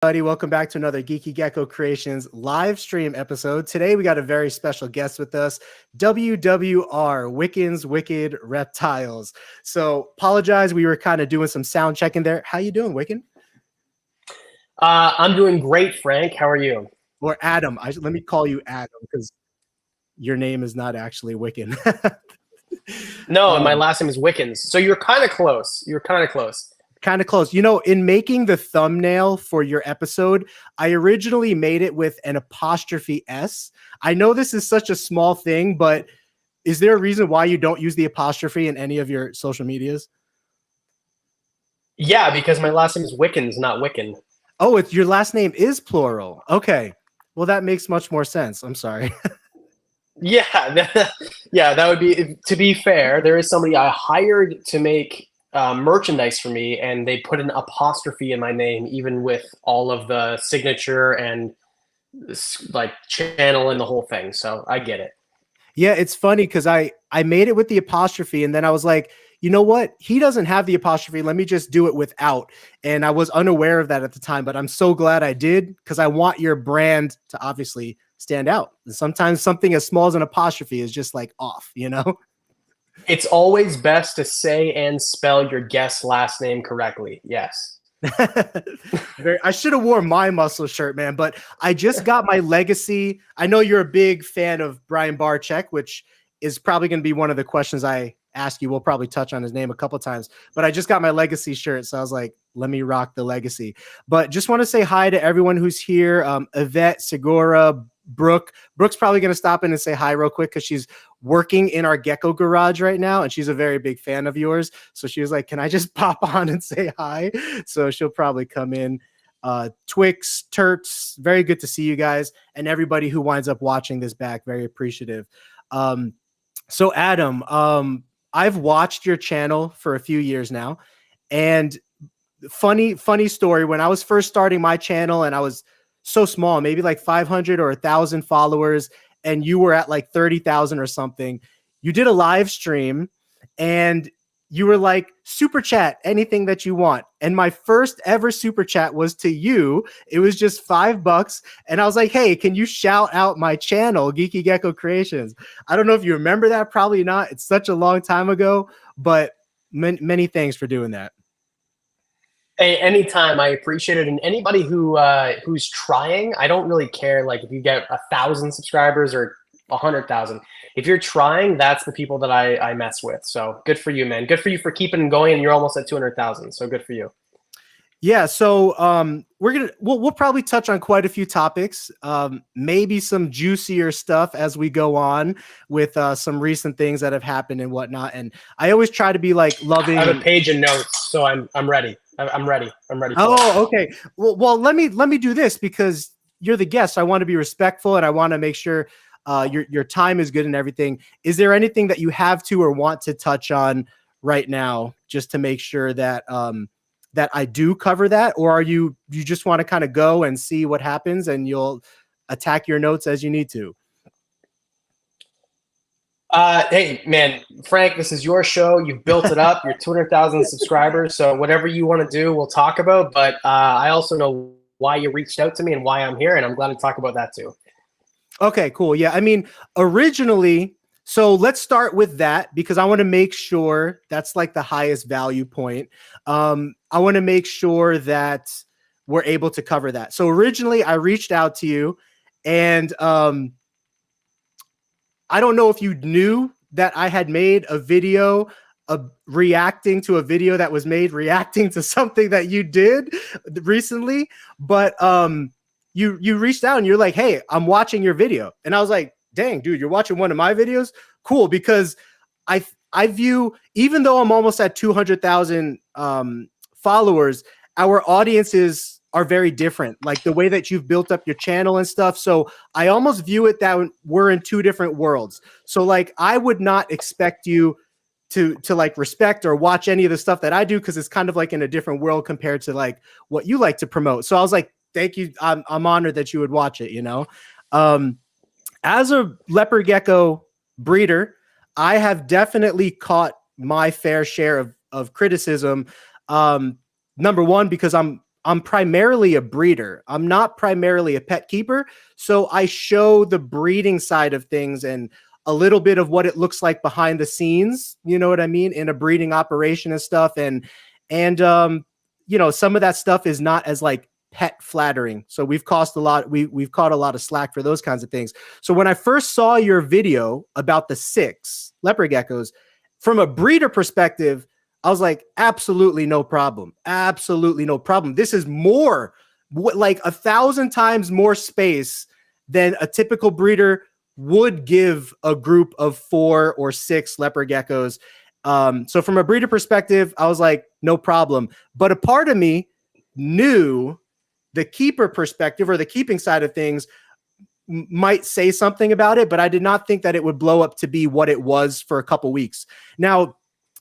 Buddy, welcome back to another Geeky Gecko Creations live stream episode. Today we got a very special guest with us, WWR, Wickens Wicked Reptiles. So apologize, we were kind of doing some sound checking there. How you doing, Wicken? I'm doing great, Frank. How are you? Or Adam. Let me call you Adam because your name is not actually Wicken. No, my last name is Wickens. So you're kind of close. You're kind of close. Kind of close. You know, in making the thumbnail for your episode, I originally made it with an apostrophe S. I know this is such a small thing, but is there a reason why you don't use the apostrophe in any of your social medias? Yeah, because my last name is Wickens, not Wicken. Oh, your last name is plural. Okay. Well, that makes much more sense. I'm sorry. Yeah, yeah, that would be, to be fair, there is somebody I hired to make merchandise for me, and they put an apostrophe in my name, even with all of the signature and like channel and the whole thing. So I get it. Yeah, it's funny because I made it with the apostrophe, and then I was like, you know what? He doesn't have the apostrophe. Let me just do it without. And I was unaware of that at the time, but I'm so glad I did because I want your brand to obviously stand out. And sometimes something as small as an apostrophe is just like off, you know? It's always best to say and spell your guest's last name correctly. Yes. I should have worn my muscle shirt, man, but I just got my legacy. I know you're a big fan of Brian Barczyk, which is probably going to be one of the questions I ask you. We'll probably touch on his name a couple times, but I just got my legacy shirt. So I was like, let me rock the legacy. But just want to say hi to everyone who's here. Yvette, Segura, Brooke. Brooke's probably going to stop in and say hi real quick because she's working in our gecko garage right now, and she's a very big fan of yours. So she was like, can I just pop on and say hi? So she'll probably come in. Twix, Turts, very good to see you guys, and everybody who winds up watching this back, very appreciative. So Adam, I've watched your channel for a few years now, and funny story, when I was first starting my channel and I was so small, maybe like 500 or 1,000 followers, and you were at like 30,000 or something, you did a live stream and you were like, super chat anything that you want. And my first ever super chat was to you. It was just $5. And I was like, hey, can you shout out my channel, Geeky Gecko Creations? I don't know if you remember that. Probably not. It's such a long time ago, but many thanks for doing that. Hey, anytime, I appreciate it. And anybody who's trying, I don't really care. Like if you get 1,000 subscribers or 100,000, if you're trying, that's the people that I mess with. So good for you, man. Good for you for keeping going. And you're almost at 200,000. So good for you. Yeah. So we'll probably touch on quite a few topics, maybe some juicier stuff as we go on with some recent things that have happened and whatnot. And I always try to be like loving. I have a page of notes, so I'm ready. I'm ready. I'm ready. Oh, okay. Well, let me do this because you're the guest. I want to be respectful and I want to make sure your time is good and everything. Is there anything that you have to or want to touch on right now, just to make sure that that I do cover that, or are you just want to kind of go and see what happens and you'll attack your notes as you need to? Hey, man, Frank, this is your show. You've built it up. You're 200,000 subscribers. So whatever you want to do, we'll talk about. But I also know why you reached out to me and why I'm here. And I'm glad to talk about that too. Okay, cool. Yeah. I mean, originally, so let's start with that because I want to make sure that's like the highest value point. I want to make sure that we're able to cover that. So originally I reached out to you and, I don't know if you knew that I had made a video of reacting to a video that was made reacting to something that you did recently, but you reached out and you're like, hey, I'm watching your video. And I was like, dang, dude, you're watching one of my videos? Cool, because I view, even though I'm almost at 200,000 followers, our audiences are very different, like the way that you've built up your channel and stuff. So I almost view it that we're in two different worlds. So like, I would not expect you to like respect or watch any of the stuff that I do, because it's kind of like in a different world compared to like what you like to promote. So I was like, thank you. I'm honored that you would watch it, you know? As a leopard gecko breeder, I have definitely caught my fair share of criticism. Number one, because I'm I'm primarily a breeder. I'm not primarily a pet keeper. So I show the breeding side of things and a little bit of what it looks like behind the scenes, you know what I mean, in a breeding operation and stuff. And you know, some of that stuff is not as like pet flattering. So we've caught a lot of slack for those kinds of things. So when I first saw your video about the 6 leopard geckos, from a breeder perspective, I was like, absolutely no problem. Absolutely no problem. This is more, like 1,000 times more space than a typical breeder would give a group of 4 or 6 leopard geckos. So from a breeder perspective, I was like, no problem. But a part of me knew the keeper perspective or the keeping side of things might say something about it, but I did not think that it would blow up to be what it was for a couple weeks. Now,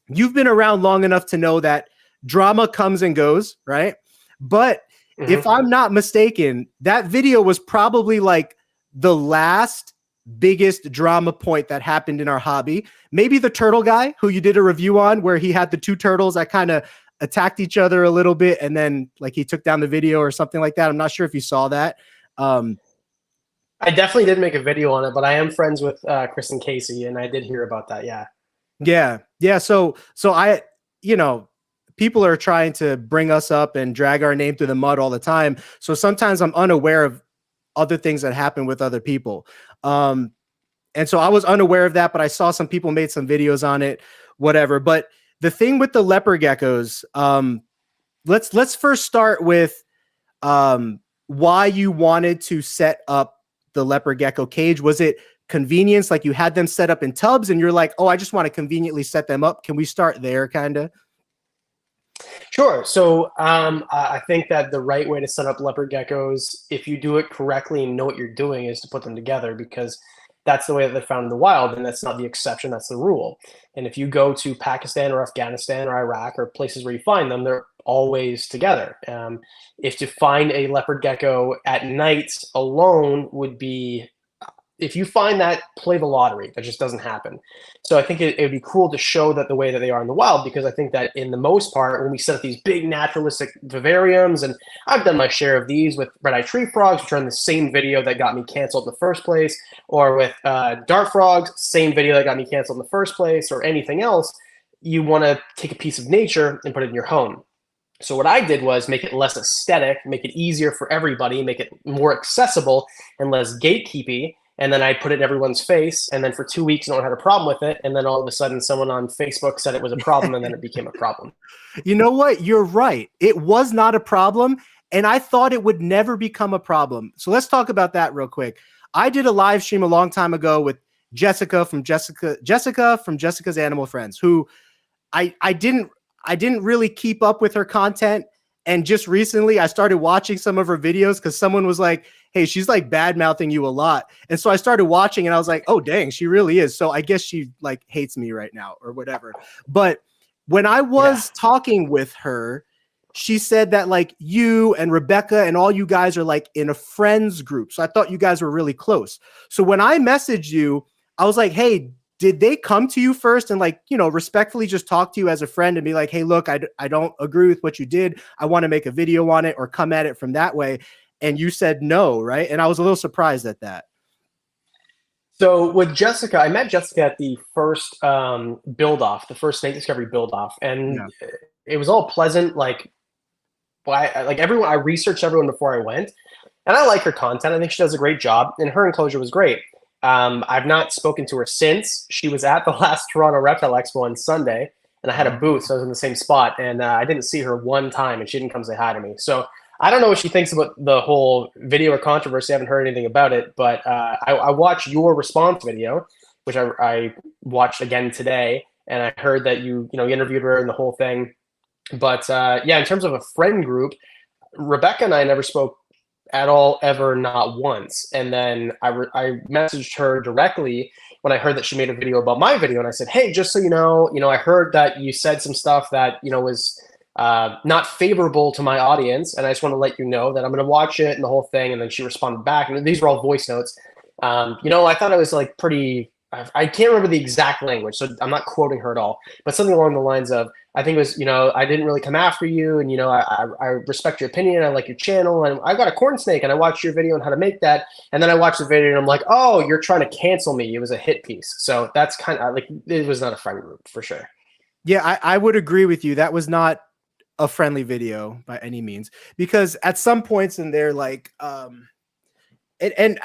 you've been around long enough to know that drama comes and goes, right? But if I'm not mistaken, that video was probably like the last biggest drama point that happened in our hobby. Maybe the turtle guy who you did a review on, where he had the 2 turtles that kind of attacked each other a little bit, and then like he took down the video or something like that. I'm not sure if you saw that. I definitely did make a video on it, but I am friends with Chris and Casey, and I did hear about that. Yeah. So I, you know, people are trying to bring us up and drag our name through the mud all the time. So sometimes I'm unaware of other things that happen with other people. And so I was unaware of that, but I saw some people made some videos on it, whatever. But the thing with the leopard geckos, let's first start with why you wanted to set up the leopard gecko cage. Was it convenience? Like you had them set up in tubs and you're like, oh, I just want to conveniently set them up. Can we start there kind of? Sure. So I think that the right way to set up leopard geckos, if you do it correctly and know what you're doing, is to put them together, because that's the way that they're found in the wild, and that's not the exception, that's the rule. And if you go to Pakistan or Afghanistan or Iraq or places where you find them, they're always together. If to find a leopard gecko at night alone would be, if you find that, play the lottery. That just doesn't happen. So I think it would be cool to show that the way that they are in the wild, because I think that in the most part, when we set up these big naturalistic vivariums, and I've done my share of these with red-eye tree frogs, which are in the same video that got me canceled in the first place, or with dart frogs, same video that got me canceled in the first place, or anything else, you want to take a piece of nature and put it in your home. So what I did was make it less aesthetic, make it easier for everybody, make it more accessible and less gatekeepy. And then I put it in everyone's face, and then for 2 weeks, no one had a problem with it. And then all of a sudden, someone on Facebook said it was a problem, and then it became a problem. You know what? You're right. It was not a problem, and I thought it would never become a problem. So let's talk about that real quick. I did a live stream a long time ago with Jessica from Jessica's Animal Friends, who I didn't really keep up with her content. And just recently I started watching some of her videos because someone was like, hey, she's like bad mouthing you a lot. And so I started watching and I was like, oh, dang, she really is. So I guess she like hates me right now or whatever. But when I was talking with her, she said that like you and Rebecca and all you guys are like in a friends group. So I thought you guys were really close. So when I messaged you, I was like, hey, did they come to you first and like, you know, respectfully just talk to you as a friend and be like, hey, look, I don't agree with what you did. I want to make a video on it or come at it from that way. And you said no, right? And I was a little surprised at that. So with Jessica, I met Jessica at the first build-off, the first Snake Discovery build-off. And it was all pleasant. Like everyone, I researched everyone before I went. And I like her content. I think she does a great job. And her enclosure was great. I've not spoken to her since. She was at the last Toronto Reptile Expo on Sunday, and I had a booth, so I was in the same spot, and I didn't see her one time, and she didn't come say hi to me. So I don't know what she thinks about the whole video or controversy. I haven't heard anything about it, but I watched your response video, which I watched again today, and I heard that you interviewed her and the whole thing. But yeah, in terms of a friend group, Rebecca and I never spoke at all, ever, not once. And then I messaged her directly when I heard that she made a video about my video, and I said, hey, just so you know, I heard that you said some stuff that was not favorable to my audience, and I just want to let you know that I'm going to watch it and the whole thing. And then she responded back, and these were all voice notes. I thought it was like pretty I can't remember the exact language, so I'm not quoting her at all, but something along the lines of, I think it was, I didn't really come after you, and I respect your opinion, I like your channel, and I got a corn snake, and I watched your video on how to make that, and then I watched the video, and I'm like, oh, you're trying to cancel me. It was a hit piece, so that's kind of like, it was not a friend group for sure. Yeah, I would agree with you. That was not a friendly video by any means, because at some points in there, like, and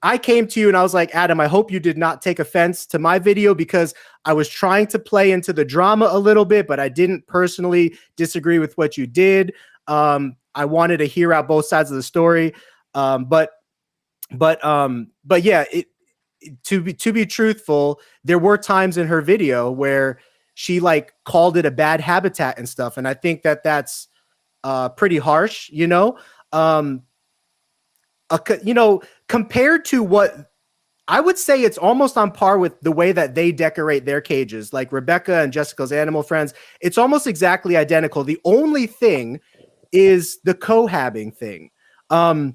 I came to you and I was like, Adam, I hope you did not take offense to my video, because I was trying to play into the drama a little bit, but I didn't personally disagree with what you did. I wanted to hear out both sides of the story. But yeah, to be truthful, there were times in her video where she like called it a bad habitat and stuff. And I think that that's pretty harsh, compared to what I would say, it's almost on par with the way that they decorate their cages, like Rebecca and Jessica's Animal Friends. It's almost exactly identical. The only thing is the cohabbing thing. And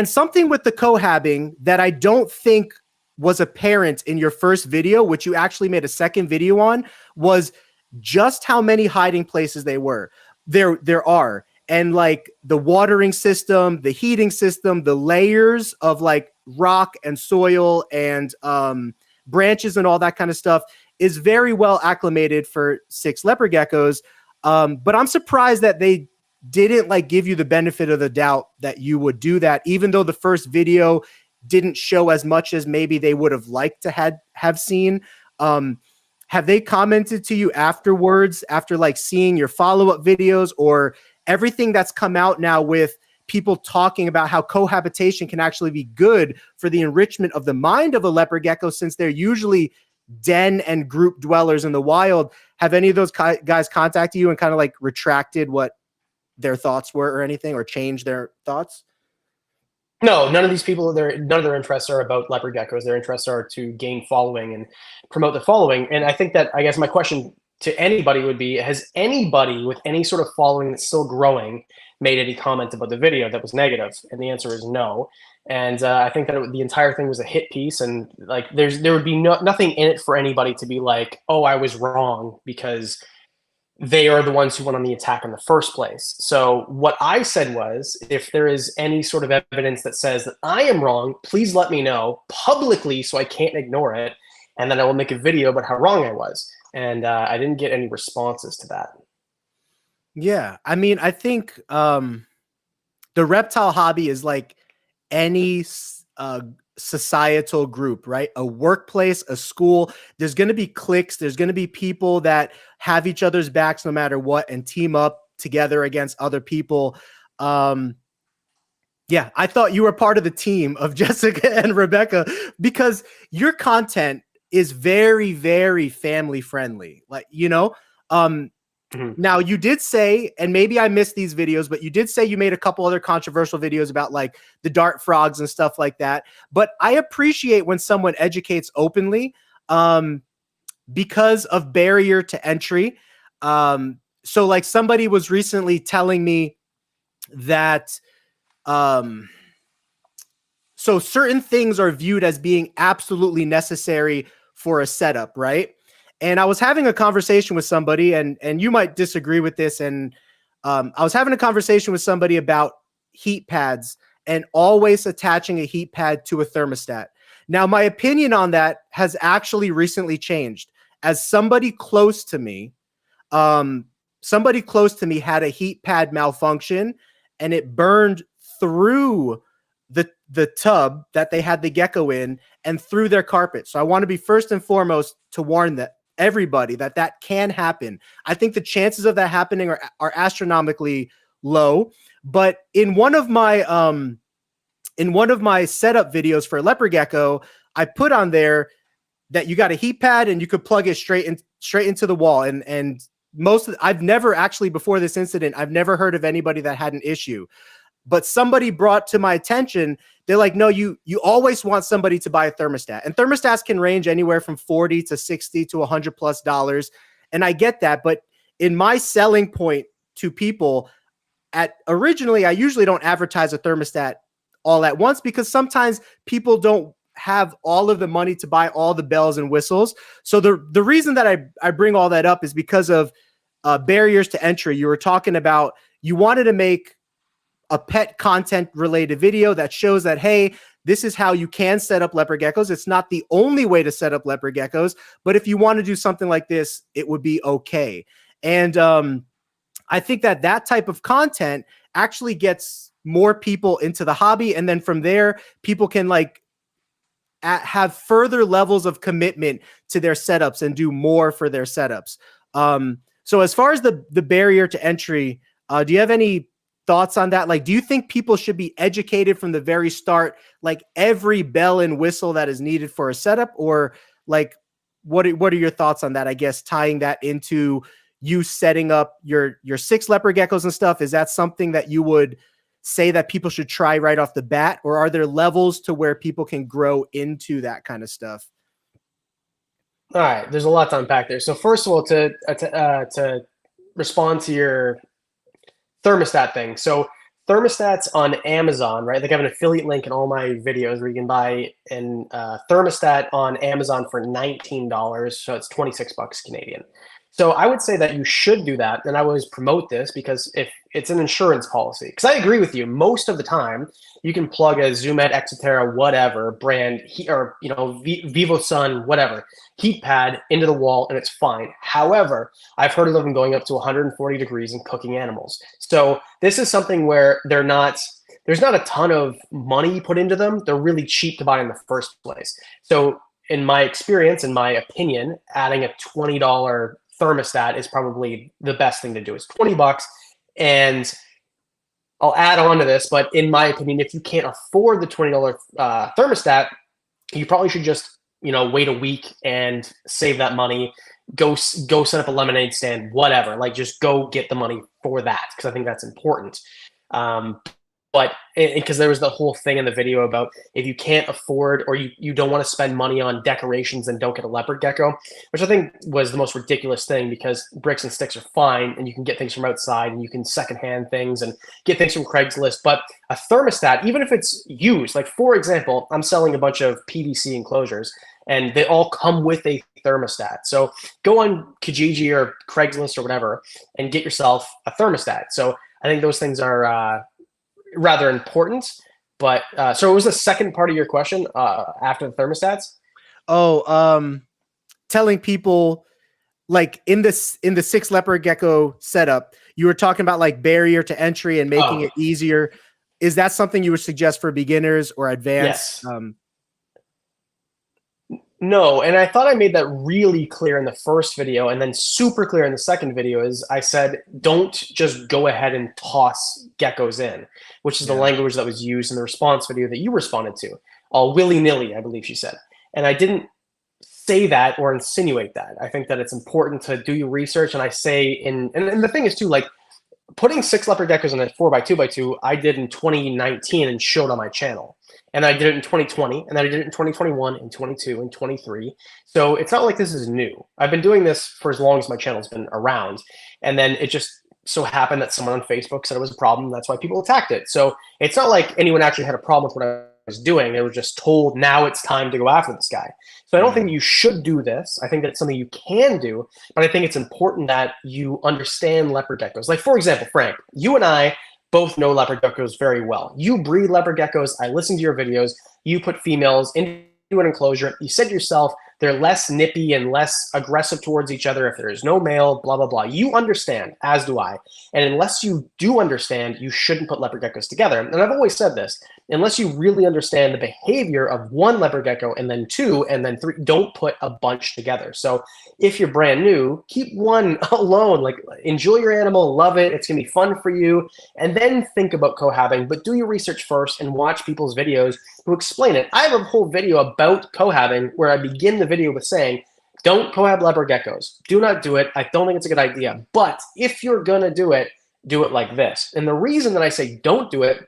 something with the cohabbing that I don't think was apparent in your first video, which you actually made a second video on, was just how many hiding places they were. There are. And like the watering system, the heating system, the layers of like rock and soil and branches and all that kind of stuff is very well acclimated for 6 leopard geckos. But I'm surprised that they didn't like give you the benefit of the doubt that you would do that, even though the first video didn't show as much as maybe they would have liked to have seen. Have they commented to you afterwards, after like seeing your follow-up videos, or everything that's come out now with people talking about how cohabitation can actually be good for the enrichment of the mind of a leopard gecko, since they're usually den and group dwellers in the wild? Have any of those guys contacted you and kind of like retracted what their thoughts were or anything, or changed their thoughts? No, none of these people, none of their interests are about leopard geckos. Their interests are to gain following and promote the following. And I think that, I guess my question to anybody would be, has anybody with any sort of following that's still growing made any comment about the video that was negative? And the answer is no. And I think that the entire thing was a hit piece, and like there would be nothing in it for anybody to be like, oh, I was wrong, because they are the ones who went on the attack in the first place. So what I said was, if there is any sort of evidence that says that I am wrong, please let me know publicly so I can't ignore it, and then I will make a video about how wrong I was. And I didn't get any responses to that. Yeah, I mean, I think the reptile hobby is like any societal group, right? A workplace, a school. There's going to be cliques. There's going to be people that have each other's backs no matter what and team up together against other people. Yeah, I thought you were part of the team of Jessica and Rebecca, because your content is very, very family friendly. Like, now you did say, and maybe I missed these videos, but you did say you made a couple other controversial videos about like the dart frogs and stuff like that. But I appreciate when someone educates openly, because of barrier to entry. So like somebody was recently telling me that, so certain things are viewed as being absolutely necessary for a setup, right? And I was having a conversation with somebody, and you might disagree with this. And I was having a conversation with somebody about heat pads and always attaching a heat pad to a thermostat. Now, my opinion on that has actually recently changed. As somebody close to me had a heat pad malfunction, and it burned through the tub that they had the gecko in and through their carpet. So I want to be first and foremost to warn everybody that can happen. I think the chances of that happening are astronomically low. But in one of my setup videos for leopard gecko, I put on there that you got a heat pad and you could plug it straight into the wall. And I've never actually, before this incident, I've never heard of anybody that had an issue. But somebody brought to my attention, they're like, no, you always want somebody to buy a thermostat. And thermostats can range anywhere from $40 to $60 to $100+. And I get that. But in my selling point to people, originally, I usually don't advertise a thermostat all at once, because sometimes people don't have all of the money to buy all the bells and whistles. So the reason that I bring all that up is because of barriers to entry. You were talking about you wanted to make a pet content related video that shows that, hey, this is how you can set up leopard geckos. It's not the only way to set up leopard geckos, but if you want to do something like this, it would be okay. And I think that that type of content actually gets more people into the hobby. And then from there, people can like have further levels of commitment to their setups and do more for their setups. So as far as the barrier to entry, do you have any thoughts on that? Like, do you think people should be educated from the very start, like every bell and whistle that is needed for a setup? Or like, what are your thoughts on that? I guess tying that into you setting up your 6 leopard geckos and stuff. Is that something that you would say that people should try right off the bat? Or are there levels to where people can grow into that kind of stuff? All right, there's a lot to unpack there. So first of all, to respond to your thermostat thing. So thermostats on Amazon, right? Like I have an affiliate link in all my videos where you can buy an thermostat on Amazon for $19. So it's 26 bucks Canadian. So I would say that you should do that. And I always promote this because if it's an insurance policy, because I agree with you, most of the time you can plug a Zoomed, Exoterra, whatever brand, or Vivo Sun, whatever heat pad into the wall and it's fine. However, I've heard of them going up to 140 degrees and cooking animals. So this is something where there's not a ton of money put into them. They're really cheap to buy in the first place. So in my experience, in my opinion, adding a $20 thermostat is probably the best thing to do. It's 20 bucks. And I'll add on to this, but in my opinion, if you can't afford the $20 thermostat, you probably should just, wait a week and save that money, go set up a lemonade stand, whatever, like just go get the money for that. Cause I think that's important. But because there was the whole thing in the video about if you can't afford or you don't want to spend money on decorations, then don't get a leopard gecko, which I think was the most ridiculous thing because bricks and sticks are fine and you can get things from outside and you can secondhand things and get things from Craigslist. But a thermostat, even if it's used, like for example, I'm selling a bunch of PVC enclosures and they all come with a thermostat. So go on Kijiji or Craigslist or whatever and get yourself a thermostat. So I think those things are rather important. But so what was the second part of your question after the thermostats? Telling people like in the 6 leopard gecko setup, you were talking about like barrier to entry and making it easier. Is that something you would suggest for beginners or advanced? Yes. No, and I thought I made that really clear in the first video and then super clear in the second video is I said, don't just go ahead and toss geckos in, which is the language that was used in the response video that you responded to. All willy-nilly, I believe she said. And I didn't say that or insinuate that. I think that it's important to do your research. And I say and the thing is too, like putting 6 leopard geckos in a 4x2x2, I did in 2019 and showed on my channel. And I did it in 2020, and then I did it in 2021, and 22, and 23. So it's not like this is new. I've been doing this for as long as my channel's been around. And then it just so happened that someone on Facebook said it was a problem. That's why people attacked it. So it's not like anyone actually had a problem with what I was doing. They were just told now it's time to go after this guy. So I don't think you should do this. I think that's something you can do, but I think it's important that you understand leopard geckos. Like, for example, Frank, you and I both know leopard geckos very well. You breed leopard geckos. I listen to your videos. You put females into an enclosure. You said yourself they're less nippy and less aggressive towards each other if there is no male, blah, blah, blah. You understand, as do I. And unless you do understand, you shouldn't put leopard geckos together. And I've always said this, unless you really understand the behavior of one leopard gecko and then 2 and then 3, don't put a bunch together. So if you're brand new, keep one alone. Like, enjoy your animal, love it. It's gonna be fun for you. And then think about cohabbing, but do your research first and watch people's videos who explain it. I have a whole video about cohabbing where I begin the video with saying, don't cohab leopard geckos. Do not do it. I don't think it's a good idea. But if you're gonna do it like this. And the reason that I say don't do it,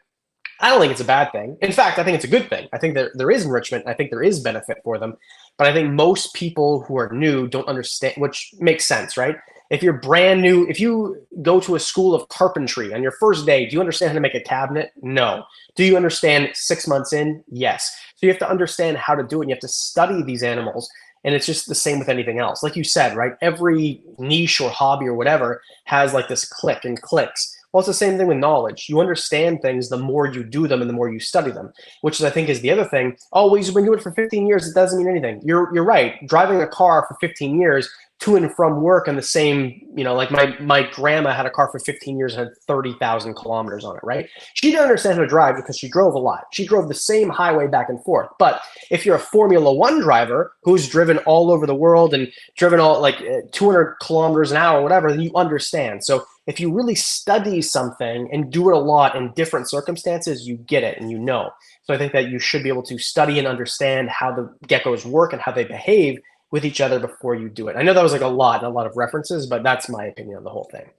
I don't think it's a bad thing. In fact, I think it's a good thing. I think there is enrichment. I think there is benefit for them. But I think most people who are new don't understand, which makes sense, right? If you're brand new, if you go to a school of carpentry on your first day, do you understand how to make a cabinet? No. Do you understand 6 months in? Yes. So you have to understand how to do it. And you have to study these animals. And it's just the same with anything else. Like you said, right? Every niche or hobby or whatever has like this click and clicks. Well, it's the same thing with knowledge. You understand things the more you do them and the more you study them, which is, I think, is the other thing. Oh, well, you've been doing it for 15 years. It doesn't mean anything. You're right. Driving a car for 15 years to and from work in the same, like my grandma had a car for 15 years and had 30,000 kilometers on it, right? She didn't understand how to drive because she drove a lot. She drove the same highway back and forth. But if you're a Formula One driver who's driven all over the world and driven all like 200 kilometers an hour or whatever, then you understand. So if you really study something and do it a lot in different circumstances, you get it and you know. So I think that you should be able to study and understand how the geckos work and how they behave with each other before you do it. I know that was like a lot of references, but that's my opinion on the whole thing.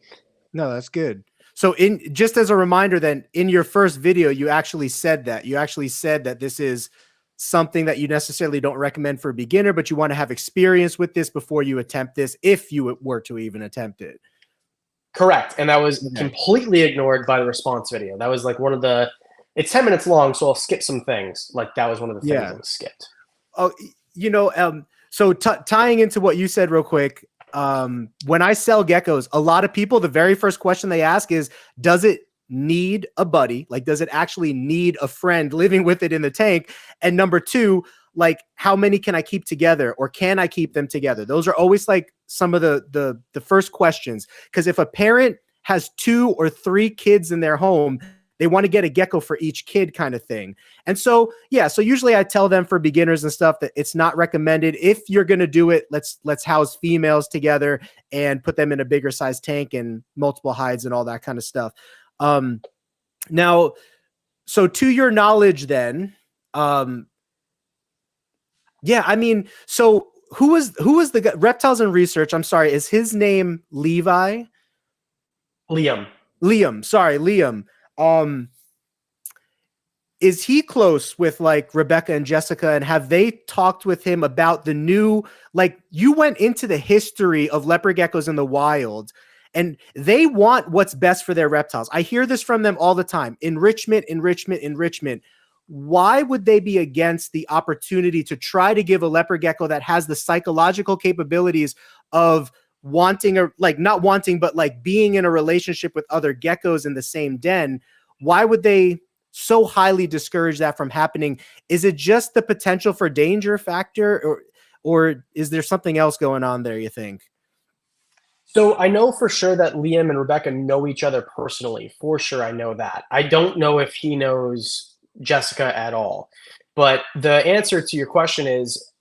No, that's good. So just as a reminder, then in your first video, you actually said that this is something that you necessarily don't recommend for a beginner, but you want to have experience with this before you attempt this, if you were to even attempt it. Correct. And that was completely ignored by the response video. That was like one of the, it's 10 minutes long, so I'll skip some things. Like that was one of the things that was skipped. Oh, so tying into what you said real quick, when I sell geckos, a lot of people, the very first question they ask is, does it need a buddy? Like, does it actually need a friend living with it in the tank? And number two, like, how many can I keep together, or can I keep them together? Those are always like some of the first questions. Because if a parent has 2 or 3 kids in their home, they want to get a gecko for each kid, kind of thing. And so, yeah, so usually I tell them for beginners and stuff that it's not recommended. If you're going to do it, let's house females together and put them in a bigger size tank and multiple hides and all that kind of stuff. Now, so to your knowledge then, yeah, I mean, so who was the Reptiles and Research? I'm sorry, is his name Levi? Liam, sorry, Liam. Is he close with like Rebecca and Jessica, and have they talked with him about the new, like, you went into the history of leopard geckos in the wild, and they want what's best for their reptiles. I hear this from them all the time. Enrichment, enrichment, enrichment. Why would they be against the opportunity to try to give a leopard gecko that has the psychological capabilities of wanting, or like not wanting, but like being in a relationship with other geckos in the same den? Why would they so highly discourage that from happening? Is it just the potential for danger factor, or is there something else going on there, you think? So I know for sure that Liam and Rebecca know each other personally. For sure, I know that. I don't know if he knows Jessica at all. But the answer to your question is,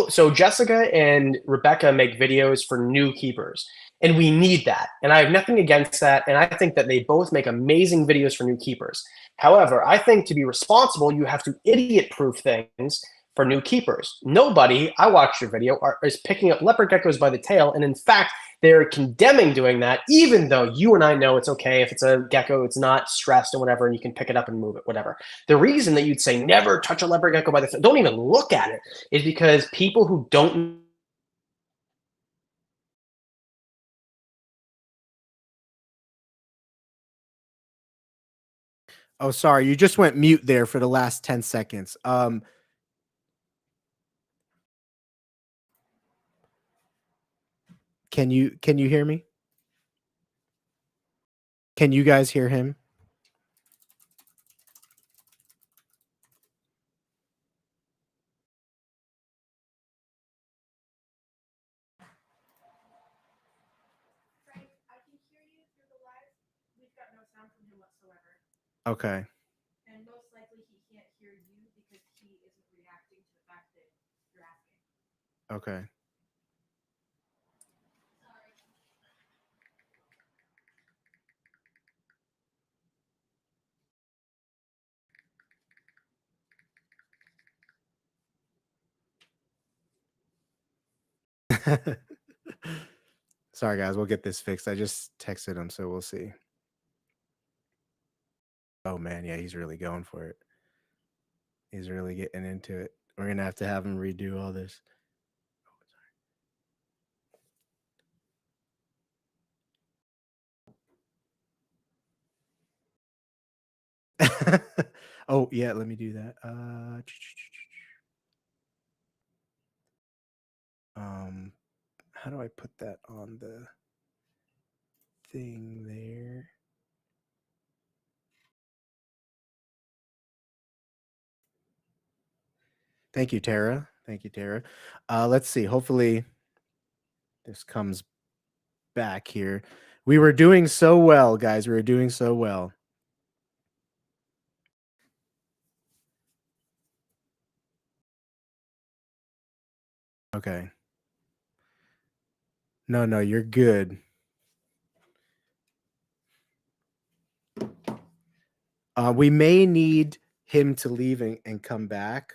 so Jessica and Rebecca make videos for new keepers, and we need that. And I have nothing against that. And I think that they both make amazing videos for new keepers. However, I think to be responsible, you have to idiot-proof things for new keepers. Nobody, I watched your video, is picking up leopard geckos by the tail. And in fact, they're condemning doing that, even though you and I know it's okay if it's a gecko, it's not stressed and whatever, and you can pick it up and move it, whatever. The reason that you'd say never touch a leopard gecko by the tail, don't even look at it, is because people who don't. Oh, sorry, you just went mute there for the last 10 seconds. Can you hear me? Can you guys hear him? Okay. And most likely he can't hear you because he isn't reacting to the fact that you're asking. Okay. Sorry, guys. We'll get this fixed. I just texted him, so we'll see. Oh, man. Yeah, he's really going for it. He's really getting into it. We're going to have him redo all this. Oh yeah, let me do that. How do I put that on the thing there? Thank you, Tara. Thank you, Tara. Let's see. Hopefully this comes back here. We were doing so well, guys. We were doing so well. Okay. No, you're good. We may need him to leave and come back.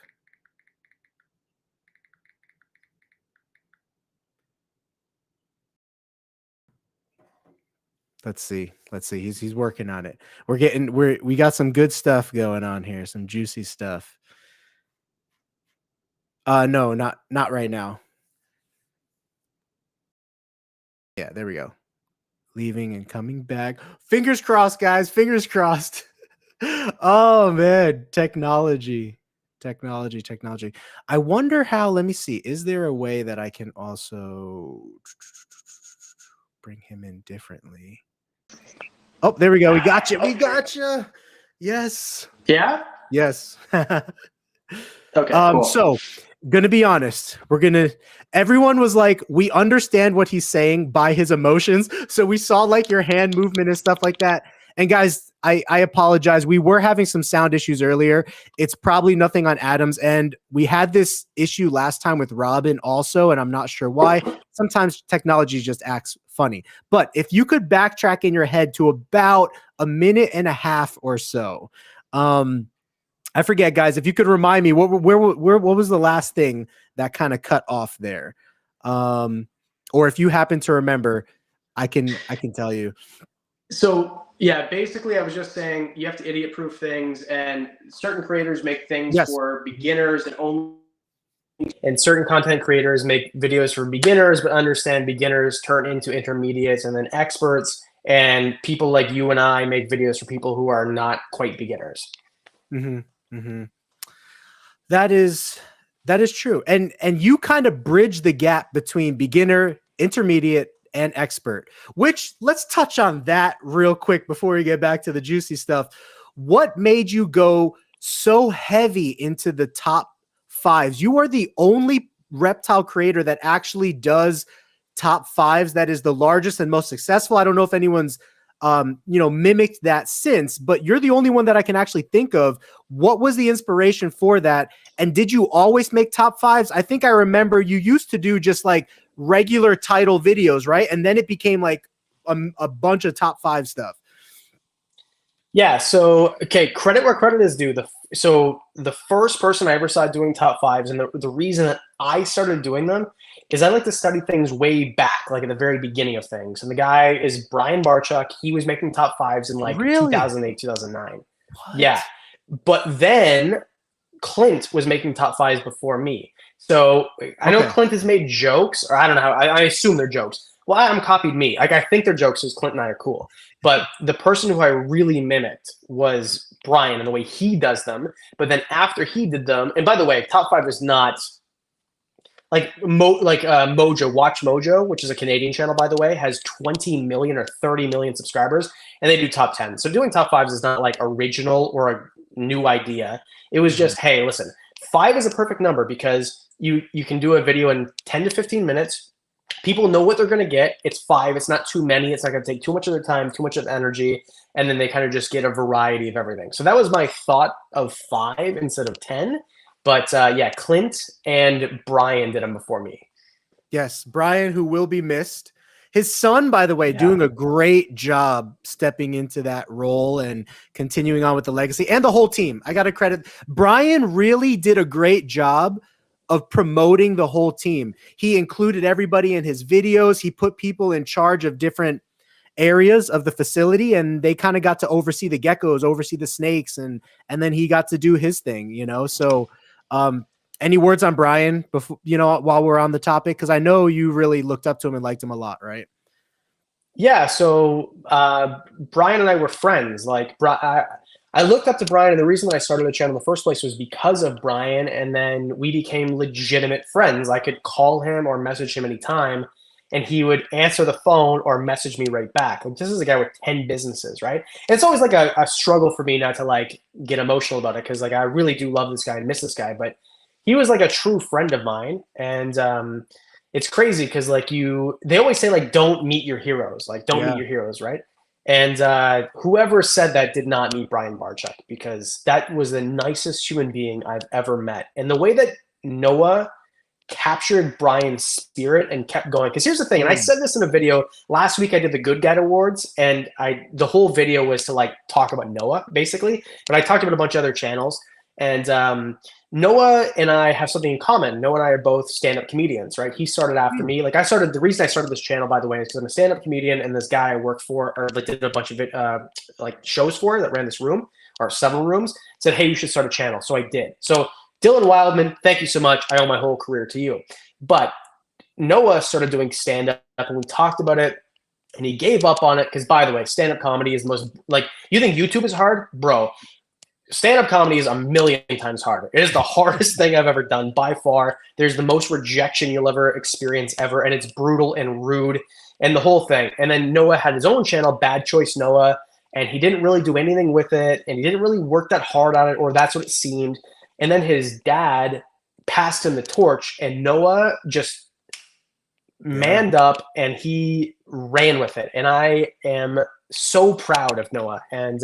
Let's see. He's working on it. We got some good stuff going on here, some juicy stuff. No, not right now. Yeah, there we go. Leaving and coming back. Fingers crossed, guys. Fingers crossed. Oh man, technology. I wonder how, let me see. Is there a way that I can also bring him in differently? Oh, there we go. We got you. We got you. Yes. Yeah. Yes. Okay. Cool. So gonna be honest, everyone was like, we understand what he's saying by his emotions. So we saw like your hand movement and stuff like that. And guys, I apologize. We were having some sound issues earlier. It's probably nothing on Adam's end. We had this issue last time with Robin also, and I'm not sure why. Sometimes technology just acts funny. But if you could backtrack in your head to about a minute and a half or so, I forget, guys. If you could remind me, what was the last thing that kind of cut off there? Or if you happen to remember, I can tell you. So yeah, basically I was just saying you have to idiot-proof things, and certain creators make things for beginners and certain content creators make videos for beginners, but understand beginners turn into intermediates and then experts, and people like you and I make videos for people who are not quite beginners. That is true. And you kind of bridge the gap between beginner, intermediate, and expert, which let's touch on that real quick before we get back to the juicy stuff. What made you go so heavy into the top fives? You are the only reptile creator that actually does top fives. That is the largest and most successful. I don't know if anyone's mimicked that since, but you're the only one that I can actually think of. What was the inspiration for that? And did you always make top fives? I think I remember you used to do just like regular title videos, right? And then it became like a bunch of top five stuff. Yeah. So, okay. Credit where credit is due. So the first person I ever saw doing top fives, and the reason that I started doing them is I like to study things way back, like at the very beginning of things. And the guy is Brian Barchuk. He was making top fives in like 2008, 2009. What? Yeah. But then Clint was making top fives before me. So I know Clint has made jokes, or I don't know how, I assume they're jokes. Well, Adam copied me. Like, I think they're jokes because Clint and I are cool. But the person who I really mimicked was Brian and the way he does them. But then after he did them, and by the way, top five is not like Mojo. Watch Mojo, which is a Canadian channel, by the way, has 20 million or 30 million subscribers, and they do top 10. So doing top fives is not like original or a new idea. It was just, hey, listen, 5 is a perfect number because you can do a video in 10 to 15 minutes. People know what they're going to get. It's 5. It's not too many. It's not going to take too much of their time, too much of energy. And then they kind of just get a variety of everything. So that was my thought of 5 instead of 10. But yeah, Clint and Brian did them before me. Yes, Brian, who will be missed. His son, by the way, doing a great job stepping into that role and continuing on with the legacy, and the whole team. I got to credit. Brian really did a great job of promoting the whole team. He included everybody in his videos. He put people in charge of different areas of the facility, and they kind of got to oversee the geckos, oversee the snakes, and then he got to do his thing, you know? So any words on Brian before, while we're on the topic? Because I know you really looked up to him and liked him a lot, right? Yeah. So Brian and I were friends. Like, I I looked up to Brian, and the reason that I started the channel in the first place was because of Brian, and then we became legitimate friends. I could call him or message him anytime, and he would answer the phone or message me right back. Like, this is a guy with 10 businesses, right? And it's always like a struggle for me not to like get emotional about it, because like I really do love this guy and miss this guy, but he was like a true friend of mine. And it's crazy because like they always say like don't meet your heroes, like don't meet your heroes, right? And whoever said that did not meet Brian Barczyk, because that was the nicest human being I've ever met. And the way that Noah captured Brian's spirit and kept going. Because here's the thing, and I said this in a video last week. I did the Good Guide Awards, and the whole video was to like talk about Noah basically, but I talked about a bunch of other channels. And Noah and I have something in common. Noah and I are both stand-up comedians, right? He started after me. Like the reason I started this channel, by the way, is because I'm a stand-up comedian, and this guy I worked for, or like did a bunch of like shows for, that ran this room or several rooms, said, hey, you should start a channel. So I did. So Dylan Wildman, thank you so much. I owe my whole career to you. But Noah started doing stand-up, and we talked about it, and he gave up on it because, by the way, stand-up comedy is the most, like, you think YouTube is hard? Bro, stand-up comedy is a million times harder. It is the hardest thing I've ever done by far. There's the most rejection you'll ever experience ever, and it's brutal and rude and the whole thing. And then Noah had his own channel, Bad Choice Noah, and he didn't really do anything with it, and he didn't really work that hard on it, or that's what it seemed. And then his dad passed him the torch, and Noah just manned up and he ran with it. And I am so proud of Noah. And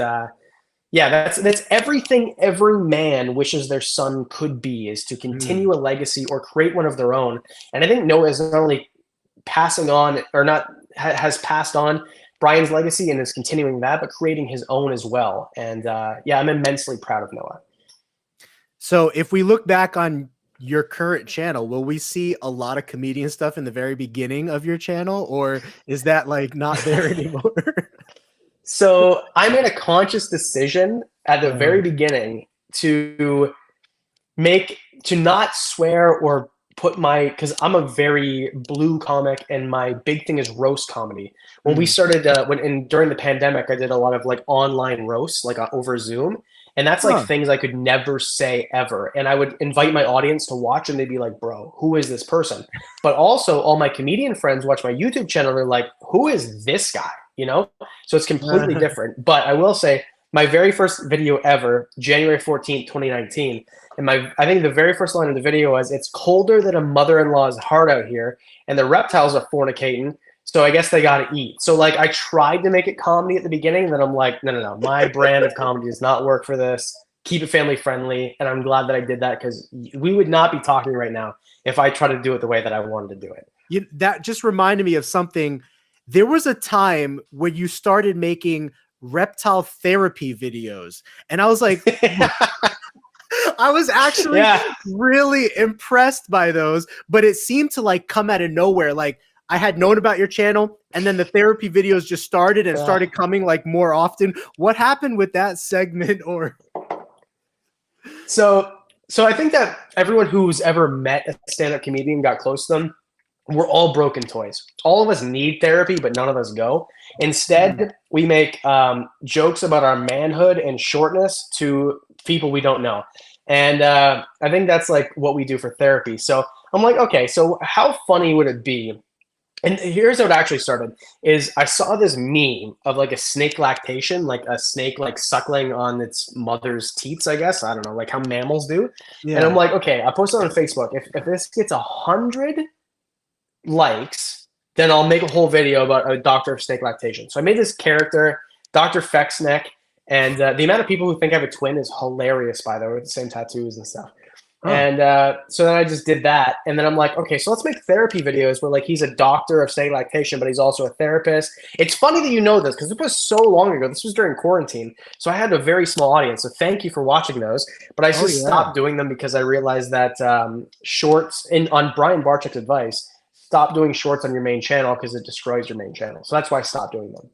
yeah, that's everything every man wishes their son could be, is to continue a legacy or create one of their own. And I think Noah is not only passing on, or not has passed on Brian's legacy and is continuing that, but creating his own as well. And yeah, I'm immensely proud of Noah. So if we look back on your current channel, will we see a lot of comedian stuff in the very beginning of your channel, or is that like not there anymore? So I made a conscious decision at the very beginning to not swear or put because I'm a very blue comic, and my big thing is roast comedy. When we started, during the pandemic, I did a lot of like online roasts, like over Zoom. And that's like things I could never say ever. And I would invite my audience to watch, and they'd be like, bro, who is this person? But also all my comedian friends watch my YouTube channel. They're like, who is this guy? You know? So it's completely different. But I will say my very first video ever, January 14th, 2019. And I think the very first line of the video was, it's colder than a mother-in-law's heart out here, and the reptiles are fornicating. So I guess they got to eat. So like I tried to make it comedy at the beginning, then I'm like, no. My brand of comedy does not work for this. Keep it family friendly. And I'm glad that I did that, because we would not be talking right now if I tried to do it the way that I wanted to do it. That just reminded me of something. There was a time when you started making reptile therapy videos, and I was like, I was actually really impressed by those, but it seemed to like come out of nowhere. Like, I had known about your channel, and then the therapy videos just started and started coming like more often. What happened with that segment? Or so I think that everyone who's ever met a stand-up comedian, got close to them, we're all broken toys. All of us need therapy, but none of us go. Instead, we make jokes about our manhood and shortness to people we don't know. And I think that's like what we do for therapy. So I'm like, okay, so how funny would it be? And here's how it actually started, is I saw this meme of like a snake lactation, like a snake like suckling on its mother's teats, I guess. I don't know, like how mammals do. Yeah. And I'm like, okay, I posted on Facebook. If this gets 100 likes, then I'll make a whole video about a doctor of snake lactation. So I made this character, Dr. Fexneck, and the amount of people who think I have a twin is hilarious, by the way, with the same tattoos and stuff. And so then I just did that. And then I'm like, okay, so let's make therapy videos where like he's a doctor of snake lactation, but he's also a therapist. It's funny that you know this, because it was so long ago. This was during quarantine. So I had a very small audience. So thank you for watching those. But I just stopped doing them because I realized that shorts, on Brian Barczyk's advice, stop doing shorts on your main channel because it destroys your main channel. So that's why I stopped doing them.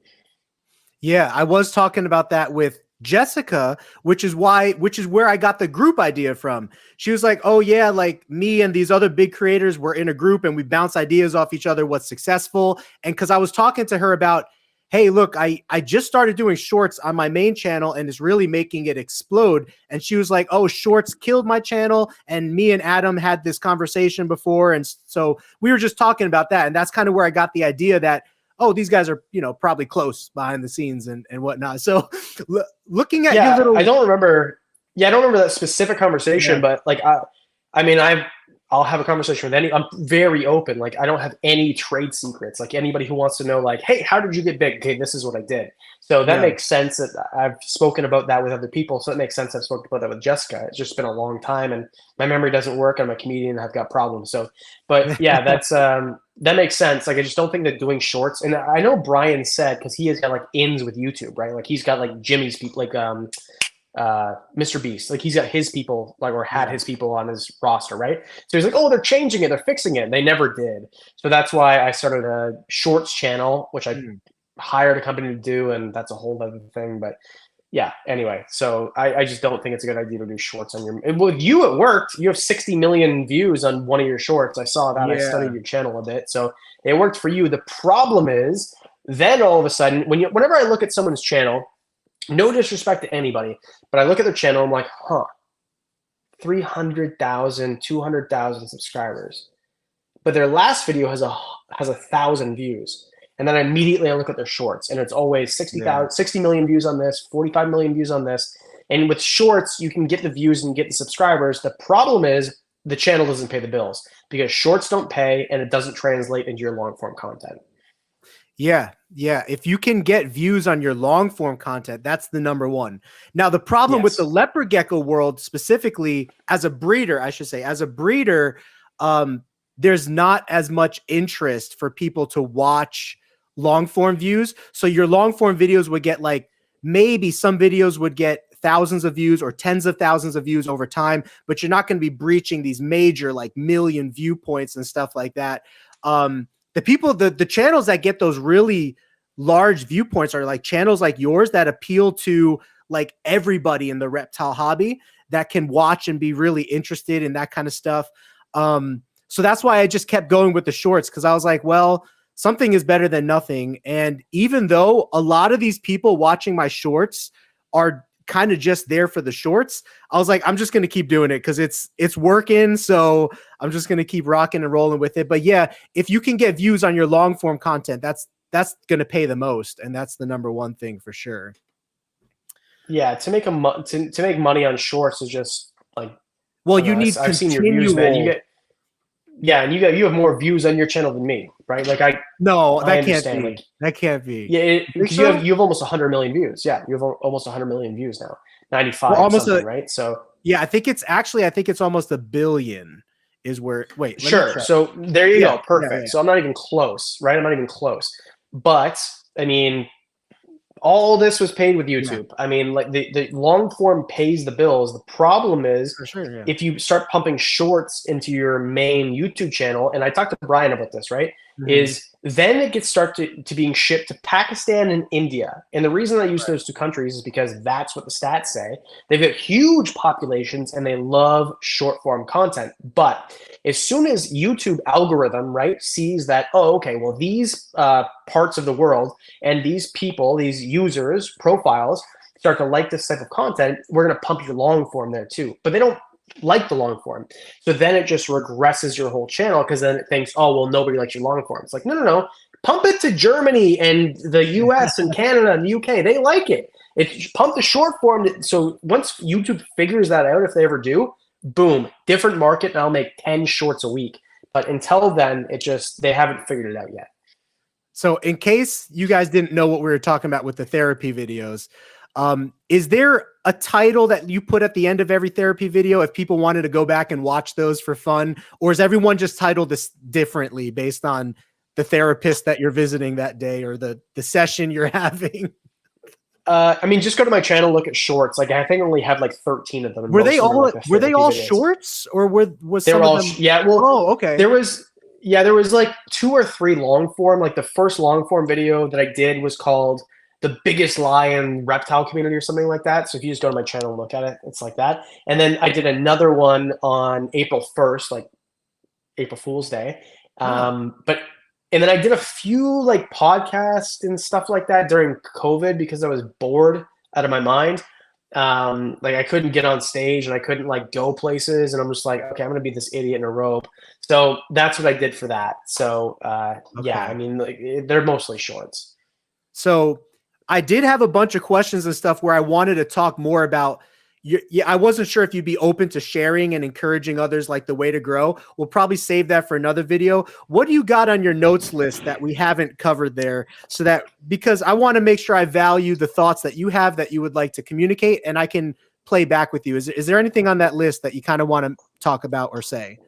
Yeah, I was talking about that with Jessica, which is where I got the group idea from. She was like, oh yeah, like me and these other big creators were in a group and we bounce ideas off each other, what's successful. And because I was talking to her about hey, look, I just started doing shorts on my main channel and it's really making it explode. And she was like, oh, shorts killed my channel. And me and Adam had this conversation before. And so we were just talking about that. And that's kind of where I got the idea that, oh, these guys are, you know, probably close behind the scenes and whatnot. So looking at your little, I don't remember. Yeah, I don't remember that specific conversation, but like, I mean, I'll have a conversation with any. I'm very open. Like, I don't have any trade secrets. Like, anybody who wants to know, like, hey, how did you get big? Okay, this is what I did. So that makes sense. That I've spoken about that with other people. So it makes sense. I've spoken about that with Jessica. It's just been a long time, and my memory doesn't work. I'm a comedian. I've got problems. So, but yeah, that's that makes sense. Like, I just don't think that doing shorts. And I know Brian said, because he has got like ins with YouTube, right? Like, he's got like Jimmy's people, like Mr. Beast, like he's got his people, like, or had his people on his roster, right? So he's like, oh, they're changing it, they're fixing it. And they never did. So that's why I started a shorts channel, which I hired a company to do, and that's a whole other thing. But yeah, anyway, so I just don't think it's a good idea to do shorts on your. And with you, it worked. You have 60 million views on one of your shorts. I saw that. I studied your channel a bit, so it worked for you. The problem is, then all of a sudden, whenever I look at someone's channel. No disrespect to anybody, but I look at their channel, I'm like, huh, 300,000, 200,000 subscribers. But their last video has 1,000 views. And then immediately I look at their shorts, and it's always 60 million views on this, 45 million views on this. And with shorts, you can get the views and get the subscribers. The problem is the channel doesn't pay the bills because shorts don't pay and it doesn't translate into your long form content. Yeah. If you can get views on your long form content, that's the number one. Now, the problem with the leopard gecko world specifically, as a breeder, I should say, as a breeder, there's not as much interest for people to watch long form views. So your long form videos would get like, maybe some videos would get thousands of views or tens of thousands of views over time, but you're not going to be breaching these major like million viewpoints and stuff like that. The people, the channels that get those really large viewpoints are like channels like yours that appeal to like everybody in the reptile hobby that can watch and be really interested in that kind of stuff. So that's why I just kept going with the shorts, because I was like, well, something is better than nothing. And even though a lot of these people watching my shorts are kind of just there for the shorts, I was like, I'm just going to keep doing it because it's working. So I'm just going to keep rocking and rolling with it. But yeah, if you can get views on your long form content, that's going to pay the most. And that's the number one thing for sure. Yeah. To make to make money on shorts is just like, well, you need I've seen your views, man. And you have more views on your channel than me, right? Like that can't be. Like, that can't be. Yeah, because you have almost 100 million views. Yeah, you have almost 100 million views now. 95, well, almost right? So yeah, I think it's almost 1 billion. Is where sure. So there you go, perfect. Yeah. So I'm not even close, right? I'm not even close. But I mean, all this was paid with YouTube. Yeah. I mean, like the long form pays the bills. The problem is if you start pumping shorts into your main YouTube channel, and I talked to Brian about this, right? Is then it gets started to being shipped to Pakistan and India. And the reason I use those two countries is because that's what the stats say. They've got huge populations and they love short form content. But as soon as YouTube algorithm, right, sees that, oh, okay, well, these parts of the world and these people, these users, profiles, start to like this type of content, we're going to pump your long form there too. But they don't like the long form. So then it just regresses your whole channel because then it thinks, oh, well, nobody likes your long form. It's like, no. Pump it to Germany and the US and Canada and the UK. They like it. Pump the short form. So once YouTube figures that out, if they ever do, boom, different market, and I'll make 10 shorts a week. But until then, they haven't figured it out yet. So in case you guys didn't know what we were talking about with the therapy videos, is there a title that you put at the end of every therapy video if people wanted to go back and watch those for fun? Or is everyone just titled this differently based on the therapist that you're visiting that day or the session you're having? I mean, just go to my channel, look at shorts. Like I think I only have like 13 of them. Were they all videos. Shorts or was they some were all of them? Yeah, well, oh, okay. There was like 2 or 3 long form. Like the first long form video that I did was called The Biggest Lie in Reptile Community or something like that. So if you just go to my channel and look at it, it's like that. And then I did another one on April 1st, like April Fool's Day. But And then I did a few like podcasts and stuff like that during COVID because I was bored out of my mind. Like I couldn't get on stage and I couldn't like go places, and I'm just like, okay, I'm gonna be this idiot in a robe. So that's what I did for that. So yeah, I mean, like, they're mostly shorts. So I did have a bunch of questions and stuff where I wanted to talk more about. I wasn't sure if you'd be open to sharing and encouraging others like the way to grow. We'll probably save that for another video. What do you got on your notes list that we haven't covered there? So that, because I want to make sure I value the thoughts that you have that you would like to communicate, and I can play back with you. Is there anything on that list that you kind of want to talk about or say?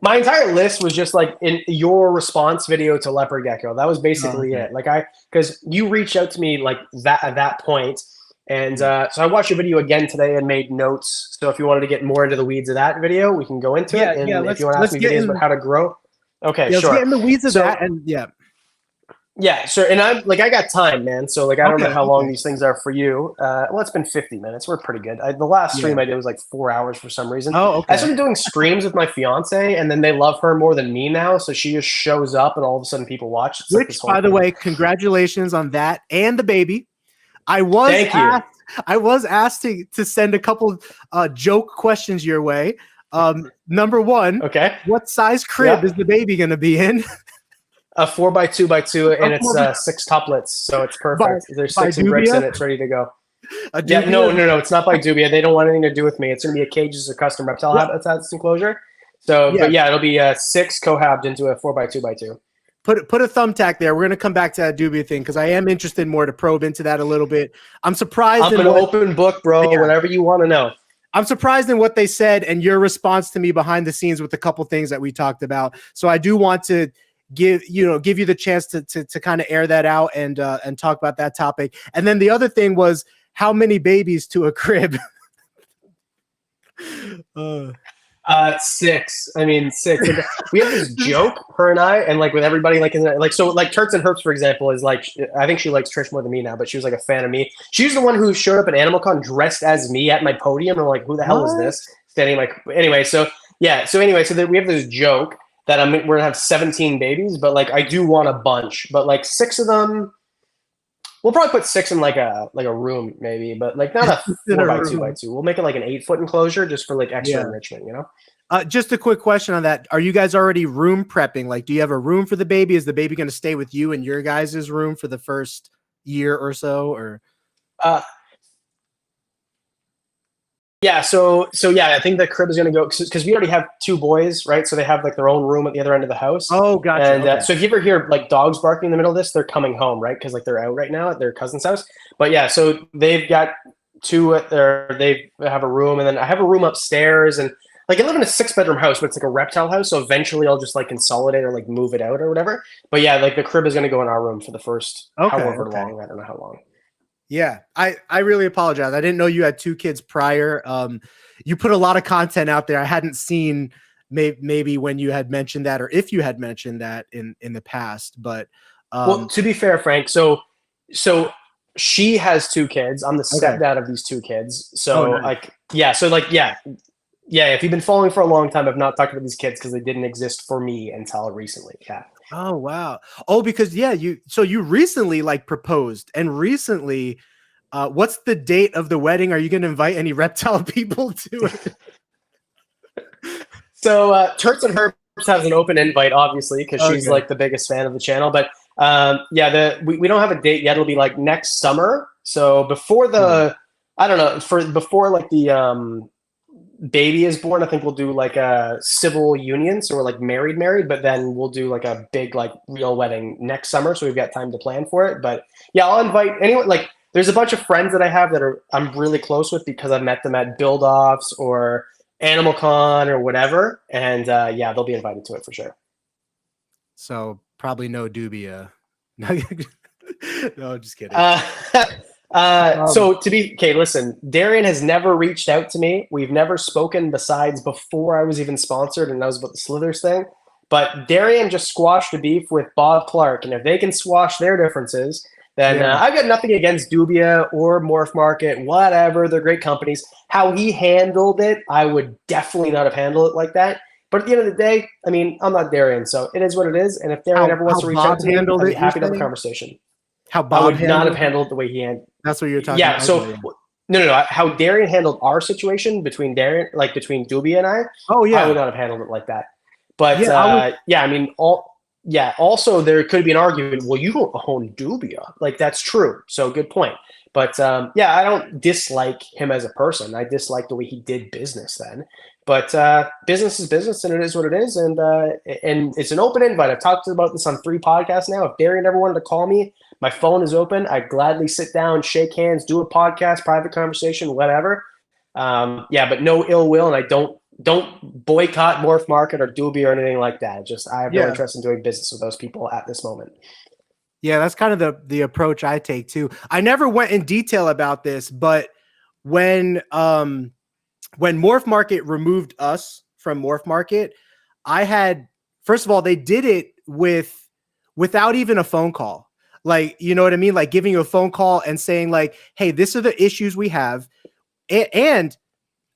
My entire list was just like in your response video to Leopard Gecko. That was basically it. Like because you reached out to me like that at that point. And so I watched your video again today and made notes. So if you wanted to get more into the weeds of that video, we can go into it. And if you want to ask me videos about how to grow, okay, sure. Let's get in the weeds of that. And yeah, sure. And I got time, man. So like I don't know how long these things are for you. Well, it's been 50 minutes. We're pretty good. The last stream I did was like 4 hours for some reason. Oh, okay. I started doing streams with my fiance, and then they love her more than me now. So she just shows up, and all of a sudden people watch. It's which, like by the way, congratulations on that and the baby. I was asked to send a couple joke questions your way. Number one, what size crib is the baby going to be in? A 4x2x2, and it's 6 tuplets, so it's perfect. There's 6 bricks in it, it's ready to go. Yeah, no, it's not by Dubia. They don't want anything to do with me. It's going to be a Cages, a custom reptile habitats enclosure. So, but yeah, it'll be 6 cohabbed into a 4x2x2. Put a thumbtack there. We're going to come back to that Dubia thing because I am interested more to probe into that a little bit. I'm surprised. I'm an open book, bro. Yeah. Whatever you want to know. I'm surprised in what they said and your response to me behind the scenes with a couple things that we talked about. So I do want to give you the chance to kind of air that out and talk about that topic. And then the other thing was how many babies to a crib? 6. I mean, 6. We have this joke, her and I, and like with everybody, like so, like Turks and Herps, for example, is like I think she likes Trish more than me now, but she was like a fan of me. She was the one who showed up at AnimalCon dressed as me at my podium, and I'm like, who the hell is this? Standing like anyway. So yeah. So anyway, so we have this joke that we're gonna have 17 babies, but like I do want a bunch, but like 6 of them. We'll probably put 6 in like a room maybe, but like not a 4x2x2. We'll make it like an 8-foot enclosure just for like extra enrichment, you know? Just a quick question on that. Are you guys already room prepping? Like, do you have a room for the baby? Is the baby going to stay with you in your guys' room for the first year or so? Or yeah, so yeah, I think the crib is going to go because we already have 2 boys, right? So they have like their own room at the other end of the house. Oh, gotcha. And so if you ever hear like dogs barking in the middle of this, they're coming home, right? Because like they're out right now at their cousin's house. But yeah, so they've got 2 at they have a room, and then I have a room upstairs, and like I live in a 6-bedroom house, but it's like a reptile house. So eventually I'll just like consolidate or like move it out or whatever. But yeah, like the crib is going to go in our room for the first however long. I don't know how long. Yeah, I really apologize. I didn't know you had 2 kids prior. You put a lot of content out there. I hadn't seen maybe when you had mentioned that or if you had mentioned that in the past. But well, to be fair, Frank, so she has 2 kids. I'm the stepdad of these 2 kids. So like, yeah. So like, yeah. If you've been following for a long time, I've not talked about these kids because they didn't exist for me until recently. Yeah. Oh, wow. Oh, because you recently like proposed and recently, what's the date of the wedding? Are you going to invite any reptile people to it? So Turks and Herps has an open invite, obviously, because she's like the biggest fan of the channel. But yeah, we don't have a date yet. It'll be like next summer. So before I don't know, before like the baby is born, I think we'll do like a civil union, so we're like married, but then we'll do like a big like real wedding next summer, so we've got time to plan for it. But yeah, I'll invite anyone. Like there's a bunch of friends that I have that I'm really close with because I met them at build offs or AnimalCon or whatever, and yeah, they'll be invited to it for sure. So probably no Dubia. No, just kidding. So to be listen, Darion has never reached out to me. We've never spoken besides before I was even sponsored, and that was about the Slithers thing. But Darion just squashed the beef with Bob Clark, and if they can squash their differences, then I've got nothing against Dubia or Morph Market, whatever. They're great companies. How he handled it, I would definitely not have handled it like that. But at the end of the day, I mean, I'm not Darian, so it is what it is. And if Darian ever wants How to reach Bob out to me, handled I'd be it, you're happy to have a saying? conversation. How I Bob would not have handled it? handled it the way he handled. That's what you're talking Yeah. about. So Okay, yeah. no. How Darian handled our situation between Darian, like between Dubia and Oh I yeah. would not have handled it like that. But Yeah, I was yeah, I mean, also there could be an argument. Well, you don't own Dubia, like that's true. So good point. But yeah, I don't dislike him as a person. I dislike the way he did business then. But business is business, and it is what it is. And it's an open invite. I've talked about this on 3 podcasts now. If Darian ever wanted to call me, my phone is open. I'd gladly sit down, shake hands, do a podcast, private conversation, whatever. Yeah, but no ill will, and I don't boycott Morph Market or Doobie or anything like that. Just I have no yeah. interest in doing business with those people at this moment. Yeah, that's kind of the approach I take too. I never went in detail about this, but when Morph Market removed us from Morph Market, I had, first of all, they did it without even a phone call. Like, you know what I mean? Like giving you a phone call and saying like, hey, this are the issues we have. And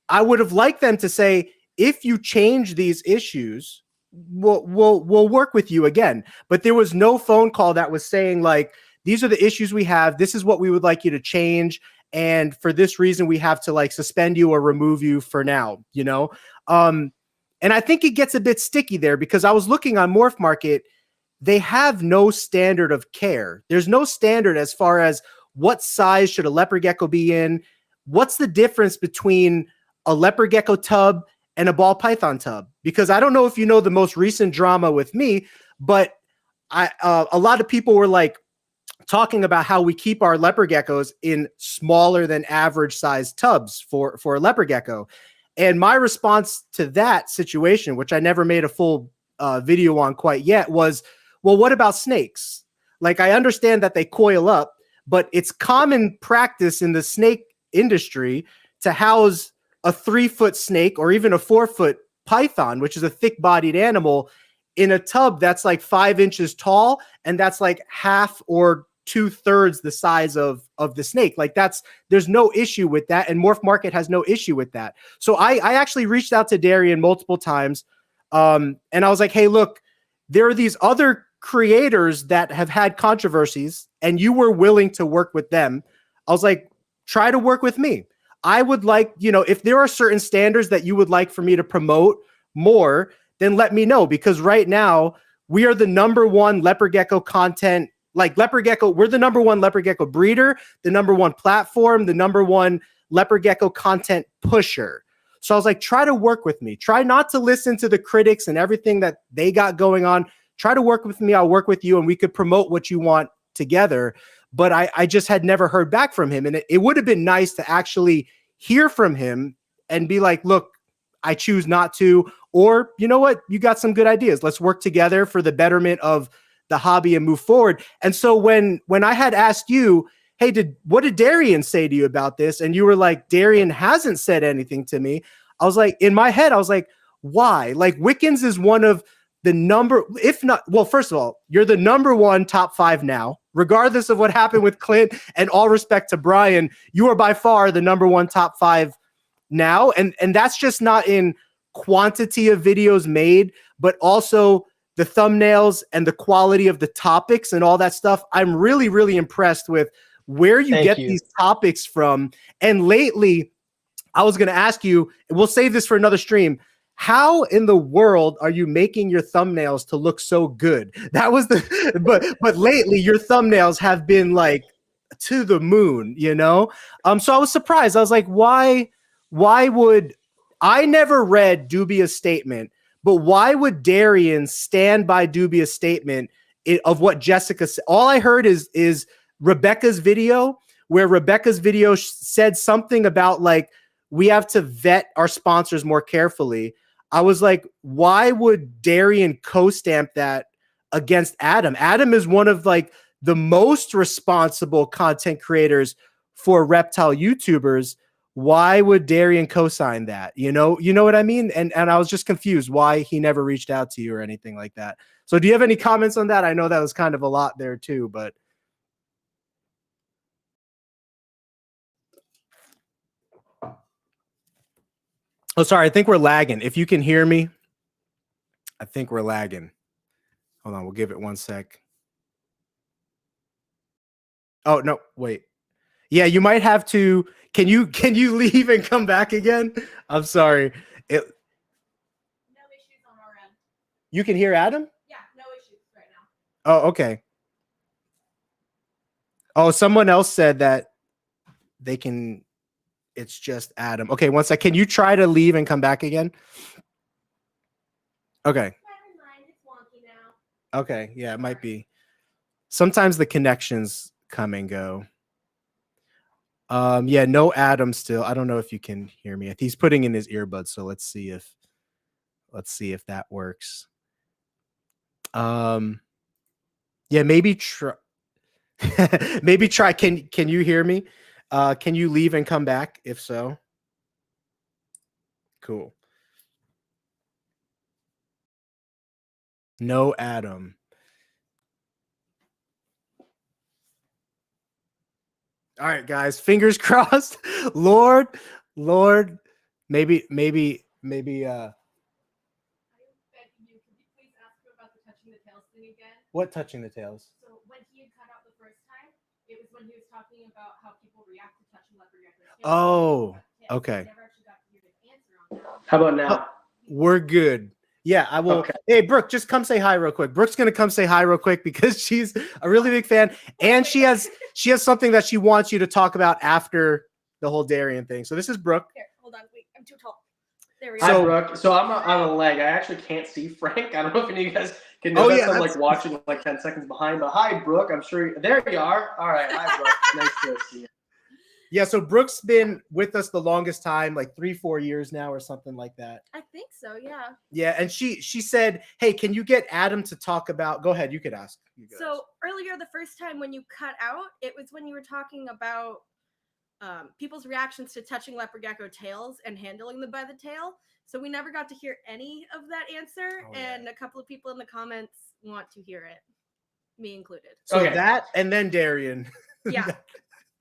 I would have liked them to say, if you change these issues, we'll work with you again. But there was no phone call that was saying like, these are the issues we have. This is what we would like you to change. And for this reason, we have to like suspend you or remove you for now, you know? And I think it gets a bit sticky there because I was looking on Morph Market. They have no standard of care. There's no standard as far as what size should a leopard gecko be in. What's the difference between a leopard gecko tub and a ball python tub? Because I don't know if you know the most recent drama with me, but a lot of people were like talking about how we keep our leopard geckos in smaller than average size tubs for a leopard gecko. And my response to that situation, which I never made a full video on quite yet, was, well, what about snakes? Like, I understand that they coil up, but it's common practice in the snake industry to house a 3-foot snake or even a 4-foot python, which is a thick-bodied animal, in a tub that's like 5 inches tall, and that's like half or 2/3 the size of the snake. Like there's no issue with that, and Morph Market has no issue with that. So I actually reached out to Darian multiple times, and I was like, hey, look, there are these other creators that have had controversies, and you were willing to work with them. I was like, try to work with me. I would like, you know, if there are certain standards that you would like for me to promote more, then let me know, because right now we are the #1 leopard gecko content. Like leopard gecko, we're the #1 leopard gecko breeder, the #1 platform, the #1 leopard gecko content pusher. So I was like, try to work with me. Try not to listen to the critics and everything that they got going on. Try to work with me. I'll work with you, and we could promote what you want together. But I just had never heard back from him. And it would have been nice to actually hear from him and be like, look, I choose not to. Or, you know what? You got some good ideas. Let's work together for the betterment of the hobby and move forward. And so when I had asked you, hey, what did Darian say to you about this? And you were like, Darian hasn't said anything to me. I was like, in my head, I was like, why? Like Wickens is one of the if not, well, first of all, you're the #1 top 5 now, regardless of what happened with Clint, and all respect to Brian, you are by far the #1 top 5 now. And that's just not in quantity of videos made, but also the thumbnails and the quality of the topics and all that stuff. I'm really, really impressed with where you Thank get you. these topics from. And lately, I was going to ask you, we'll save this for another stream. How in the world are you making your thumbnails to look so good? That was but lately your thumbnails have been like to the moon, you know? So I was surprised. I was like, why would I never read Dubia's statement, but why would Darian stand by Dubia's statement of what Jessica said? All I heard is Rebecca's video, where Rebecca's video said something about like, we have to vet our sponsors more carefully. I was like, why would Darian co-stamp that against Adam? Adam is one of like the most responsible content creators for reptile YouTubers. Why would Darian co-sign that? You know what I mean? And I was just confused why he never reached out to you or anything like that. So do you have any comments on that? I know that was kind of a lot there too, but. Oh, sorry. I think we're lagging. If you can hear me, I think we're lagging. Hold on, we'll give it 1 sec. Oh no, wait. Yeah, you might have to. Can you leave and come back again? I'm sorry. No issues on our end. You can hear Adam? Yeah, no issues right now. Oh, okay. Oh, someone else said that they can. It's just Adam. Okay, 1 sec. Can you try to leave and come back again? Okay. Never mind, it's wonky now. Okay, yeah, it might be. Sometimes the connections come and go. Yeah, no Adam still. I don't know if you can hear me. He's putting in his earbuds, so let's see if that works. Yeah, maybe try. Maybe try. Can you hear me? Can you leave and come back? If so, cool. No Adam. All right, guys, fingers crossed. Lord, maybe. I beg you, could you please ask him about the touching the tails thing again? What touching the tails? So when he had cut out the first time, it was when he was talking about how people react to touching leopard geckos. Oh, okay. I never actually got to hear the answer on that. How about now? We're good. Yeah, I will. Okay. Hey, Brooke, just come say hi real quick. Brooke's gonna come say hi real quick because she's a really big fan, and she has something that she wants you to talk about after the whole Darian thing. So this is Brooke. Here, hold on. Wait, I'm too tall. There we go. Hi, Brooke. So I'm a leg. I actually can't see Frank. I don't know if any of you guys can know I'm like watching like 10 seconds behind. But hi, Brooke. I'm sure there you are. All right. Hi, Brooke. Nice to see you. Yeah, so Brooke's been with us the longest time, like 3-4 years now or something like that. I think so, yeah. Yeah, and she said, hey, can you get Adam to talk about, go ahead, you could ask. So earlier, the first time when you cut out, it was when you were talking about people's reactions to touching leopard gecko tails and handling them by the tail. So we never got to hear any of that answer, and a couple of people in the comments want to hear it, me included. So that, and then Darian. Yeah.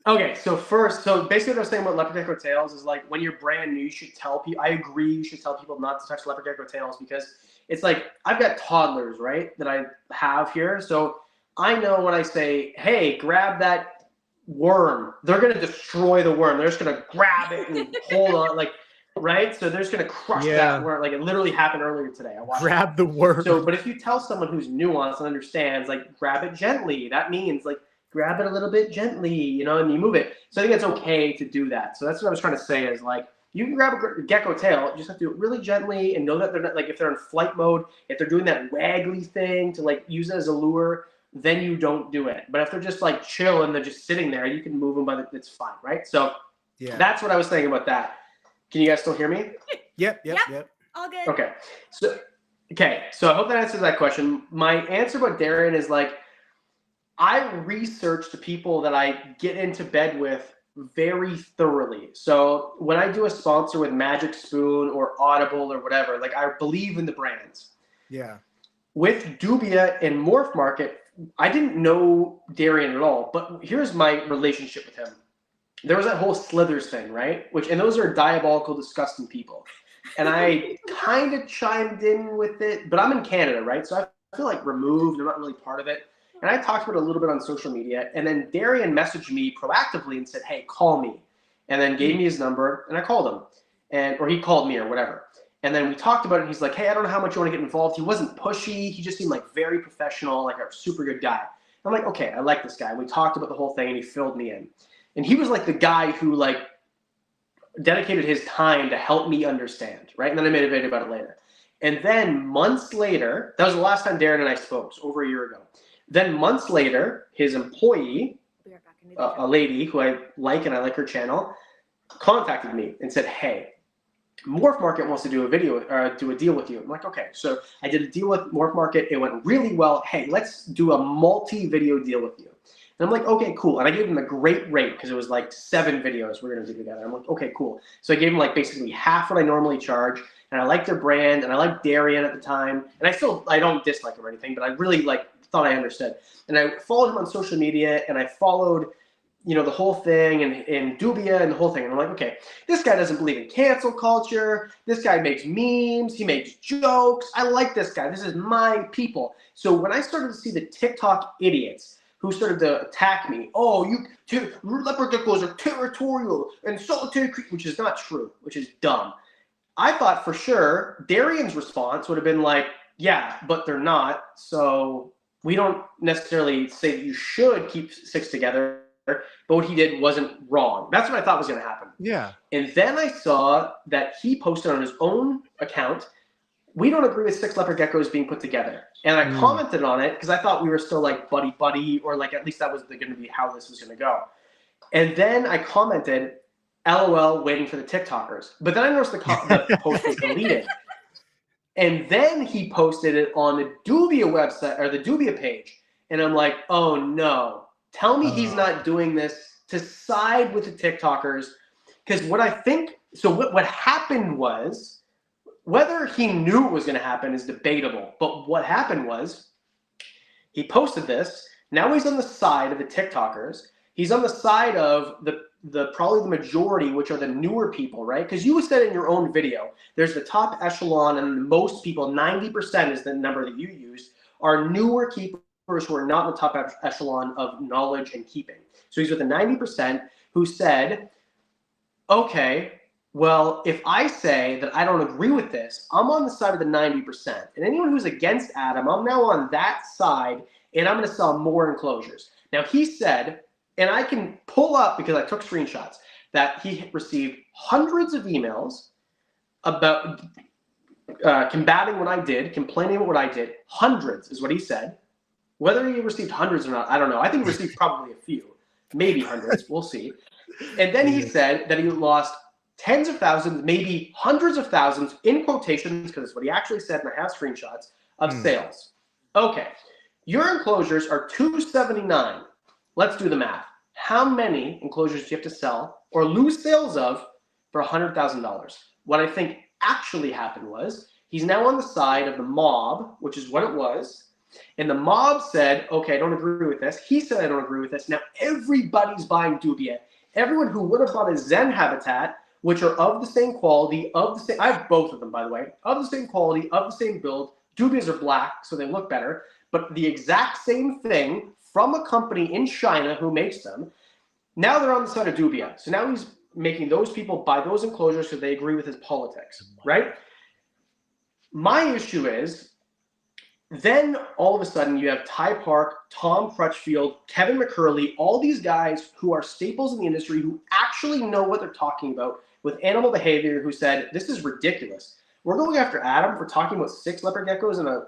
Okay, so basically what I was saying about leopard gecko tails is like when you're brand new, you should tell people. I agree, you should tell people not to touch leopard gecko tails because it's like I've got toddlers, right, that I have here. So I know when I say, hey, grab that worm, they're gonna destroy the worm. They're just gonna grab it and hold on, like, right? So they're just gonna crush that worm. Like it literally happened earlier today. I watched grab the worm. So, but if you tell someone who's nuanced and understands, like grab it gently, that means like grab it a little bit gently, you know, and you move it. So I think it's okay to do that. So that's what I was trying to say is like, you can grab a gecko tail, you just have to do it really gently and know that they're not, like if they're in flight mode, if they're doing that waggly thing to like use it as a lure, then you don't do it. But if they're just like chill and they're just sitting there, you can move them, but it's fine, right? So yeah, that's what I was saying about that. Can you guys still hear me? Yep. All good. Okay. So I hope that answers that question. My answer about Darian is like, I research the people that I get into bed with very thoroughly. So when I do a sponsor with Magic Spoon or Audible or whatever, like I believe in the brands. Yeah. With Dubia and Morph Market, I didn't know Darian at all, but here's my relationship with him. There was that whole Slithers thing, right? And those are diabolical, disgusting people. And I kind of chimed in with it, but I'm in Canada, right? So I feel like removed. I'm not really part of it. And I talked about it a little bit on social media. And then Darian messaged me proactively and said, hey, call me. And then gave me his number and I called him. Or he called me or whatever. And then we talked about it. And he's like, hey, I don't know how much you want to get involved. He wasn't pushy. He just seemed like very professional, like a super good guy. I'm like, okay, I like this guy. We talked about the whole thing and he filled me in. And he was like the guy who like dedicated his time to help me understand, right? And then I made a video about it later. And then months later, that was the last time Darren and I spoke, so over a year ago. Then months later, his employee, a lady who I like and I like her channel, contacted me and said, hey, Morph Market wants to do a deal with you. I'm like, okay. So I did a deal with Morph Market. It went really well. Hey, let's do a multi-video deal with you. And I'm like, okay, cool. And I gave him a great rate because it was like 7 videos we're going to do together. I'm like, okay, cool. So I gave him like basically half what I normally charge. And I liked their brand and I liked Darian at the time. And I don't dislike him or anything, but I really like thought I understood. And I followed him on social media and I followed you know, the whole thing and Dubia and the whole thing. And I'm like, okay, this guy doesn't believe in cancel culture. This guy makes memes. He makes jokes. I like this guy. This is my people. So when I started to see the TikTok idiots who started to attack me, oh, leopard geckos are territorial and solitary, which is not true, which is dumb. I thought for sure Darian's response would have been like, yeah, but they're not. So we don't necessarily say that you should keep six together. But what he did wasn't wrong. That's what I thought was going to happen. Yeah. And then I saw that he posted on his own account, we don't agree with 6 leopard geckos being put together. And I commented on it because I thought we were still like buddy, or like at least that was going to be how this was going to go. And then I commented, LOL, waiting for the TikTokers. But then I noticed the post was deleted. And then he posted it on the Dubia website or the Dubia page. And I'm like, oh no. Tell me he's not doing this to side with the TikTokers. Because what I think, so what happened was, whether he knew it was going to happen is debatable. But what happened was, he posted this. Now he's on the side of the TikTokers. He's on the side of the probably the majority, which are the newer people, right? Because you said in your own video, there's the top echelon, and most people, 90% is the number that you used, are newer keepers who are not in the top echelon of knowledge and keeping. So he's with the 90% who said, okay, well, if I say that I don't agree with this, I'm on the side of the 90%. And anyone who's against Adam, I'm now on that side, and I'm going to sell more enclosures. Now, he said, and I can pull up because I took screenshots, that he received hundreds of emails about combating what I did, complaining about what I did. Hundreds is what he said. Whether he received hundreds or not, I don't know. I think he received probably a few, maybe hundreds. We'll see. And then he said that he lost tens of thousands, maybe hundreds of thousands, in quotations, because it's what he actually said, and I have screenshots, of sales. Okay, your enclosures are $279. Let's do the math. How many enclosures do you have to sell or lose sales of for $100,000? What I think actually happened was he's now on the side of the mob, which is what it was. And the mob said, okay, I don't agree with this. He said, I don't agree with this. Now everybody's buying Dubia. Everyone who would have bought a Zen habitat, which are of the same quality, I have both of them, by the way, of the same quality, of the same build. Dubias are black, so they look better, but the exact same thing from a company in China who makes them. Now they're on the side of Dubia. So now he's making those people buy those enclosures because they agree with his politics, right? My issue is, then all of a sudden you have Ty Park, Tom Crutchfield, Kevin McCurley, all these guys who are staples in the industry who actually know what they're talking about with animal behavior, who said, this is ridiculous. We're going after Adam for talking about 6 leopard geckos in a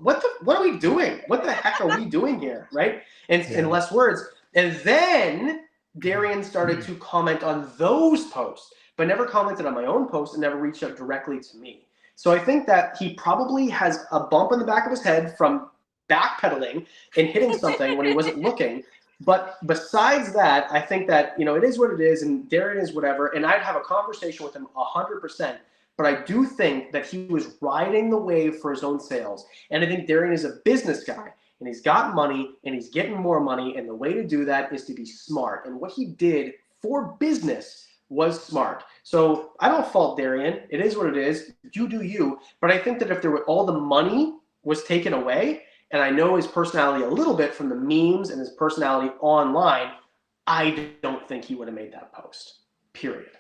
what are we doing? What the heck are we doing here, right? And in less words. And then Darian started to comment on those posts, but never commented on my own post and never reached out directly to me. So I think that he probably has a bump in the back of his head from backpedaling and hitting something when he wasn't looking. But besides that, I think that, it is what it is, and Darian is whatever, and I'd have a conversation with him 100%. But I do think that he was riding the wave for his own sales. And I think Darian is a business guy, and he's got money, and he's getting more money, and the way to do that is to be smart. And what he did for business was smart. So I don't fault Darian. It is what it is. You do you. But I think that if all the money was taken away, and I know his personality a little bit from the memes and his personality online, I don't think he would have made that post, period.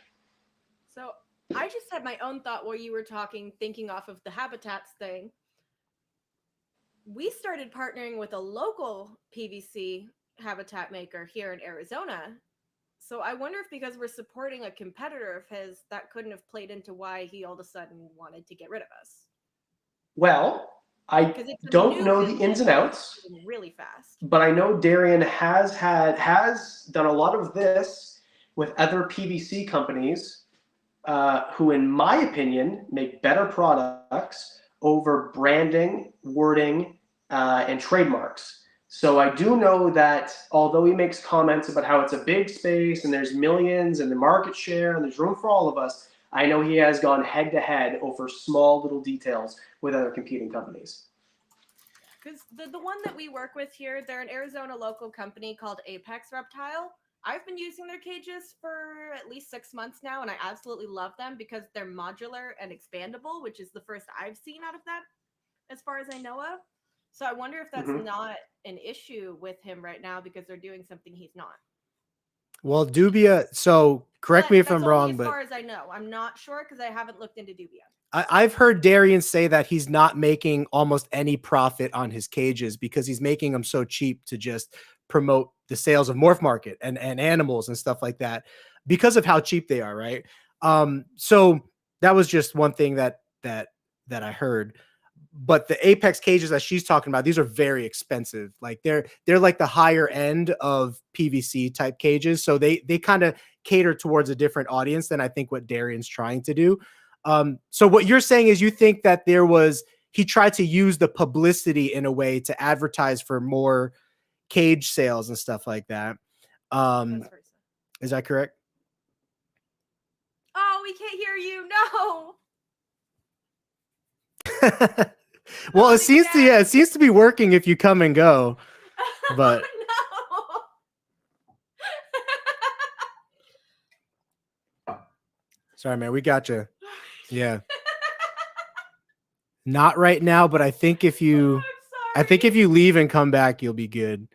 So I just had my own thought while you were talking, thinking off of the habitats thing. We started partnering with a local PVC habitat maker here in Arizona. So I wonder if because we're supporting a competitor of his, that couldn't have played into why he all of a sudden wanted to get rid of us. Well, I don't know the ins and outs really fast, but I know Darian has done a lot of this with other PVC companies who, in my opinion, make better products over branding, wording, and trademarks. So I do know that although he makes comments about how it's a big space and there's millions and the market share and there's room for all of us, I know he has gone head to head over small little details with other competing companies. Because the one that we work with here, they're an Arizona local company called Apex Reptile. I've been using their cages for at least 6 months now, and I absolutely love them because they're modular and expandable, which is the first I've seen out of that, as far as I know of. So I wonder if that's not an issue with him right now because they're doing something he's not. Well, Dubia, so correct me if I'm wrong, as but far as I know, I'm not sure because I haven't looked into Dubia. I've heard Darion say that he's not making almost any profit on his cages because he's making them so cheap to just promote the sales of Morph Market and animals and stuff like that because of how cheap they are, right? So that was just one thing that I heard. But the Apex cages that she's talking about, these are very expensive. Like they're like the higher end of PVC type cages. So they kind of cater towards a different audience than I think what Darion's trying to do. So what you're saying is you think that he tried to use the publicity in a way to advertise for more cage sales and stuff like that. Is that correct? Oh, we can't hear you. No. Well, it seems to be working if you come and go. But no. Sorry, man, we got you. Yeah. Not right now, but I think if you leave and come back, you'll be good.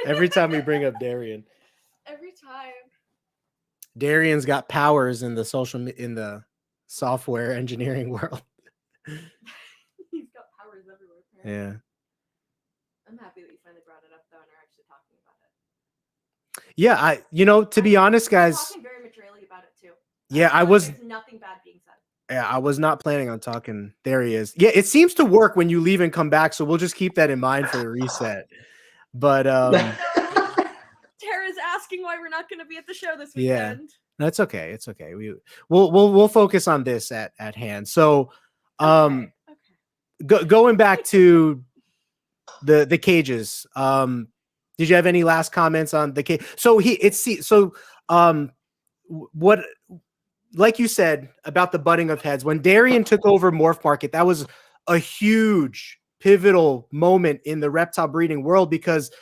Every time we bring up Darion. Every time. Darion's got powers in the software engineering world. He's got powers everywhere. Apparently. Yeah. I'm happy that you finally brought it up though and are actually talking about it. Yeah, to be honest, guys. Talking very maturely about it too. Yeah, there's nothing bad being said. Yeah, I was not planning on talking. There he is. Yeah, it seems to work when you leave and come back, so we'll just keep that in mind for the reset. But Tara's asking why we're not going to be at the show this weekend. Yeah, that's okay. It's okay. We'll focus on this at hand. So, Okay. Going back to the cages. Did you have any last comments on the cage? So what? Like you said about the butting of heads, when Darion took over Morph Market, that was a huge pivotal moment in the reptile breeding world because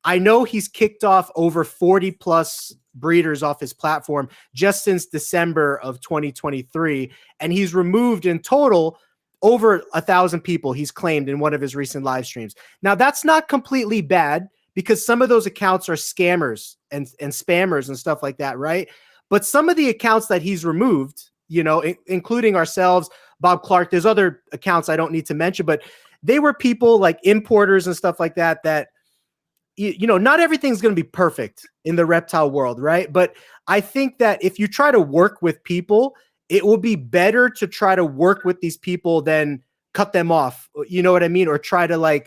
I know he's kicked off over 40 plus breeders off his platform just since December of 2023. And he's removed in total over 1,000 people he's claimed in one of his recent live streams. Now that's not completely bad because some of those accounts are scammers and spammers and stuff like that, right? But some of the accounts that he's removed, including ourselves, Bob Clark, there's other accounts I don't need to mention, but they were people like importers and stuff like that, not everything's going to be perfect in the reptile world, right? But I think that if you try to work with people, it will be better to try to work with these people than cut them off. You know what I mean? Or try to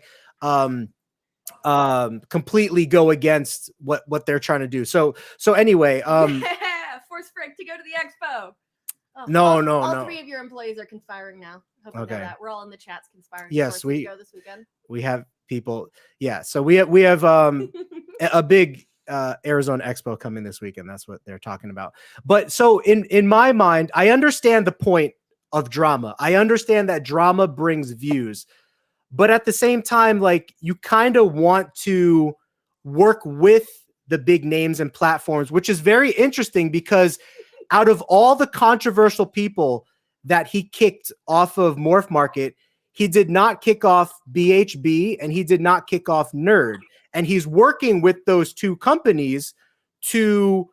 completely go against what they're trying to do. So anyway, Force Frank to go to the expo. Oh, no. All 3 of your employees are conspiring now. Hope you know that. We're all in the chats conspiring. Yes, we go this weekend. We have people. Yeah, so we have a big Arizona Expo coming this weekend. That's what they're talking about. But so in my mind, I understand the point of drama. I understand that drama brings views, but at the same time, like you kind of want to work with the big names and platforms, which is very interesting because out of all the controversial people that he kicked off of Morph Market, he did not kick off BHB and he did not kick off Nerd. And he's working with those 2 companies to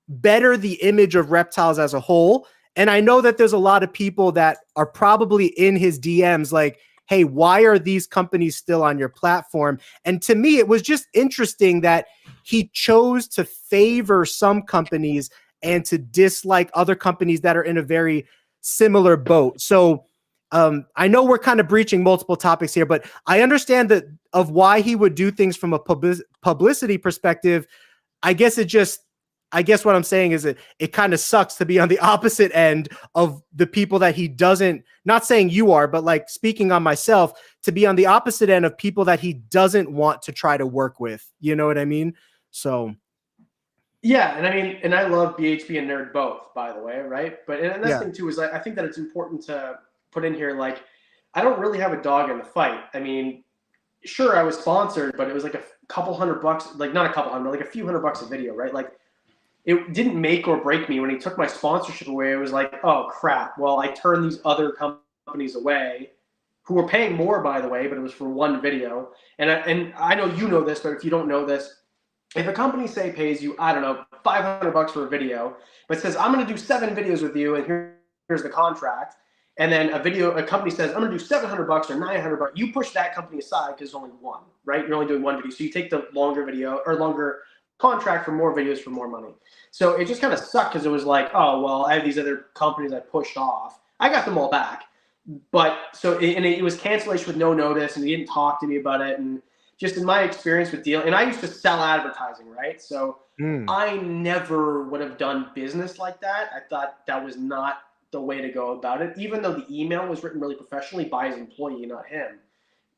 better the image of reptiles as a whole. And I know that there's a lot of people that are probably in his DMs like, hey, why are these companies still on your platform? And to me, it was just interesting that he chose to favor some companies and to dislike other companies that are in a very similar boat. So I know we're kind of breaching multiple topics here, but I understand that of why he would do things from a publicity perspective. I guess what I'm saying is it kind of sucks to be on the opposite end of the people that he doesn't, not saying you are, but like speaking on myself, to be on the opposite end of people that he doesn't want to try to work with. You know what I mean? So. Yeah. And I love BHB and Nerd both, by the way. Right. But and that's thing too, is I think that it's important to put in here. Like, I don't really have a dog in the fight. I mean, sure, I was sponsored, but it was like a couple $100, like not a couple hundred, like a few $100 a video, right? Like it didn't make or break me when he took my sponsorship away. It was like, oh crap. Well, I turned these other companies away who were paying more, by the way, but it was for one video. And I know you know this, but if you don't know this, if a company say pays you, I don't know, $500 for a video, but says, I'm going to do 7 videos with you, and here's the contract. And then a company says, I'm going to do $700 or $900. You push that company aside because it's only one, right? You're only doing one video. So you take the longer video or longer contract for more videos for more money. So it just kind of sucked because it was like, oh, well, I have these other companies I pushed off. I got them all back. But so it was cancellation with no notice, and he didn't talk to me about it. And just in my experience with dealing, and I used to sell advertising, right? So I never would have done business like that. I thought that was not the way to go about it, even though the email was written really professionally by his employee, not him.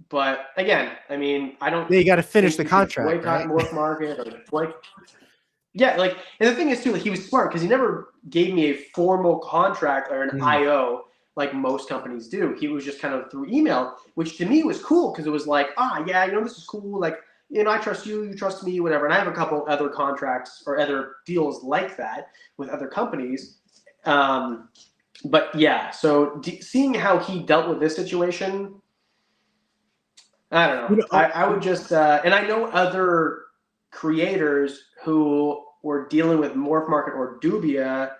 But again, I mean, I don't. You got to finish the contract, boycott right? Morph Market or yeah, like, and the thing is too, like, he was smart because he never gave me a formal contract or an IO like most companies do. He was just kind of through email, which to me was cool because it was like, yeah, you know, this is cool. Like, you know, I trust you, you trust me, whatever. And I have a couple other contracts or other deals like that with other companies. But yeah, so seeing how he dealt with this situation, I don't know. I would just, and I know other creators who were dealing with Morph Market or Dubia.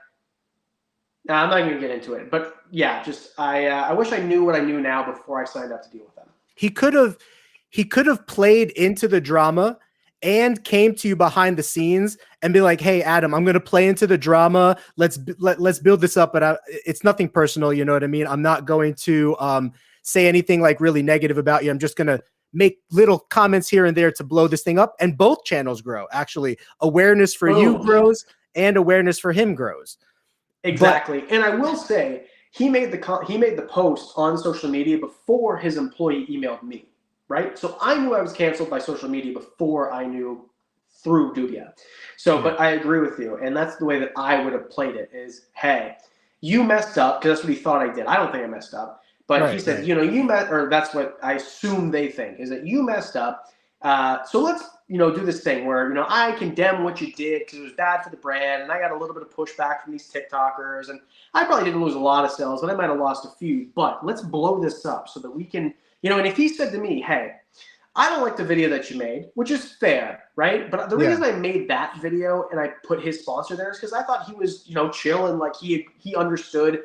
I'm not even gonna get into it, but yeah, just I wish I knew what I knew now before I signed up to deal with them. He could have played into the drama and came to you behind the scenes and be like, hey, Adam, I'm going to play into the drama. Let's build this up. But it's nothing personal. You know what I mean? I'm not going to say anything like really negative about you. I'm just going to make little comments here and there to blow this thing up. And both channels grow. Actually, awareness for you grows and awareness for him grows. Exactly. And I will say he made the post on social media before his employee emailed me. Right. So I knew I was canceled by social media before I knew through Dubia. So, but I agree with you. And that's the way that I would have played it is, hey, you messed up, because that's what he thought I did. I don't think I messed up. But he said, you know, or that's what I assume they think, is that you messed up. So let's, you know, do this thing where, you know, I condemn what you did because it was bad for the brand. And I got a little bit of pushback from these TikTokers. And I probably didn't lose a lot of sales, but I might have lost a few. But let's blow this up so that we can, you know, and if he said to me, hey, I don't like the video that you made, which is fair, right? But the reason I made that video and I put his sponsor there is because I thought he was, you know, chill and like he understood,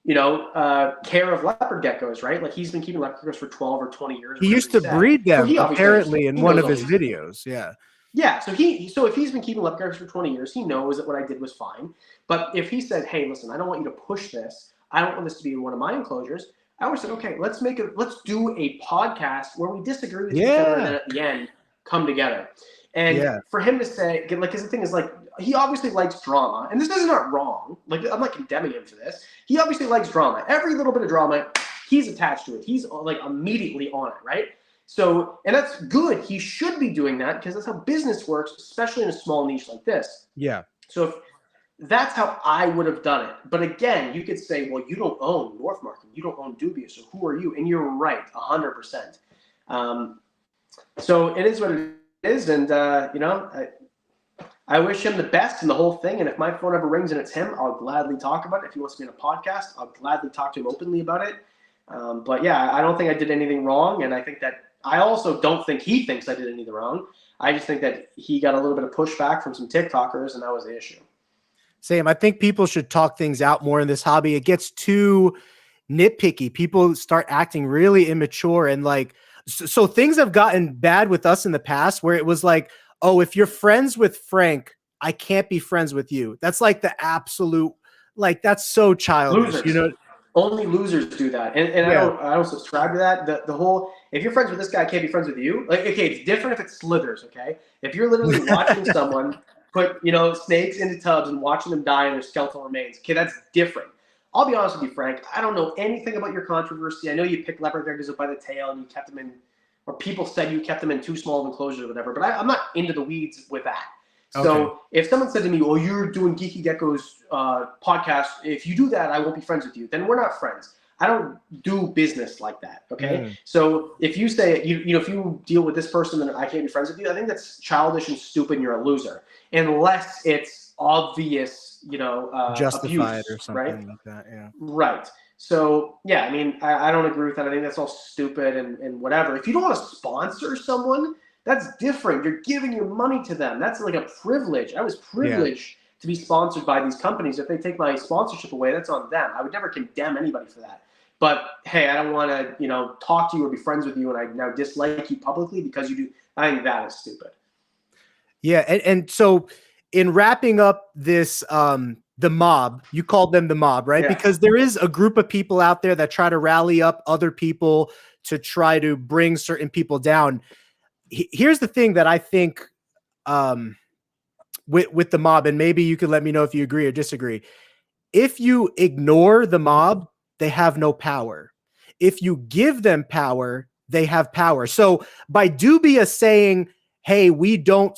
you know, care of leopard geckos, right? Like he's been keeping leopard geckos for 12 or 20 years. He used to breed them apparently in one of his videos. Yeah. Yeah. So if he's been keeping leopard geckos for 20 years, he knows that what I did was fine. But if he said, hey, listen, I don't want you to push this. I don't want this to be one of my enclosures. I always said, okay, let's do a podcast where we disagree with each other and then at the end come together. And for him to say, like, because the thing is, like, he obviously likes drama, and this is not wrong. Like, I'm not condemning him for this. He obviously likes drama. Every little bit of drama, he's attached to it. He's like immediately on it, right? So, and that's good. He should be doing that because that's how business works, especially in a small niche like this. Yeah. So if that's how I would have done it. But again, you could say, well, you don't own Morph Market. You don't own Dubia. So who are you? And you're right, 100%. So it is what it is. And, you know, I wish him the best in the whole thing. And if my phone ever rings and it's him, I'll gladly talk about it. If he wants to be in a podcast, I'll gladly talk to him openly about it. But yeah, I don't think I did anything wrong. And I think that I also don't think he thinks I did anything wrong. I just think that he got a little bit of pushback from some TikTokers, and that was the issue. Same. I think people should talk things out more in this hobby. It gets too nitpicky. People start acting really immature, and like, so things have gotten bad with us in the past where it was like, oh, if you're friends with Frank, I can't be friends with you. That's like the absolute, like, that's so childish. Losers. You know, only losers do that. And I don't subscribe to that. The whole, if you're friends with this guy, I can't be friends with you. Like, okay, it's different if it slithers. Okay. If you're literally watching someone put, you know, snakes into tubs and watching them die in their skeletal remains. Okay, that's different. I'll be honest with you, Frank. I don't know anything about your controversy. I know you picked leopard geckos up by the tail and you kept them in, or people said you kept them in too small of enclosures or whatever, but I'm not into the weeds with that. So if someone said to me, well, you're doing Geeky Gecko's podcast, if you do that, I won't be friends with you. Then we're not friends. I don't do business like that. Okay. So if you say, if you deal with this person and I can't be friends with you, I think that's childish and stupid and you're a loser. Unless it's obvious, justified abuse, or something right? like that. Yeah. Right. So yeah, I mean, I don't agree with that. I think that's all stupid and whatever. If you don't want to sponsor someone, that's different. You're giving your money to them. That's like a privilege. I was privileged to be sponsored by these companies. If they take my sponsorship away, that's on them. I would never condemn anybody for that. But hey, I don't want to, talk to you or be friends with you, and I now dislike you publicly because you do. I think that is stupid. Yeah, and so in wrapping up this, the mob, you called them the mob, right? Yeah. Because there is a group of people out there that try to rally up other people to try to bring certain people down. Here's the thing that I think with the mob, and maybe you could let me know if you agree or disagree. If you ignore the mob, they have no power. If you give them power, they have power. So by Dubia saying, hey, we don't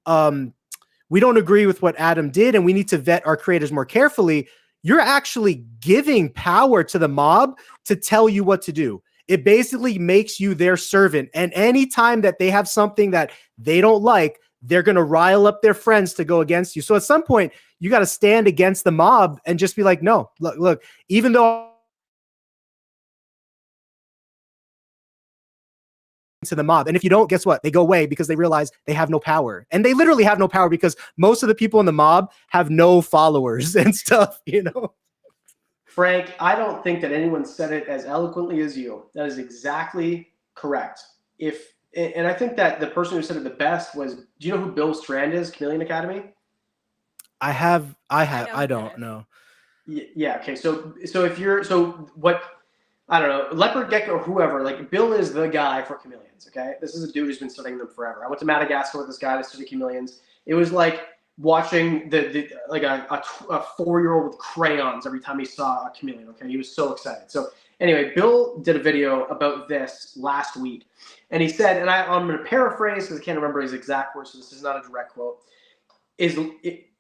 agree with what Adam did, and we need to vet our creators more carefully, you're actually giving power to the mob to tell you what to do. It basically makes you their servant. And anytime that they have something that they don't like, they're going to rile up their friends to go against you. So at some point, you got to stand against the mob and just be like, no, look, even though to the mob. And if you don't, guess what? They go away because they realize they have no power. And they literally have no power because most of the people in the mob have no followers and stuff, Frank, I don't think that anyone said it as eloquently as you. That is exactly correct. And I think that the person who said it the best was, do you know who Bill Strand is, Chameleon Academy? I don't know. Yeah. Okay. So I don't know, Leopard Gecko or whoever, like Bill is the guy for chameleons. Okay. This is a dude who's been studying them forever. I went to Madagascar with this guy to study chameleons. It was like watching a 4-year-old with crayons every time he saw a chameleon. Okay. He was so excited. So anyway, Bill did a video about this last week. And he said, and I'm going to paraphrase because I can't remember his exact words, so this is not a direct quote,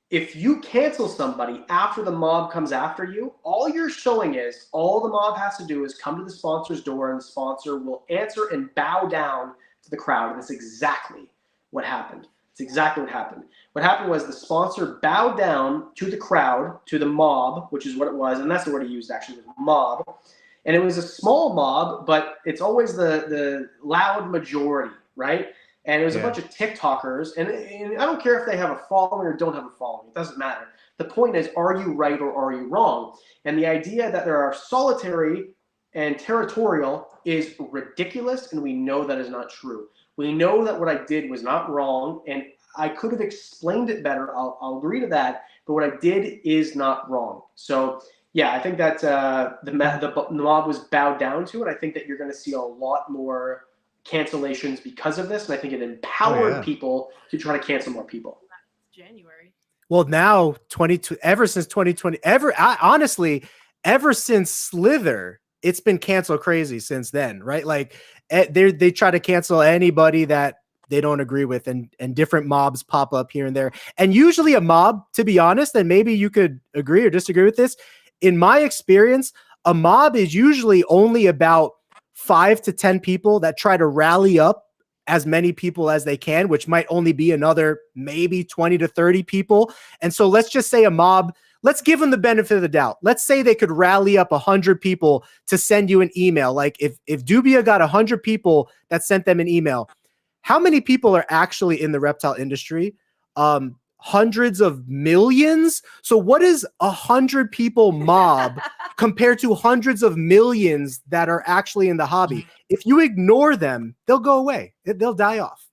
if you cancel somebody after the mob comes after you, all you're showing is all the mob has to do is come to the sponsor's door and the sponsor will answer and bow down to the crowd. And that's exactly what happened. It's exactly what happened. What happened was the sponsor bowed down to the crowd, to the mob, which is what it was. And that's the word he used actually, was mob. And it was a small mob, but it's always the loud majority, right? And it was a bunch of TikTokers. And I don't care if they have a following or don't have a following. It doesn't matter. The point is, are you right or are you wrong? And the idea that there are solitary and territorial is ridiculous, and we know that is not true. We know that what I did was not wrong, and I could have explained it better. I'll agree to that. But what I did is not wrong. So yeah, I think that the mob was bowed down to it. I think that you're going to see a lot more cancellations because of this, and I think it empowered people to try to cancel more people. January. Well, now ever since 2020, honestly, ever since Slither, it's been canceled crazy since then, right? Like they try to cancel anybody that they don't agree with, and different mobs pop up here and there. And usually a mob, to be honest, and maybe you could agree or disagree with this, in my experience, a mob is usually only about 5 to 10 people that try to rally up as many people as they can, which might only be another maybe 20 to 30 people. And so let's just say a mob, let's give them the benefit of the doubt. Let's say they could rally up 100 people to send you an email. Like if Dubia got 100 people that sent them an email, how many people are actually in the reptile industry? Hundreds of millions. So what is 100 people mob compared to hundreds of millions that are actually in the hobby? If you ignore them, they'll go away. They'll die off,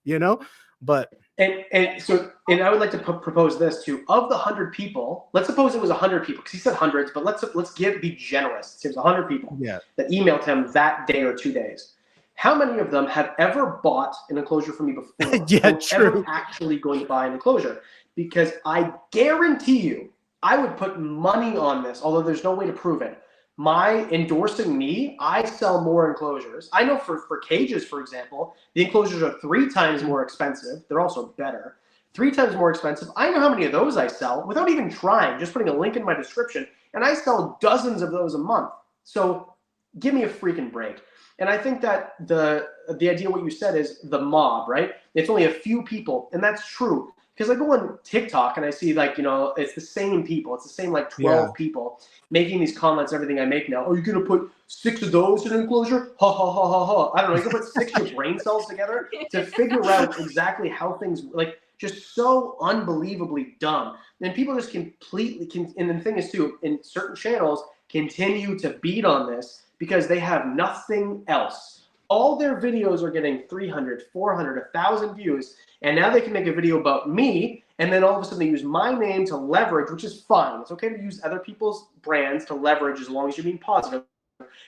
but. And I would like to propose this too. Of the 100 people, let's suppose it was 100 people, because he said hundreds, but let's be generous. It was 100 people that emailed him that day or 2 days. How many of them have ever bought an enclosure from me before? Ever actually going to buy an enclosure? Because I guarantee you, I would put money on this, although there's no way to prove it. My endorsing me, I sell more enclosures. I know for cages, for example, the enclosures are 3 times more expensive. They're also better. 3 times more expensive. I know how many of those I sell without even trying, just putting a link in my description. And I sell dozens of those a month. So give me a freaking break. And I think that the idea what you said is the mob, right? It's only a few people, and that's true. Because I go on TikTok and I see, like, you know, it's the same people. It's the same, like, 12 people making these comments, everything I make now. Oh, you're going to put 6 of those in an enclosure? Ha, ha, ha, ha, ha. I don't know. You can put 6 of your brain cells together to figure out exactly how things, like, just so unbelievably dumb. And people just completely, and the thing is, too, in certain channels, continue to beat on this because they have nothing else. All their videos are getting 300, 400, 1,000 views. And now they can make a video about me, and then all of a sudden they use my name to leverage, which is fine. It's okay to use other people's brands to leverage as long as you're being positive,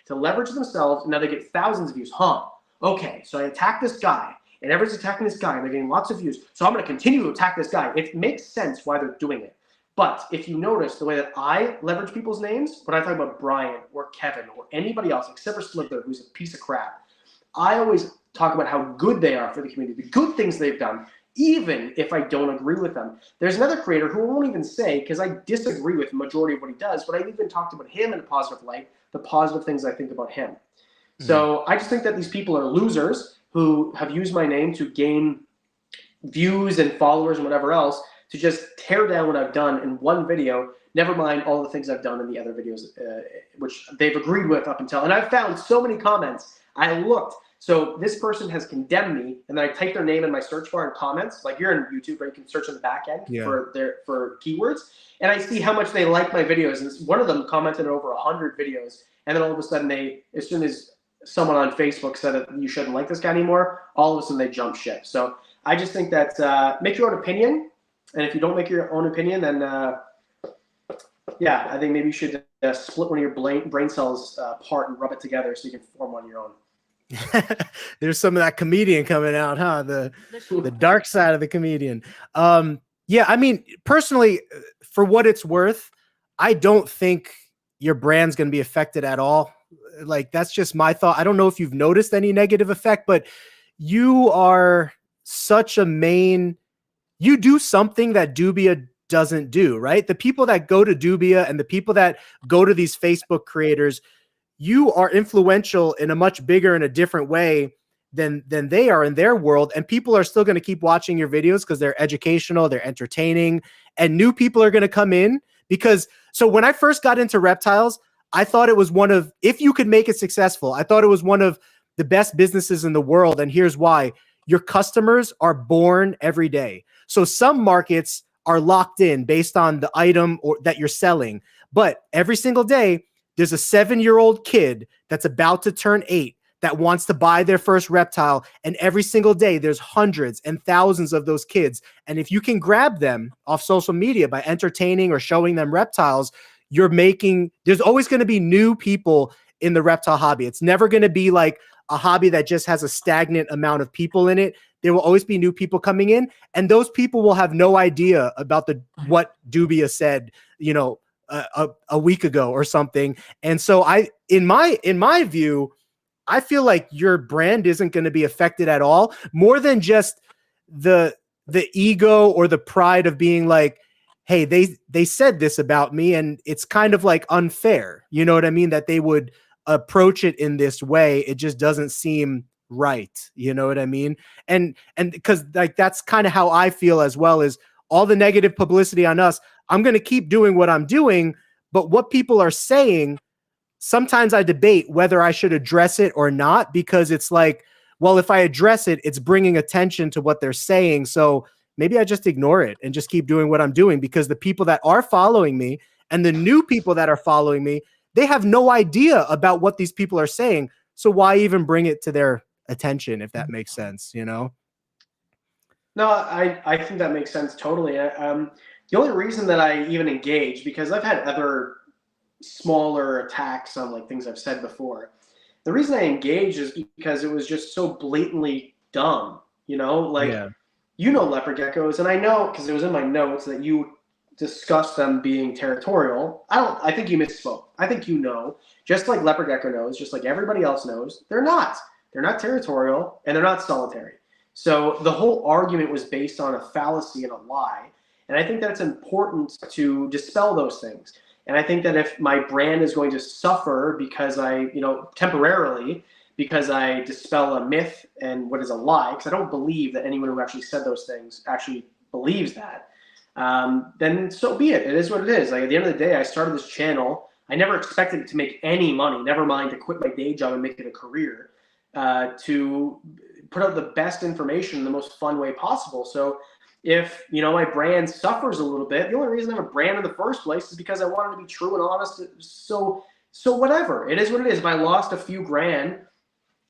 to leverage themselves, and now they get thousands of views. Okay, so I attack this guy, and everyone's attacking this guy, and they're getting lots of views. So I'm going to continue to attack this guy. It makes sense why they're doing it. But if you notice the way that I leverage people's names, when I talk about Brian or Kevin or anybody else, except for Slither, who's a piece of crap, I always talk about how good they are for the community, the good things they've done, even if I don't agree with them. There's another creator who I won't even say, because I disagree with the majority of what he does, but I even talked about him in a positive light, the positive things I think about him. So I just think that these people are losers who have used my name to gain views and followers and whatever else, to just tear down what I've done in one video, never mind all the things I've done in the other videos, which they've agreed with up until. And I've found so many comments. I looked. So this person has condemned me, and then I type their name in my search bar in comments, like you're in YouTube, where you can search on the back end for keywords, and I see how much they like my videos. And one of them commented on over 100 videos, and then all of a sudden as soon as someone on Facebook said that you shouldn't like this guy anymore, all of a sudden they jump ship. So I just think that make your own opinion, and if you don't make your own opinion, then I think maybe you should split one of your brain cells apart and rub it together so you can form one of your own. There's some of that comedian coming out, huh? The dark side of the comedian. Yeah, I mean, personally, for what it's worth, I don't think your brand's going to be affected at all. Like, that's just my thought. I don't know if you've noticed any negative effect, but you are such a you do something that Dubia doesn't do, right? The people that go to Dubia and the people that go to these Facebook creators, you are influential in a much bigger and a different way than they are in their world. And people are still going to keep watching your videos because they're educational, they're entertaining, and new people are going to come in so when I first got into reptiles, I thought it was if you could make it successful, I thought it was one of the best businesses in the world. And here's why. Your customers are born every day. So some markets are locked in based on the item that you're selling. But every single day, there's a 7-year-old kid that's about to turn 8 that wants to buy their first reptile. And every single day, there's hundreds and thousands of those kids. And if you can grab them off social media by entertaining or showing them reptiles, there's always going to be new people in the reptile hobby. It's never going to be like a hobby that just has a stagnant amount of people in it. There will always be new people coming in, and those people will have no idea about what Dubia said, a week ago or something. And so in my view, I feel like your brand isn't going to be affected at all, more than just the ego or the pride of being like, hey, they said this about me, and it's kind of like unfair. You know what I mean? That they would approach it in this way. It just doesn't seem right. You know what I mean? And because like that's kind of how I feel as well, is all the negative publicity on us. I'm going to keep doing what I'm doing, but what people are saying, sometimes I debate whether I should address it or not, because it's like, well, if I address it, it's bringing attention to what they're saying. So maybe I just ignore it and just keep doing what I'm doing, because the people that are following me and the new people that are following me, they have no idea about what these people are saying. So why even bring it to their attention, if that makes sense, No, I think that makes sense totally. The only reason that I even engage, because I've had other smaller attacks on like things I've said before. The reason I engage is because it was just so blatantly dumb, leopard geckos, and I know because it was in my notes that you discussed them being territorial. I think you misspoke. I think just like leopard gecko knows, just like everybody else knows, they're not territorial, and they're not solitary. So the whole argument was based on a fallacy and a lie. And I think that's important to dispel those things. And I think that if my brand is going to suffer because I, temporarily, because I dispel a myth and what is a lie, because I don't believe that anyone who actually said those things actually believes that, then so be it. It is what it is. Like, at the end of the day, I started this channel. I never expected it to make any money, never mind to quit my day job and make it a career, to put out the best information in the most fun way possible. So if, my brand suffers a little bit, the only reason I have a brand in the first place is because I wanted to be true and honest. So whatever. It is what it is. If I lost a few grand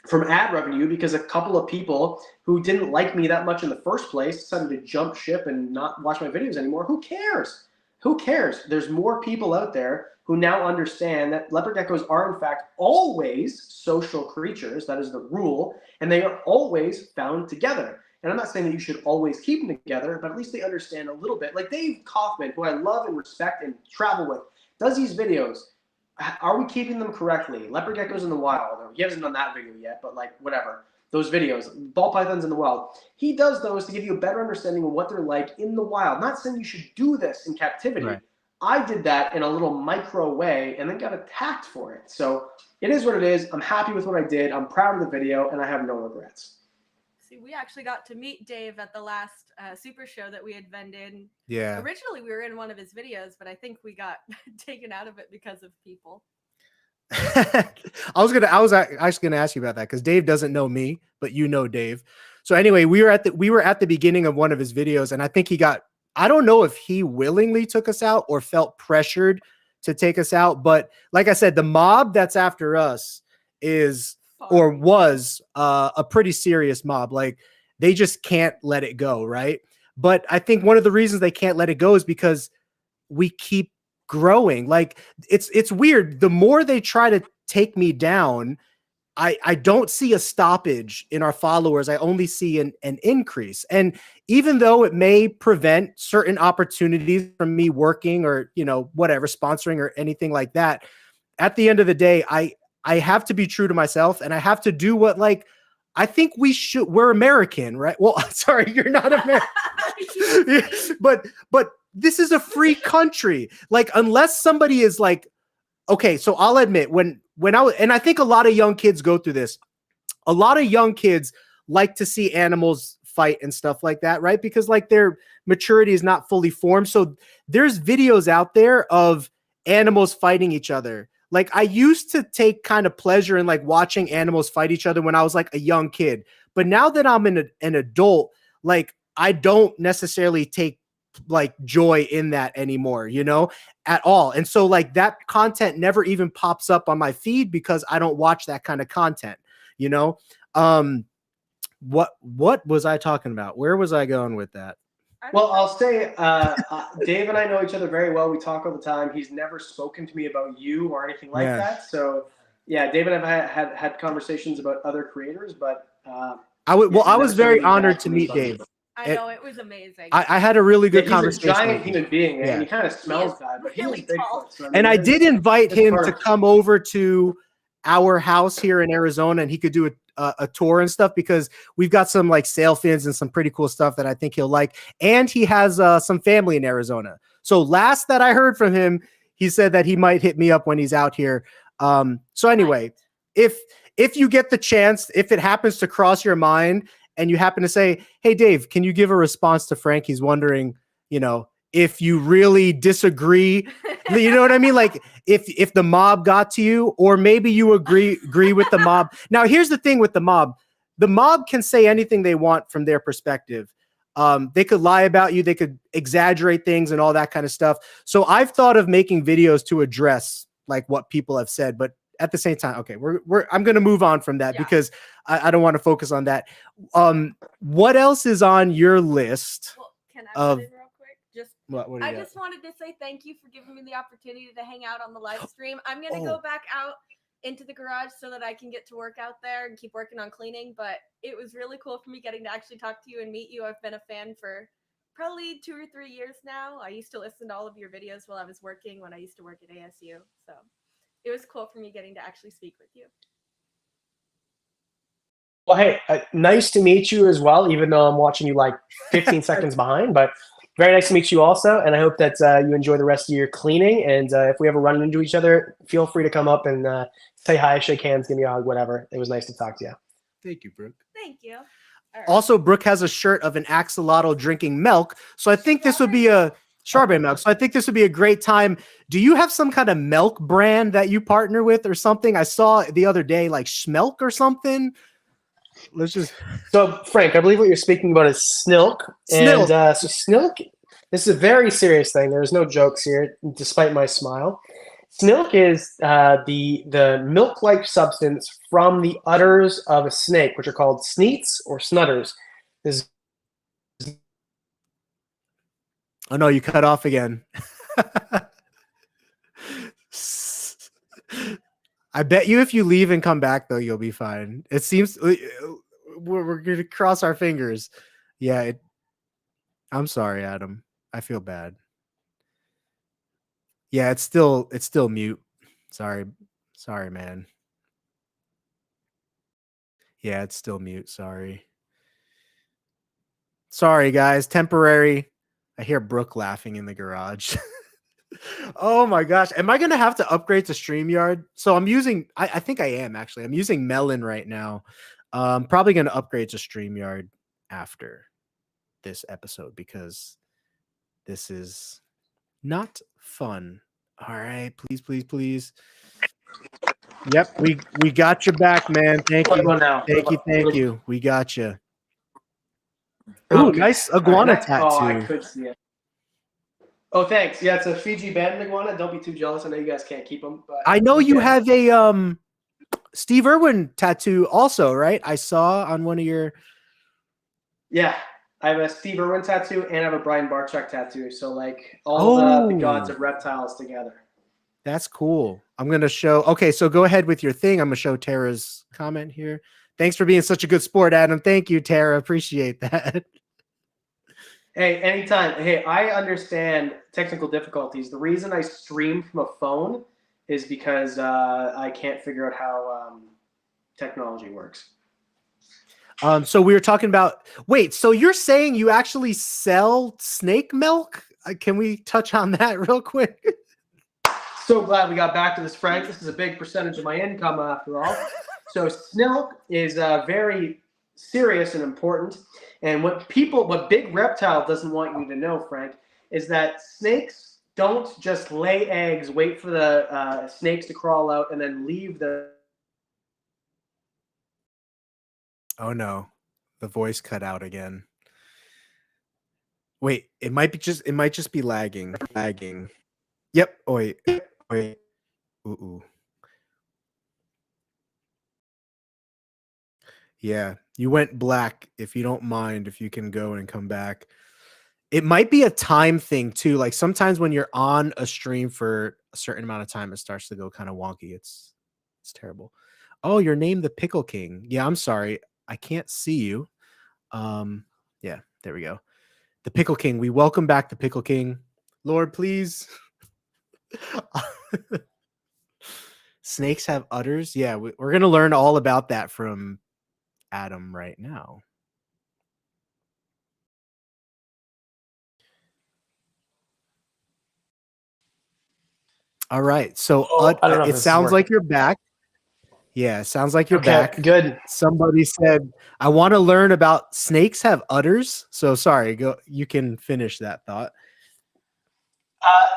from ad revenue because a couple of people who didn't like me that much in the first place decided to jump ship and not watch my videos anymore, who cares? Who cares? There's more people out there who now understand that leopard geckos are in fact always social creatures. That is the rule. And they are always found together. And I'm not saying that you should always keep them together, but at least they understand a little bit. Like Dave Kaufman, who I love and respect and travel with, does these videos. Are we keeping them correctly? Leopard geckos in the wild. He hasn't done that video yet, but like whatever. Those videos, ball pythons in the wild. He does those to give you a better understanding of what they're like in the wild. Not saying you should do this in captivity. Right. I did that in a little micro way and then got attacked for it. So it is what it is. I'm happy with what I did. I'm proud of the video and I have no regrets. See, we actually got to meet Dave at the last super show that we had been in. Yeah. Originally, we were in one of his videos, but I think we got taken out of it because of people. I was actually gonna ask you about that because Dave doesn't know me, but you know Dave. So anyway, we were at the beginning of one of his videos, and I think I don't know if he willingly took us out or felt pressured to take us out, but like I said, the mob that's after us was a pretty serious mob. Like, they just can't let it go, right? But I think one of the reasons they can't let it go is because we keep growing. Like, it's weird. The more they try to take me down, I don't see a stoppage in our followers. I only see an increase. And even though it may prevent certain opportunities from me working or, whatever, sponsoring or anything like that, at the end of the day, I have to be true to myself and I have to do what, like, I think we're American, right? Well, sorry, you're not American, but this is a free country. Like, unless somebody is like, okay, so I'll admit and I think a lot of young kids go through this. A lot of young kids like to see animals fight and stuff like that, right? Because like their maturity is not fully formed. So there's videos out there of animals fighting each other. Like, I used to take kind of pleasure in like watching animals fight each other when I was like a young kid. But now that I'm an adult, like, I don't necessarily take like joy in that anymore, at all. And so like that content never even pops up on my feed because I don't watch that kind of content, what was I talking about? Where was I going with that? Well, I'll say, Dave and I know each other very well. We talk all the time. He's never spoken to me about you or anything like that. So yeah, Dave and I have had conversations about other creators, but I was very honored to meet Dave. I know, it was amazing. I had a really good conversation. He's a giant human being, and he kind of smells bad, but really tall. So, and I did invite him to come over to our house here in Arizona, and he could do a tour and stuff because we've got some like sail fins and some pretty cool stuff that I think he'll like. And he has some family in Arizona. So last that I heard from him, he said that he might hit me up when he's out here. So anyway, if you get the chance, if it happens to cross your mind and you happen to say, hey, Dave, can you give a response to Frank? He's wondering, if you really disagree, you know what I mean? Like if the mob got to you, or maybe you agree with the mob. Now, here's the thing with the mob can say anything they want from their perspective. They could lie about you. They could exaggerate things and all that kind of stuff. So I've thought of making videos to address like what people have said, but at the same time, okay, I'm going to move on from that because I don't want to focus on that. What else is on your list? Well, can I put in real quick? I just wanted to say thank you for giving me the opportunity to hang out on the live stream. I'm going to go back out into the garage so that I can get to work out there and keep working on cleaning. But it was really cool for me getting to actually talk to you and meet you. I've been a fan for probably 2 or 3 years now. I used to listen to all of your videos while I was working when I used to work at ASU. So it was cool for me getting to actually speak with you. Well, hey, nice to meet you as well, even though I'm watching you like 15 seconds behind. But very nice to meet you also, and I hope that you enjoy the rest of your cleaning. And if we ever run into each other, feel free to come up and say hi, shake hands, give me a hug, whatever. It was nice to talk to you. Thank you, Brooke. Thank you. All right. Also, Brooke has a shirt of an axolotl drinking milk, so I think this would be a strawberry milk. So I think this would be a great time. Do you have some kind of milk brand that you partner with or something? I saw the other day like Schmelk or something. Let's just. So, Frank, I believe what you're speaking about is Snilk. Snilk. And so Snilk, this is a very serious thing. There's no jokes here, despite my smile. Snilk is the milk-like substance from the udders of a snake, which are called sneets or snutters. This Oh no, you cut off again. I bet you if you leave and come back though, you'll be fine. It seems we're gonna cross our fingers. Yeah, I'm sorry, Adam. I feel bad. Yeah, it's still mute. Sorry, man. Yeah, it's still mute. Sorry, guys. Temporary. I hear Brooke laughing in the garage. Oh my gosh. Am I going to have to upgrade to StreamYard? So I'm using, I think I am actually. I'm using Melon right now. Probably going to upgrade to StreamYard after this episode because this is not fun. All right. Please, please, please. Yep. We got your back, man. Thank you. Thank you. We got you. Ooh, nice iguana tattoo. Oh, I could see it. Oh, thanks. Yeah, it's a Fiji banded iguana. Don't be too jealous. I know you guys can't keep them. But I know you have a Steve Irwin tattoo also, right? I saw on one of your. Yeah, I have a Steve Irwin tattoo and I have a Brian Barczyk tattoo. So like all the gods of reptiles together. That's cool. I'm going to show. Okay, so go ahead with your thing. I'm going to show Tara's comment here. Thanks for being such a good sport, Adam. Thank you, Tara. Appreciate that. Hey, anytime. Hey, I understand technical difficulties. The reason I stream from a phone is because I can't figure out how technology works. So we were talking about. Wait, so you're saying you actually sell snake milk? Can we touch on that real quick? So glad we got back to this, Frank. This is a big percentage of my income after all. So Snilk is very serious and important. And what Big Reptile doesn't want you to know, Frank, is that snakes don't just lay eggs, wait for the snakes to crawl out, and then leave the. Oh no, the voice cut out again. Wait, it might just be lagging. Yep. Oh, wait. Ooh. Yeah, you went black. If you don't mind, if you can go and come back. It might be a time thing too. Like sometimes when you're on a stream for a certain amount of time, it starts to go kind of wonky. It's terrible. Oh, you're named the Pickle King. Yeah, I'm sorry. I can't see you. Yeah, there we go. The Pickle King. We welcome back the Pickle King. Lord, please. Snakes have udders. Yeah, we're going to learn all about that from Adam right now. All right. So it sounds like you're back. Yeah, sounds like you're back. Good. Somebody said, I want to learn about snakes have udders. So sorry, you can finish that thought.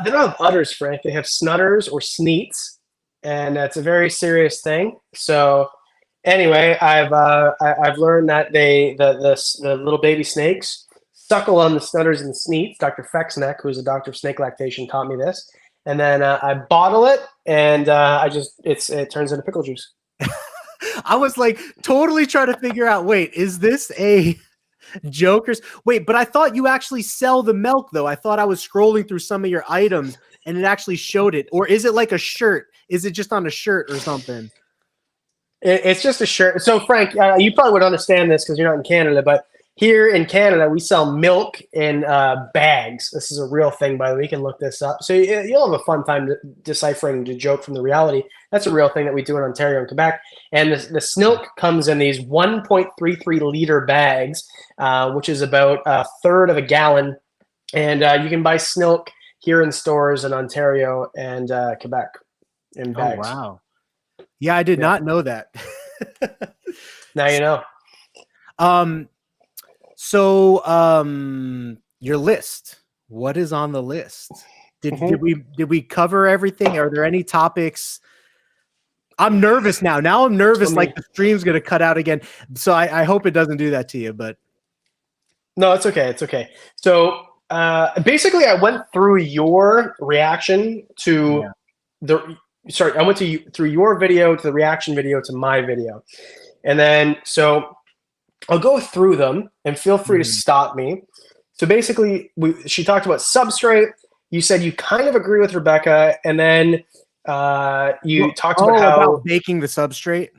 They don't have udders, Frank. They have snutters or sneets, and that's a very serious thing. So anyway, I've learned that the little baby snakes suckle on the snutters and sneets. Dr. Fexneck, who's a doctor of snake lactation, taught me this. And then I bottle it, and it turns into pickle juice. I was like totally trying to figure out, wait, is this a Jokers? Wait, but I thought you actually sell the milk, though. I thought I was scrolling through some of your items, and it actually showed it. Or is it like a shirt? Is it just on a shirt or something? It's just a shirt. So, Frank, you probably would understand this because you're not in Canada, but here in Canada, we sell milk in bags. This is a real thing, by the way. You can look this up. So you'll have a fun time deciphering the joke from the reality. That's a real thing that we do in Ontario and Quebec. And the Snilk comes in these 1.33 liter bags, which is about a third of a gallon. And you can buy Snilk here in stores in Ontario and Quebec in bags. Oh, wow. Yeah, I did not know that. Now you know. So your list. What is on the list? Did we cover everything? Are there any topics? I'm nervous now. Now I'm nervous, like the stream's gonna cut out again. So I hope it doesn't do that to you, but no, it's okay. It's okay. So basically, I went through your reaction to I went through your video to the reaction video to my video, and then so I'll go through them and feel free to stop me. So basically, she talked about substrate. You said you kind of agree with Rebecca, and then you talked about how baking the substrate.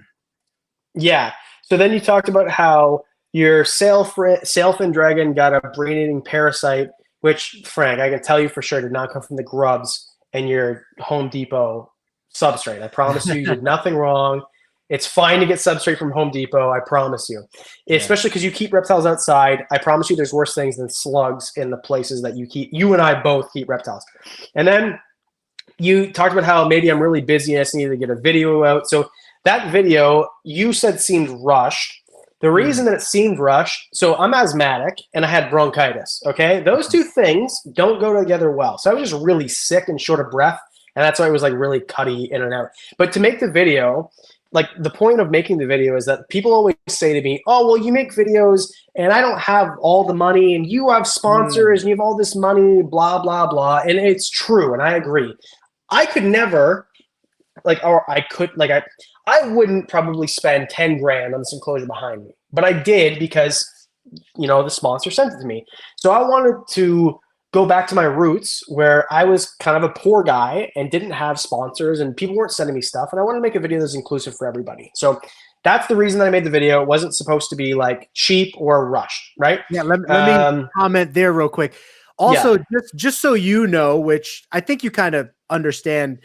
Yeah. So then you talked about how your sailfin dragon got a brain-eating parasite, which, Frank, I can tell you for sure did not come from the grubs in your Home Depot substrate. I promise you, you did nothing wrong. It's fine to get substrate from Home Depot. I promise you, especially because you keep reptiles outside. I promise you, there's worse things than slugs in the places that you keep. You and I both keep reptiles. And then you talked about how maybe I'm really busy and I need to get a video out. So that video you said seemed rushed. The reason that it seemed rushed, so I'm asthmatic and I had bronchitis. Okay, those two things don't go together well. So I was just really sick and short of breath, and that's why it was like really cutty in and out. But to make the video, like the point of making the video is that people always say to me, oh, well, you make videos and I don't have all the money and you have sponsors and you have all this money, blah, blah, blah. And it's true. And I agree. I could never I wouldn't probably spend 10 grand on this enclosure behind me, but I did because, the sponsor sent it to me. So I wanted to go back to my roots where I was kind of a poor guy and didn't have sponsors and people weren't sending me stuff. And I wanted to make a video that's inclusive for everybody. So that's the reason that I made the video. It wasn't supposed to be like cheap or rushed, right? Yeah, let me comment there real quick. Also, just so you know, which I think you kind of understand,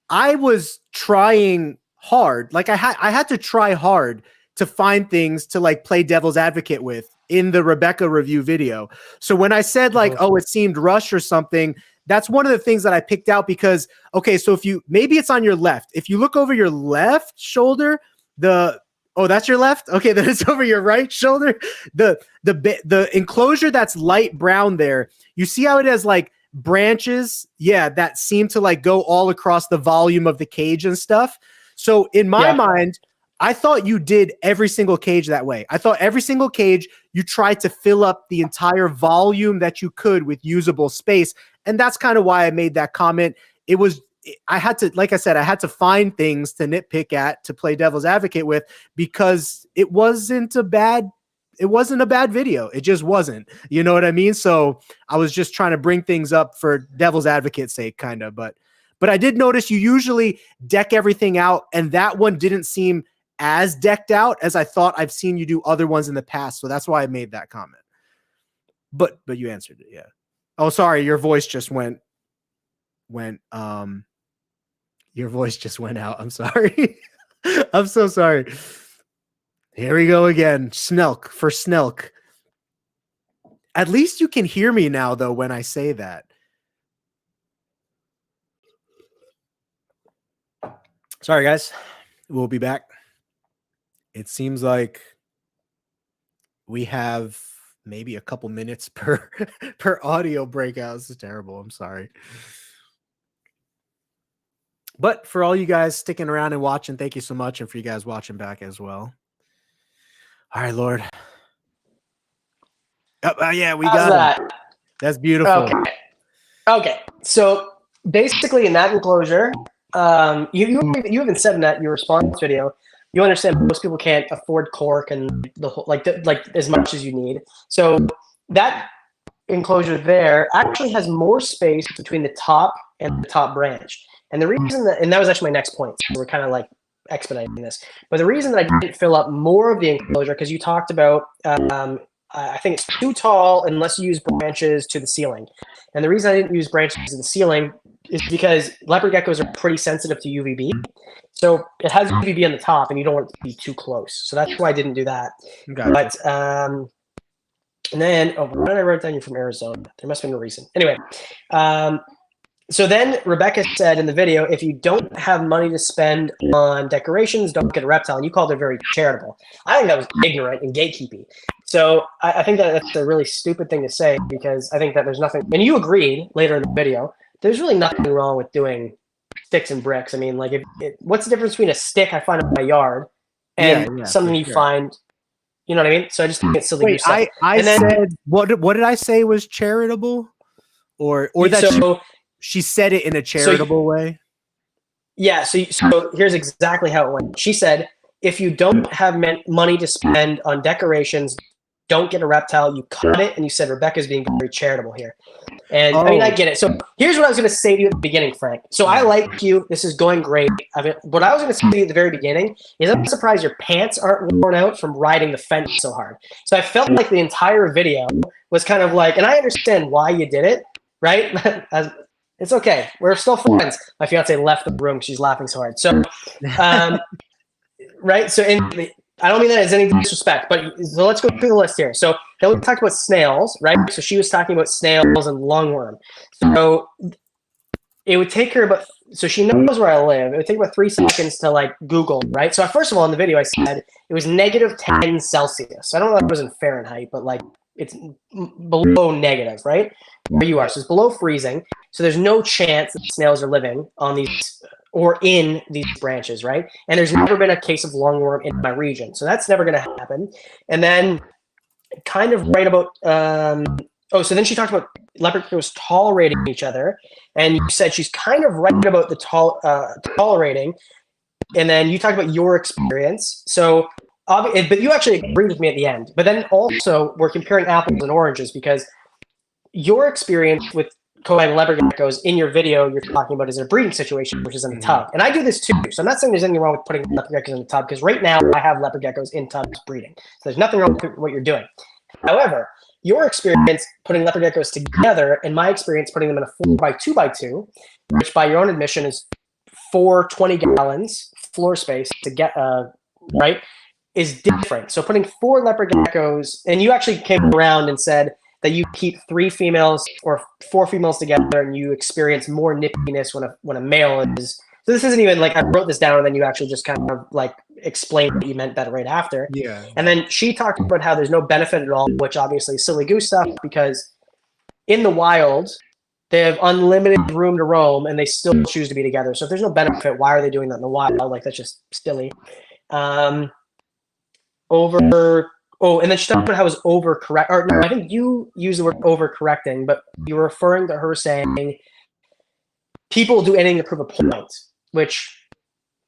I was trying hard. Like I had to try hard to find things to like play devil's advocate with in the Rebecca review video. So when I said like, oh, it seemed rushed or something, that's one of the things that I picked out because, okay, so maybe it's on your left. If you look over your left shoulder, that's your left? Okay, then it's over your right shoulder. The enclosure that's light brown there, you see how it has like branches, that seem to like go all across the volume of the cage and stuff. So in my mind, I thought you did every single cage that way. I thought every single cage you tried to fill up the entire volume that you could with usable space. And that's kind of why I made that comment. I had to, like I said, I had to find things to nitpick at, to play devil's advocate with, because it wasn't a bad video. It just wasn't, you know what I mean? So I was just trying to bring things up for devil's advocate's sake, kind of, but I did notice you usually deck everything out, and that one didn't seem as decked out as I thought I've seen you do other ones in the past. So that's why I made that comment. But you answered it, yeah. Oh, sorry, your voice just went your voice just went out. I'm sorry. I'm so sorry. Here we go again. Snelk for Snelk. At least you can hear me now, though, when I say that. Sorry, guys. We'll be back. It seems like we have maybe a couple minutes per audio breakout. This is terrible. I'm sorry. But for all you guys sticking around and watching, thank you so much. And for you guys watching back as well. All right, Lord. Yeah, we got it. That's beautiful. Okay. So basically in that enclosure, you even said in that your response video, you understand most people can't afford cork and the whole, like as much as you need. So that enclosure there actually has more space between the top and the top branch. And the reason that was actually my next point. So we're kind of like expediting this. But the reason that I didn't fill up more of the enclosure, because you talked about, I think it's too tall unless you use branches to the ceiling. And the reason I didn't use branches to the ceiling is because leopard geckos are pretty sensitive to UVB. So it has UVB on the top and you don't want it to be too close. So that's why I didn't do that. Gotcha. But And then, oh, why did I write down you're from Arizona? There must have been a reason. Anyway, so then Rebecca said in the video, if you don't have money to spend on decorations, don't get a reptile. And you called it very charitable. I think that was ignorant and gatekeeping. So I think that that's a really stupid thing to say, because I think that there's nothing, and you agreed later in the video, there's really nothing wrong with doing sticks and bricks. I mean, like, what's the difference between a stick I find in my yard and something you find, you know what I mean? So I just think it's silly. Wait, I said, what did I say was charitable? Or that she said it in a charitable way? Yeah, so here's exactly how it went. She said, if you don't have money to spend on decorations, don't get a reptile. You cut it, and you said Rebecca's being very charitable here. And I mean, I get it. So here's what I was going to say to you at the beginning, Frank. So I like you. This is going great. What I was going to say to you at the very beginning is I'm surprised your pants aren't worn out from riding the fence so hard. So I felt like the entire video was kind of like, and I understand why you did it, right? It's okay. We're still friends. My fiance left the room. She's laughing so hard. So, right. So I don't mean that as any disrespect, but so let's go through the list here. So we talked about snails, right? So she was talking about snails and lungworm. So it would take her about, so she knows where I live. It would take about 3 seconds to like Google, right? So first of all, in the video, I said it was -10 Celsius. I don't know if it was in Fahrenheit, but like it's below negative, right? Where you are. So it's below freezing. So there's no chance that snails are living on these or in these branches, right? And there's never been a case of lungworm in my region. So that's never going to happen. And then kind of right about, so then she talked about leopard geckos tolerating each other. And you said she's kind of right about the tolerating. And then you talked about your experience. So, but you actually agreed with me at the end. But then also we're comparing apples and oranges, because your experience with cohabbing leopard geckos in your video you're talking about is a breeding situation, which is in a tub. And I do this too. So I'm not saying there's anything wrong with putting leopard geckos in a tub, because right now I have leopard geckos in tubs breeding. So there's nothing wrong with what you're doing. However, your experience putting leopard geckos together and my experience putting them in a 4x2x2, which by your own admission is 4 20 gallons floor space to get, right, is different. So putting 4 leopard geckos, and you actually came around and said that you keep 3 females or 4 females together, and you experience more nippiness when a male is. So this isn't even like I wrote this down and then you actually just kind of like explained what you meant that right after. Yeah. And then she talked about how there's no benefit at all, which obviously is silly goose stuff, because in the wild they have unlimited room to roam and they still choose to be together. So if there's no benefit, why are they doing that in the wild? Like, that's just silly. And then she talked about how it was overcorrect. Or no, I think you used the word overcorrecting, but you were referring to her saying people do anything to prove a point, which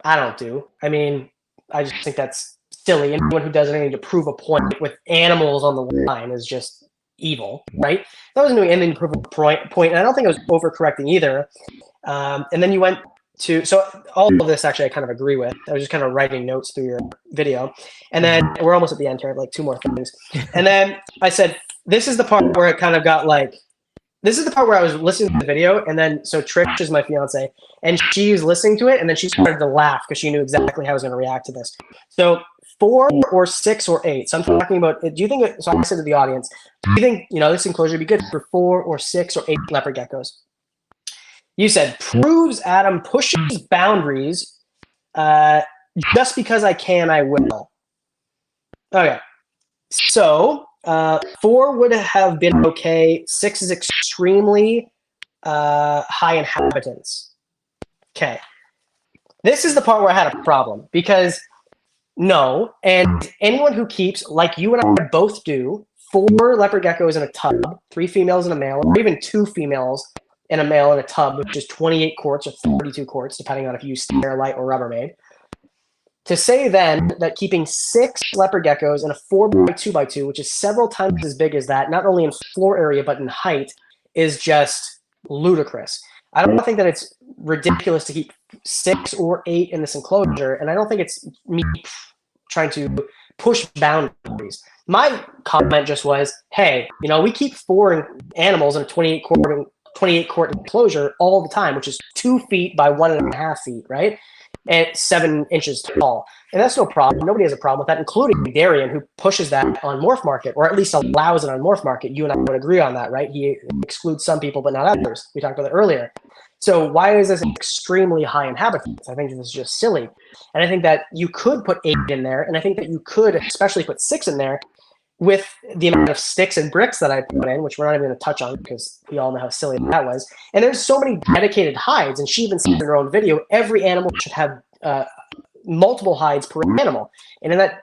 I don't do. I mean, I just think that's silly. Anyone who does anything to prove a point with animals on the line is just evil, right? That wasn't doing anything to prove a point, and I don't think it was overcorrecting either. And then you went to, so all of this actually I kind of agree with. I was just kind of writing notes through your video. And then we're almost at the end here. I have like 2 more things. And then I said, this is the part where it kind of got like, this is the part where I was listening to the video. And then, so Trish is my fiance, and she was listening to it. And then she started to laugh because she knew exactly how I was going to react to this. So 4 or 6 or 8. So I'm talking about, do you think, so I said to the audience, do you think, this enclosure would be good for 4 or 6 or 8 leopard geckos? You said, proves Adam pushes boundaries. Just because I can, I will. Okay. So 4 would have been okay. 6 is extremely high inhabitants. Okay. This is the part where I had a problem, because no, and anyone who keeps, like you and I both do, 4 leopard geckos in a tub, 3 females and a male, or even 2 females and a male in a tub, which is 28 quarts or 42 quarts, depending on if you use Sterilite or Rubbermaid. To say then that keeping 6 leopard geckos in a 4x2x2, which is several times as big as that, not only in floor area but in height, is just ludicrous. I don't think that it's ridiculous to keep 6 or 8 in this enclosure, and I don't think it's me trying to push boundaries. My comment just was, hey, we keep 4 animals in a 28 quart 28 quart enclosure all the time, which is 2 feet by 1.5 feet, right? And 7 inches tall. And that's no problem. Nobody has a problem with that, including Darian, who pushes that on Morph Market, or at least allows it on Morph Market. You and I would agree on that, right? He excludes some people, but not others. We talked about that earlier. So why is this extremely high in habitats? I think this is just silly. And I think that you could put 8 in there, and I think that you could especially put 6 in there with the amount of sticks and bricks that I put in, which we're not even going to touch on because we all know how silly that was. And there's so many dedicated hides, and she even said in her own video, every animal should have multiple hides per animal. And in that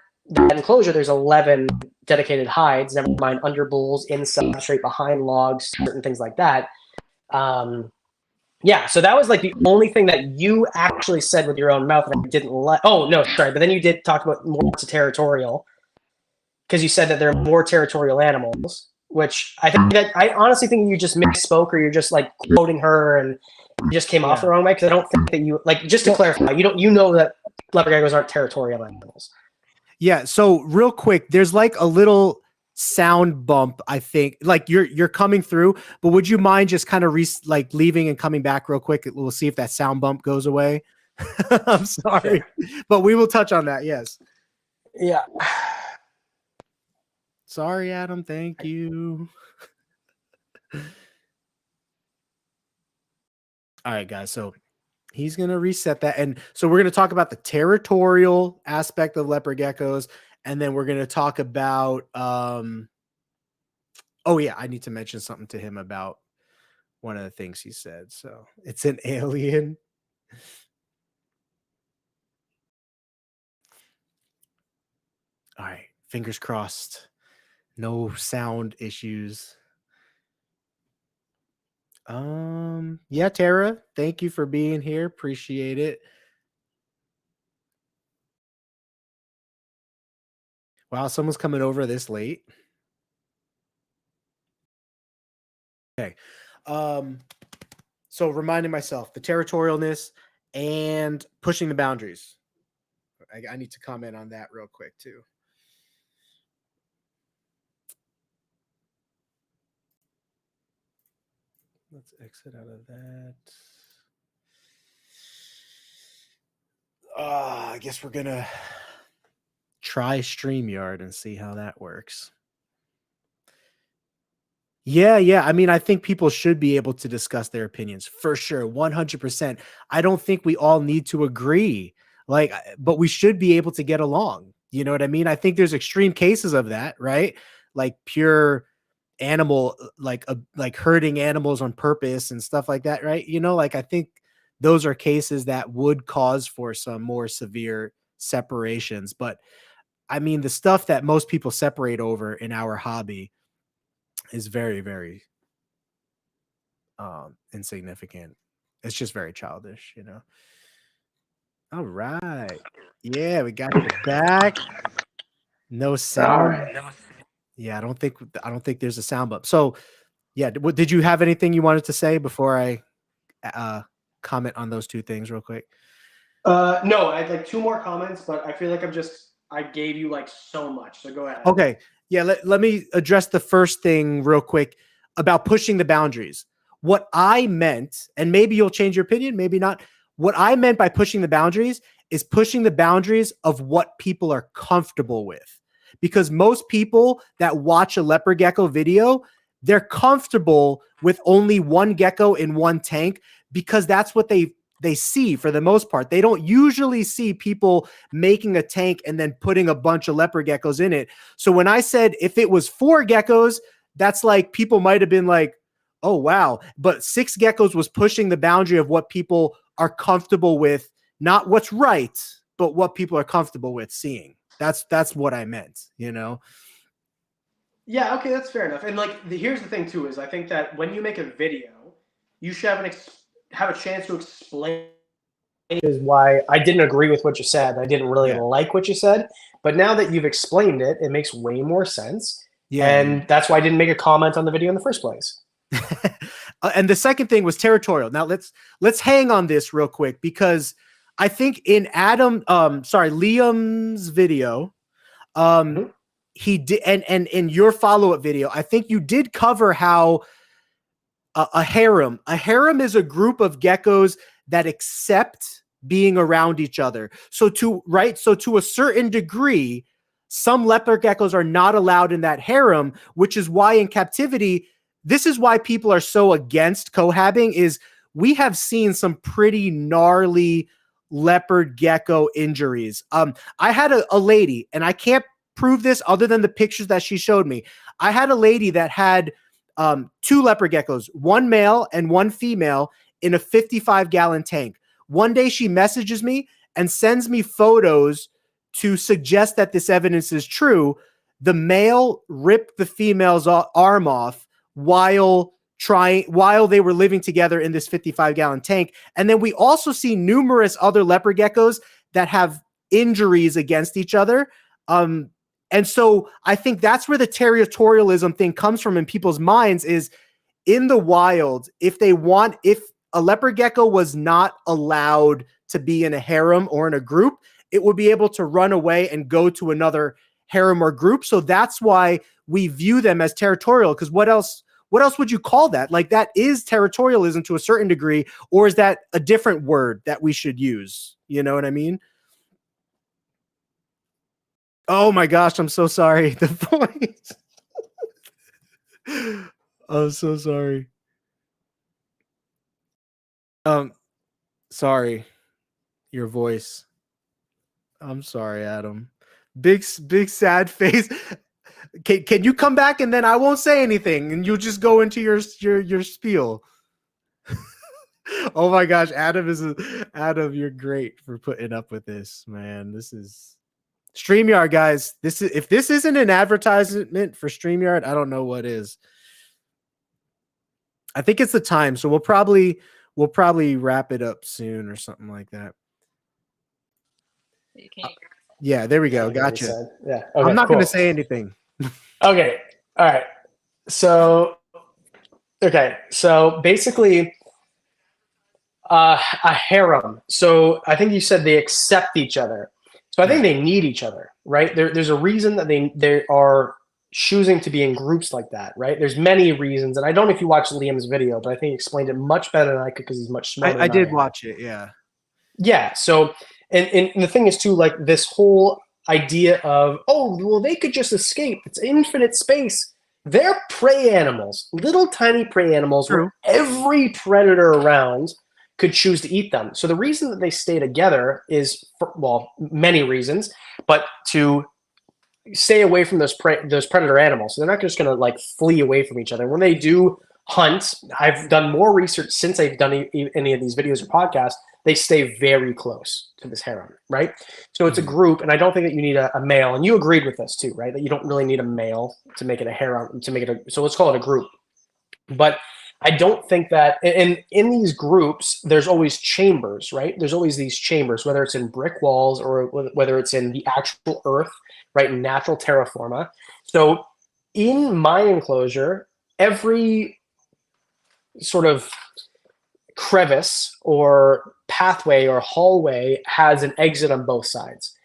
enclosure, there's 11 dedicated hides, never mind under bulls, inside, straight behind logs, certain things like that. Yeah, so that was like the only thing that you actually said with your own mouth that I didn't like. Oh, no, sorry. But then you did talk about more to territorial, because you said that there are more territorial animals, which I think that I honestly think you just misspoke, or you're just like quoting her and you just came off the wrong way. Because I don't think that you, like, just to clarify, you know that leopard geckos aren't territorial animals. Yeah. So real quick, there's like a little sound bump. I think like you're coming through, but would you mind just kind of like leaving and coming back real quick? We'll see if that sound bump goes away. I'm sorry, but we will touch on that. Yes. Yeah. Sorry, Adam. Thank you. All right, guys. So he's going to reset that. And so we're going to talk about the territorial aspect of leopard geckos. And then we're going to talk about, oh yeah, I need to mention something to him about one of the things he said. So it's an alien. All right. Fingers crossed. No sound issues. Yeah, Tara, thank you for being here. Appreciate it. Wow, someone's coming over this late. Okay. So reminding myself the territorialness and pushing the boundaries. I need to comment on that real quick too. Let's exit out of that. I guess we're gonna try StreamYard and see how that works. Yeah. I mean, I think people should be able to discuss their opinions for sure. 100%. I don't think we all need to agree, like, but we should be able to get along. You know what I mean? I think there's extreme cases of that, right? Like pure animal, like hurting animals on purpose and stuff like that, right? You know, like I think those are cases that would cause for some more severe separations. But I mean, the stuff that most people separate over in our hobby is very, very insignificant. It's just very childish, you know. All right. Yeah, we got it back. No sound. Yeah, I don't think there's a sound bump. So yeah, did you have anything you wanted to say before I comment on those two things real quick? No, I had like 2 more comments, but I feel like I gave you like so much. So go ahead. Okay. Yeah, let me address the first thing real quick about pushing the boundaries. What I meant, and maybe you'll change your opinion, maybe not. What I meant by pushing the boundaries is pushing the boundaries of what people are comfortable with. Because most people that watch a leopard gecko video, they're comfortable with only one gecko in one tank because that's what they see for the most part. They don't usually see people making a tank and then putting a bunch of leopard geckos in it. So when I said if it was 4 geckos, that's like people might have been like, oh, wow. But 6 geckos was pushing the boundary of what people are comfortable with, not what's right, but what people are comfortable with seeing. That's what I meant, you know? Yeah, okay, that's fair enough. And like, here's the thing too, is I think that when you make a video, you should have a chance to explain is why I didn't agree with what you said. I didn't really like what you said. But now that you've explained it, it makes way more sense. Yeah. And that's why I didn't make a comment on the video in the first place. And the second thing was territorial. Now let's hang on this real quick, because I think in Liam's video, he did, and in your follow-up video, I think you did cover how A harem. A harem is a group of geckos that accept being around each other. So to a certain degree, some leopard geckos are not allowed in that harem, which is why in captivity, this is why people are so against cohabbing, is we have seen some pretty gnarly leopard gecko injuries. I had a lady, and I can't prove this other than the pictures that she showed me. I had a lady that had 2 leopard geckos, one male and one female, in a 55-gallon tank. One day she messages me and sends me photos to suggest that this evidence is true. The male ripped the female's arm off while they were living together in this 55-gallon tank. And then we also see numerous other leopard geckos that have injuries against each other. And so I think that's where the territorialism thing comes from in people's minds, is in the wild, if a leopard gecko was not allowed to be in a harem or in a group, it would be able to run away and go to another harem or group. So that's why we view them as territorial, because what else would you call that? Like, that is territorialism to a certain degree, or is that a different word that we should use? You know what I mean? Oh my gosh, I'm so sorry. The voice. I'm so sorry. Sorry. Your voice. I'm sorry, Adam. Big sad face. Can you come back and then I won't say anything and you'll just go into your spiel. Oh my gosh, Adam, you're great for putting up with this, man. This is StreamYard, guys. If this isn't an advertisement for StreamYard, I don't know what is. I think it's the time, so we'll probably wrap it up soon or something like that. Yeah, there we go. Gotcha. Yeah. Okay, I'm not going to say anything. Okay. All right. So basically, a harem. So I think you said they accept each other. So I think they need each other, right? There's a reason that they are choosing to be in groups like that, right? There's many reasons, and I don't know if you watched Liam's video, but I think he explained it much better than I could because he's much smarter. I did watch it, yeah. Yeah. So, and the thing is too, like this whole idea of, oh, well, they could just escape. It's infinite space. They're prey animals, little tiny prey animals. True. Where every predator around could choose to eat them. So the reason that they stay together is, many reasons, but to stay away from those predator animals. So they're not just going to like flee away from each other. When they do hunt, I've done more research since I've done any of these videos or podcasts, they stay very close to this harem, right? So it's a group, and I don't think that you need a male, and you agreed with this too, right? That you don't really need a male to make it a harem, so let's call it a group. But I don't think that, and in these groups, there's always chambers, right? There's always these chambers, whether it's in brick walls or whether it's in the actual earth, right? Natural terra firma. So in my enclosure, every sort of crevice or pathway or hallway has an exit on both sides.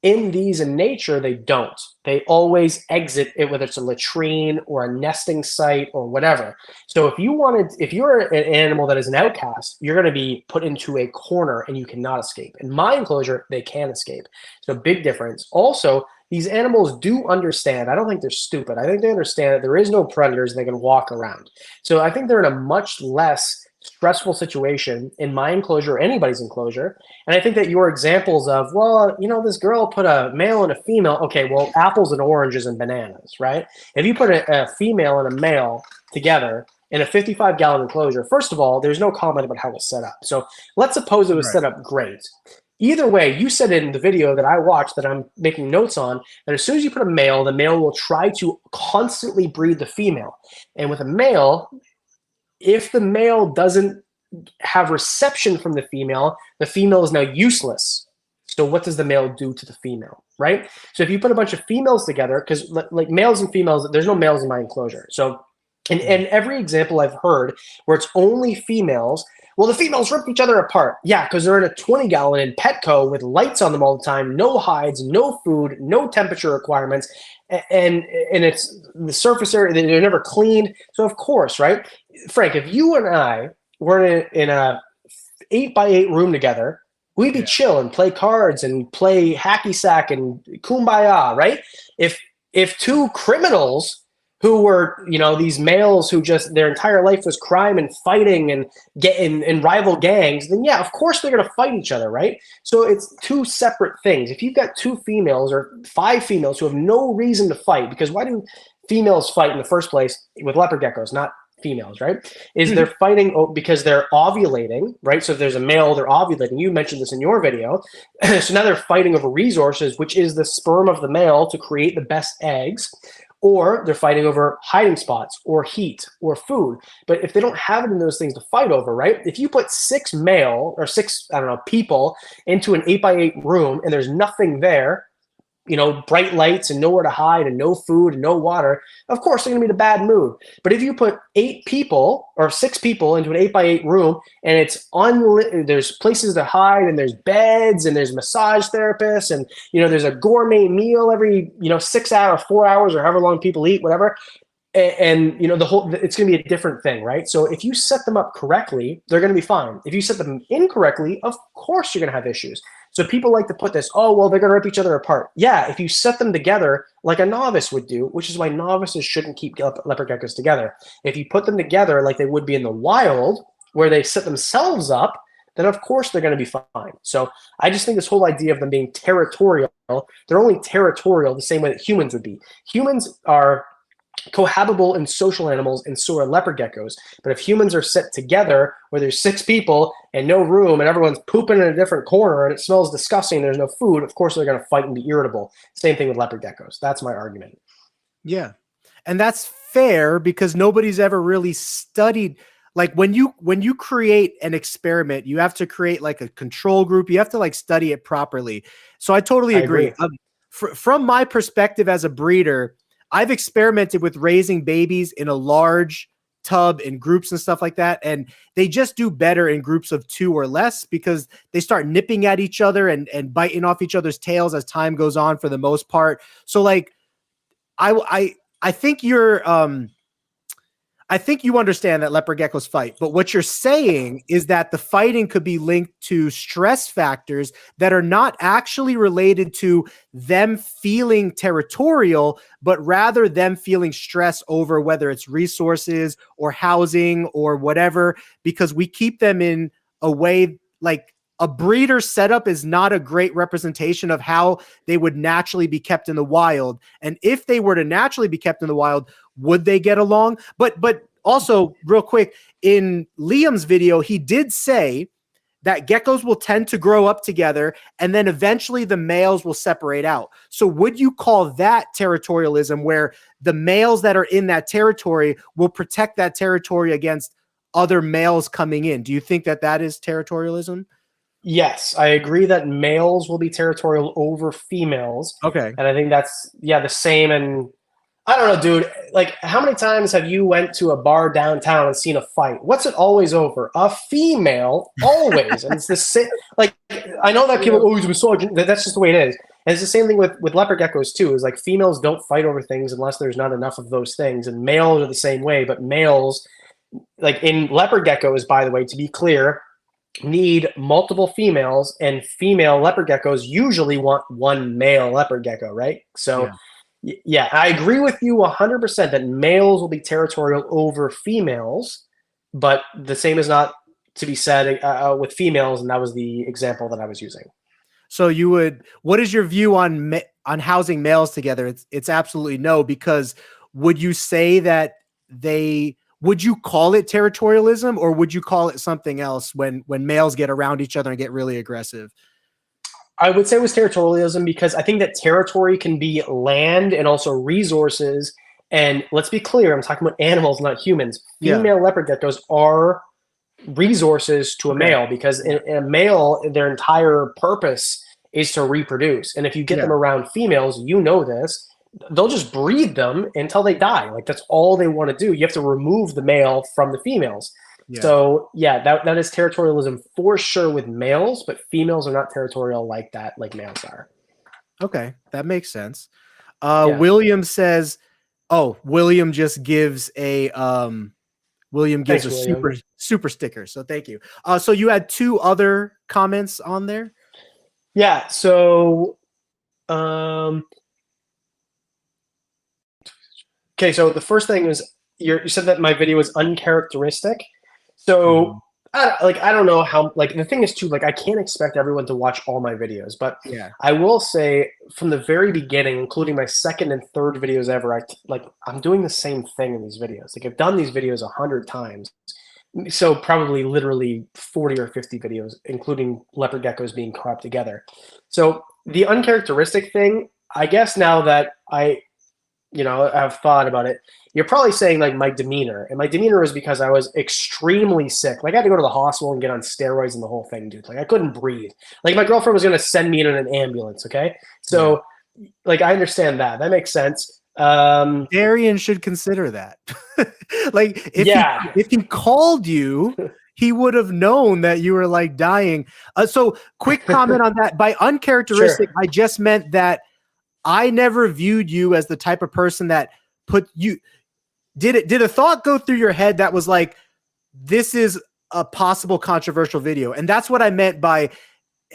In these in nature, they don't. They always exit it, whether it's a latrine or a nesting site or whatever. So if you're an animal that is an outcast, you're going to be put into a corner and you cannot escape. In my enclosure, they can escape. So big difference. Also, these animals do understand. I don't think they're stupid. I think they understand that there is no predators and they can walk around. So I think they're in a much less stressful situation in my enclosure or anybody's enclosure. And I think that your examples of, well, this girl put a male and a female. Okay, well, apples and oranges and bananas, right? If you put a female and a male together in a 55-gallon enclosure, first of all, there's no comment about how it was set up. So let's suppose it was set up great. Either way, you said in the video that I watched that I'm making notes on that as soon as you put a male, the male will try to constantly breed the female. And with a male, if the male doesn't have reception from the female is now useless. So what does the male do to the female, right? So if you put a bunch of females together, because like males and females, there's no males in my enclosure. So in every example I've heard where it's only females, well, the females rip each other apart. Yeah, because they're in a 20-gallon in Petco with lights on them all the time, no hides, no food, no temperature requirements, and it's the surface area, they're never cleaned. So of course, right? Frank, if you and I were in a 8x8 room together, we'd be chill and play cards and play hacky sack and kumbaya, right? If two criminals who were, you know, these males who just their entire life was crime and fighting and getting in rival gangs, then yeah, of course they're gonna fight each other, right? So it's two separate things. If you've got 2 females or 5 females who have no reason to fight, because why do females fight in the first place with leopard geckos, not females, right? Is they're fighting because they're ovulating, right? So if there's a male, they're ovulating. You mentioned this in your video. So now they're fighting over resources, which is the sperm of the male to create the best eggs, or they're fighting over hiding spots or heat or food. But if they don't have it in those things to fight over, right? If you put 6 male or 6, I don't know, people into an 8x8 room and there's nothing there, you know, bright lights and nowhere to hide and no food and no water, of course they're going to be in a bad mood. But if you put 8 people or 6 people into an 8x8 room and it's there's places to hide and there's beds and there's massage therapists and, you know, there's a gourmet meal every, you know, 6 hours, 4 hours or however long people eat, whatever. And you know, it's going to be a different thing, right? So if you set them up correctly, they're going to be fine. If you set them incorrectly, of course you're going to have issues. So people like to put this, oh, well, they're going to rip each other apart. Yeah, if you set them together like a novice would do, which is why novices shouldn't keep leopard geckos together. If you put them together like they would be in the wild, where they set themselves up, then of course they're going to be fine. So I just think this whole idea of them being territorial, they're only territorial the same way that humans would be. Humans are cohabitable and social animals, and so are leopard geckos. But if humans are set together where there's 6 people and no room and everyone's pooping in a different corner and it smells disgusting and there's no food, of course they're going to fight and be irritable. Same thing with leopard geckos. That's my argument. Yeah. And that's fair because nobody's ever really studied. Like when you create an experiment, you have to create like a control group. You have to like study it properly. So I totally agree. From my perspective as a breeder, I've experimented with raising babies in a large tub in groups and stuff like that. And they just do better in groups of 2 or less because they start nipping at each other and biting off each other's tails as time goes on for the most part. So like, I think I think you understand that leopard geckos fight, but what you're saying is that the fighting could be linked to stress factors that are not actually related to them feeling territorial, but rather them feeling stress over whether it's resources or housing or whatever, because we keep them in a way like a breeder setup is not a great representation of how they would naturally be kept in the wild. And if they were to naturally be kept in the wild, would they get along? But also real quick, in Liam's video, he did say that geckos will tend to grow up together and then eventually the males will separate out. So would you call that territorialism, where the males that are in that territory will protect that territory against other males coming in? Do you think that that is territorialism? Yes, I agree that males will be territorial over females. Okay. And I think that's, yeah, the same. And I don't know, dude, like how many times have you went to a bar downtown and seen a fight? What's it always over? A female, always. And it's the same, like, I know that people always misogynist, that's just the way it is. And it's the same thing with leopard geckos too, is like females don't fight over things unless there's not enough of those things. And males are the same way, but males, like in leopard geckos, by the way, to be clear, need multiple females, and female leopard geckos usually want one male leopard gecko, right? So yeah, I agree with you 100% that males will be territorial over females, but the same is not to be said with females, and that was the example that I was using. So you would, what is your view on housing males together? It's absolutely no, because would you say that would you call it territorialism, or would you call it something else when males get around each other and get really aggressive? I would say it was territorialism because I think that territory can be land and also resources. And let's be clear, I'm talking about animals, not humans. Female leopard geckos are resources to a male, because in a male, their entire purpose is to reproduce. And if you get them around females, you know this, they'll just breed them until they die. Like that's all they want to do. You have to remove the male from the females. So yeah, that is territorialism for sure with males, but females are not territorial like that, like males are. Okay, that makes sense. William says, oh, William just gives a William gives Thanks, a William. super sticker. So thank you. So you had 2 other comments on there. Yeah. So, okay. So the first thing was you said that my video was uncharacteristic. So I don't know how, like, the thing is too, like, I can't expect everyone to watch all my videos, but Yeah. I will say from the very beginning, including my second and third videos ever, I'm doing the same thing in these videos. Like, I've done these videos 100 times. So probably literally 40 or 50 videos, including leopard geckos being cropped together. So the uncharacteristic thing, I guess now that I've thought about it, you're probably saying like my demeanor. And my demeanor was because I was extremely sick. Like I had to go to the hospital and get on steroids and the whole thing, dude. Like I couldn't breathe. Like my girlfriend was going to send me in an ambulance, okay? So like I understand that. That makes sense. Darian should consider that. Like if he called you, he would have known that you were like dying. So quick comment on that. By uncharacteristic, Sure. I just meant that I never viewed you as the type of person that put you did a thought go through your head that was like, this is a possible controversial video. And that's what I meant by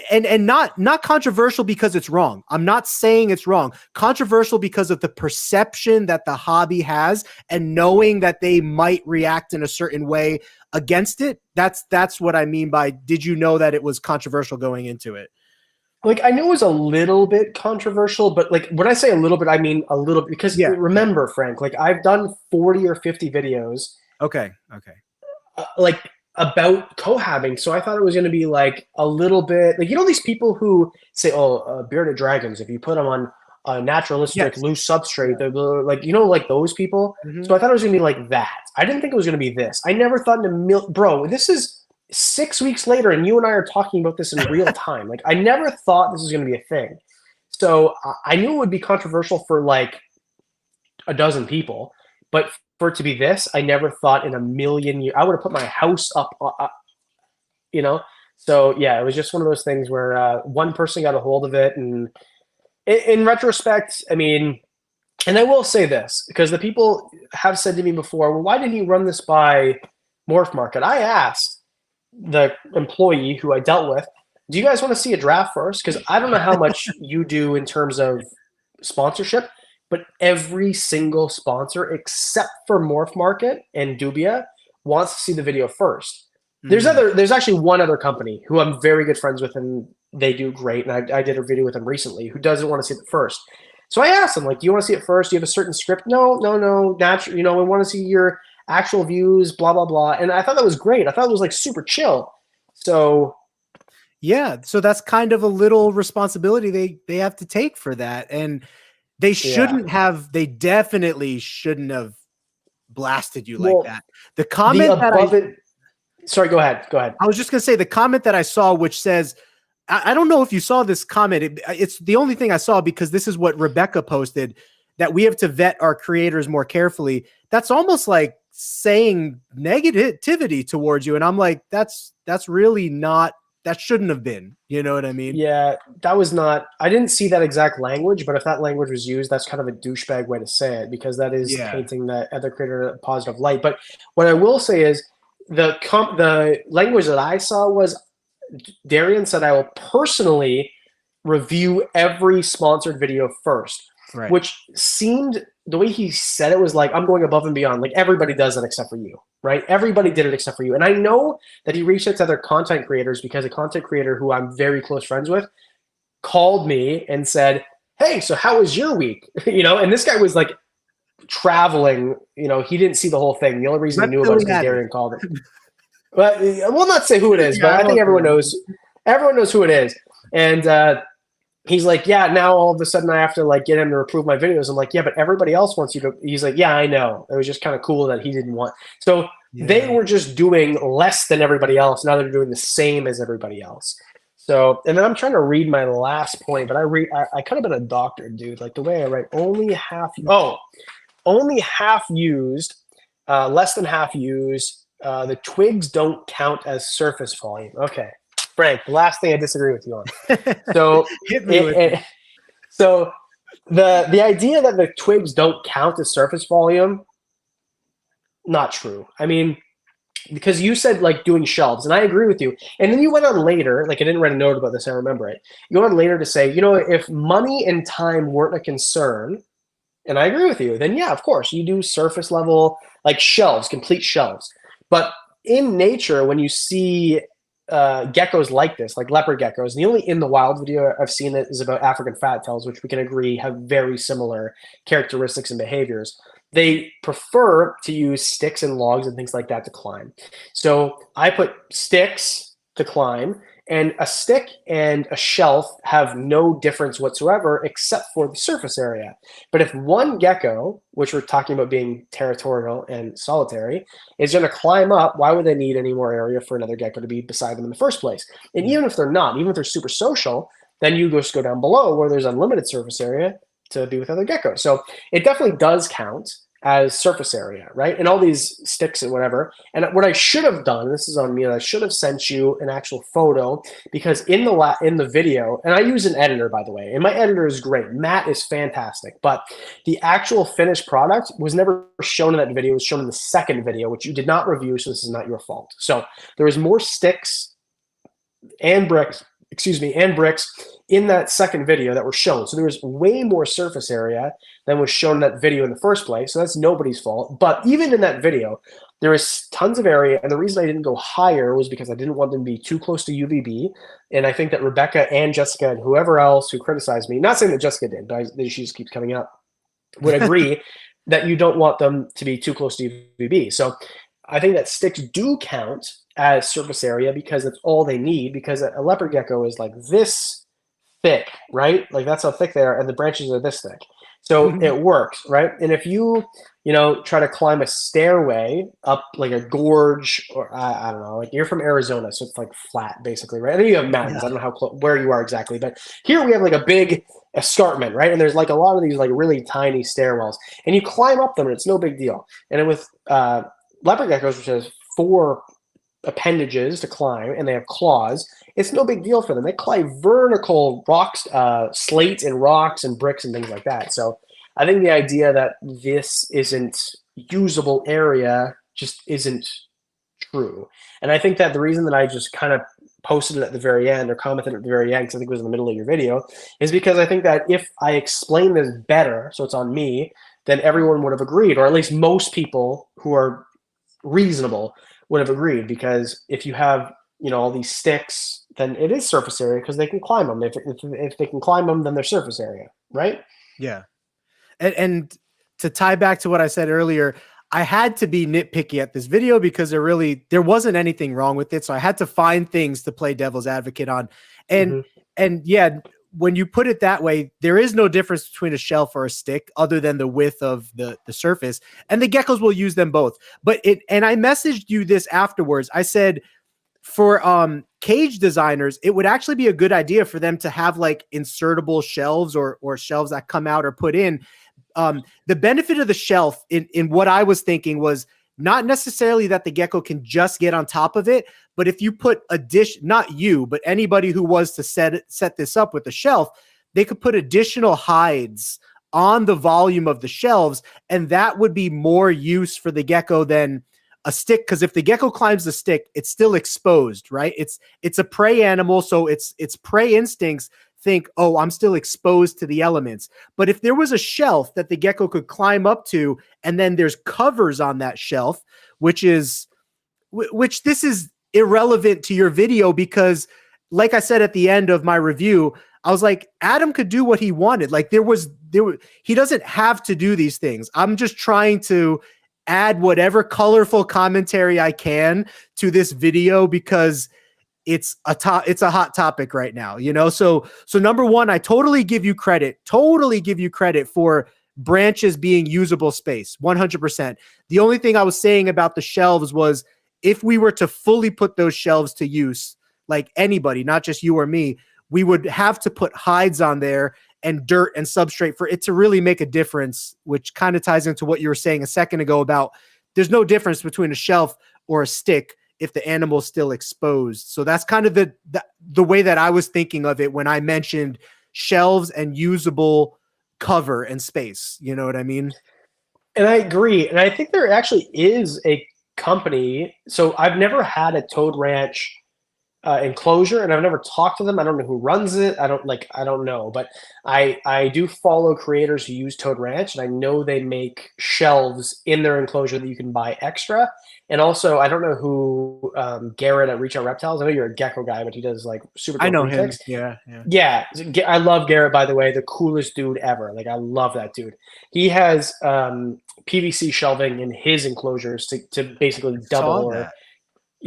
and not controversial because it's wrong. I'm not saying it's wrong. Controversial because of the perception that the hobby has and knowing that they might react in a certain way against it. That's what I mean by, did you know that it was controversial going into it? Like, I knew it was a little bit controversial, but like when I say a little bit, I mean a little bit, because remember, Frank, like I've done 40 or 50 videos. Okay. Like about cohabbing. So I thought it was going to be like a little bit like, these people who say, bearded dragons, if you put them on a naturalistic loose substrate, they're like, like those people. Mm-hmm. So I thought it was going to be like that. I didn't think it was going to be this. I never thought bro, this is 6 weeks later and you and I are talking about this in real time. Like I never thought this was going to be a thing. So I knew it would be controversial for like a dozen people, but for it to be this, I never thought in a million years. I would have put my house up, So yeah, it was just one of those things where one person got a hold of it, and in retrospect, I mean, and I will say this because the people have said to me before, well, why didn't you run this by Morph Market? I asked the employee who I dealt with, do you guys want to see a draft first? Because I don't know how much you do in terms of sponsorship, but every single sponsor except for Morph Market and Dubia wants to see the video first. Mm-hmm. There's actually one other company who I'm very good friends with, and they do great. And I did a video with them recently who doesn't want to see it first. So I asked them, like, do you want to see it first? Do you have a certain script? No. Natural, we want to see your actual views, blah, blah, blah. And I thought that was great. I thought it was like super chill. So yeah, so that's kind of a little responsibility they have to take for that. And they shouldn't have, they definitely shouldn't have blasted you like that. The comment sorry, go ahead. I was just going to say the comment that I saw, which says, I don't know if you saw this comment. It's the only thing I saw because this is what Rebecca posted, that we have to vet our creators more carefully. That's almost like saying negativity towards you. And I'm like, that's really not, that shouldn't have been, you know what I mean? Yeah, that was not, I didn't see that exact language, but if that language was used, that's kind of a douchebag way to say it, because that is painting the other creator in a positive light. But what I will say is the language that I saw was, Darion said, I will personally review every sponsored video first, which seemed, the way he said it was like, I'm going above and beyond. Like everybody does that except for you, right? Everybody did it except for you. And I know that he reached out to other content creators because a content creator who I'm very close friends with called me and said, hey, so how was your week? And this guy was like traveling, he didn't see the whole thing. The only reason he knew about it is because Darion called it. But we'll not say who it is, but I think everyone knows who it is. And he's like, yeah, now all of a sudden I have to like get him to approve my videos. I'm like, yeah, but everybody else wants you to. He's like, yeah, I know. It was just kind of cool that he didn't want. So they were just doing less than everybody else. Now they're doing the same as everybody else. So, and then I'm trying to read my last point, but I could have been a doctor, dude. Like the way I write, only half used, less than half used. The twigs don't count as surface volume. Okay. Frank, the last thing I disagree with you on. So, so the idea that the twigs don't count as surface volume, not true. I mean, because you said like doing shelves, and I agree with you. And then you went on later, like I didn't write a note about this, I remember it. You went on later to say, you know, if money and time weren't a concern, and I agree with you, then yeah, of course, you do surface level, like shelves, complete shelves. But in nature, when you see geckos like this, like leopard geckos, the only in the wild video I've seen that is about African fat tails, which we can agree have very similar characteristics and behaviors. They prefer to use sticks and logs and things like that to climb. So I put sticks to climb, and a stick and a shelf have no difference whatsoever except for the surface area. But if one gecko, which we're talking about being territorial and solitary, is going to climb up, why would they need any more area for another gecko to be beside them in the first place? And even if they're not, even if they're super social, then you just go down below where there's unlimited surface area to be with other geckos. So it definitely does count as surface area, right? And all these sticks and whatever. And what I should have done, this is on me, I should have sent you an actual photo, because in the video, and I use an editor, by the way, and my editor is great. Matt is fantastic, but the actual finished product was never shown in that video. It was shown in the second video, which you did not review, so this is not your fault. So there was more sticks and bricks, and bricks in that second video that were shown. So there was way more surface area than was shown in that video in the first place. So that's nobody's fault. But even in that video, there was tons of area. And the reason I didn't go higher was because I didn't want them to be too close to UVB. And I think that Rebecca and Jessica and whoever else who criticized me, not saying that Jessica did, but she just keeps coming up, would agree that you don't want them to be too close to UVB. So I think that sticks do count as surface area because it's all they need, because a leopard gecko is like this thick, right? Like that's how thick they are, and the branches are this thick. So it works, right? And if you try to climb a stairway up like a gorge, or I don't know, like you're from Arizona, so it's like flat basically, right? I think you have mountains. I don't know how where you are exactly, but here we have like a big escarpment, right? And there's like a lot of these like really tiny stairwells, and you climb up them, and it's no big deal. And with leopard geckos, which has 4 appendages to climb, and they have claws, it's no big deal for them. They climb vertical rocks, slates and rocks and bricks and things like that. So I think the idea that this isn't usable area just isn't true. And I think that the reason that I just kind of posted it at the very end or commented at the very end, because I think it was in the middle of your video, is because I think that if I explain this better, so it's on me, then everyone would have agreed, or at least most people who are reasonable would have agreed, because if you have all these sticks, then it is surface area because they can climb them. If they can climb them, then they're surface area, right? Yeah. And to tie back to what I said earlier, I had to be nitpicky at this video because there wasn't anything wrong with it. So I had to find things to play devil's advocate on. And yeah, when you put it that way, there is no difference between a shelf or a stick other than the width of the surface, and the geckos will use them both. And I messaged you this afterwards. I said, for cage designers, it would actually be a good idea for them to have like insertable shelves or shelves that come out or put in. The benefit of the shelf in what I was thinking was not necessarily that the gecko can just get on top of it, but if you put not you, but anybody who was to set this up with the shelf, they could put additional hides on the volume of the shelves, and that would be more use for the gecko than a stick. Because if the gecko climbs the stick, it's still exposed, right? It's a prey animal, so its prey instincts think, oh, I'm still exposed to the elements. But if there was a shelf that the gecko could climb up to, and then there's covers on that shelf, which this is irrelevant to your video, because like I said at the end of my review, I was like, Adam could do what he wanted. Like he doesn't have to do these things. I'm just trying to add whatever colorful commentary I can to this video because it's a hot topic right now, So number one, I totally give you credit for branches being usable space, 100%. The only thing I was saying about the shelves was if we were to fully put those shelves to use, like anybody, not just you or me, we would have to put hides on there and dirt and substrate for it to really make a difference, which kind of ties into what you were saying a second ago about there's no difference between a shelf or a stick if the animal's still exposed. So that's kind of the way that I was thinking of it when I mentioned shelves and usable cover and space. You know what I mean? And I agree. And I think there actually is a company. So I've never had a Toad Ranch enclosure, and I've never talked to them. I don't know who runs it. I don't know, but I do follow creators who use Toad Ranch, and I know they make shelves in their enclosure that you can buy extra. And also, I don't know who Garrett at Reach Out Reptiles. I know you're a gecko guy, but he does like super. I know him. Retakes. Yeah. I love Garrett, by the way, the coolest dude ever. Like, I love that dude. He has PVC shelving in his enclosures to basically double or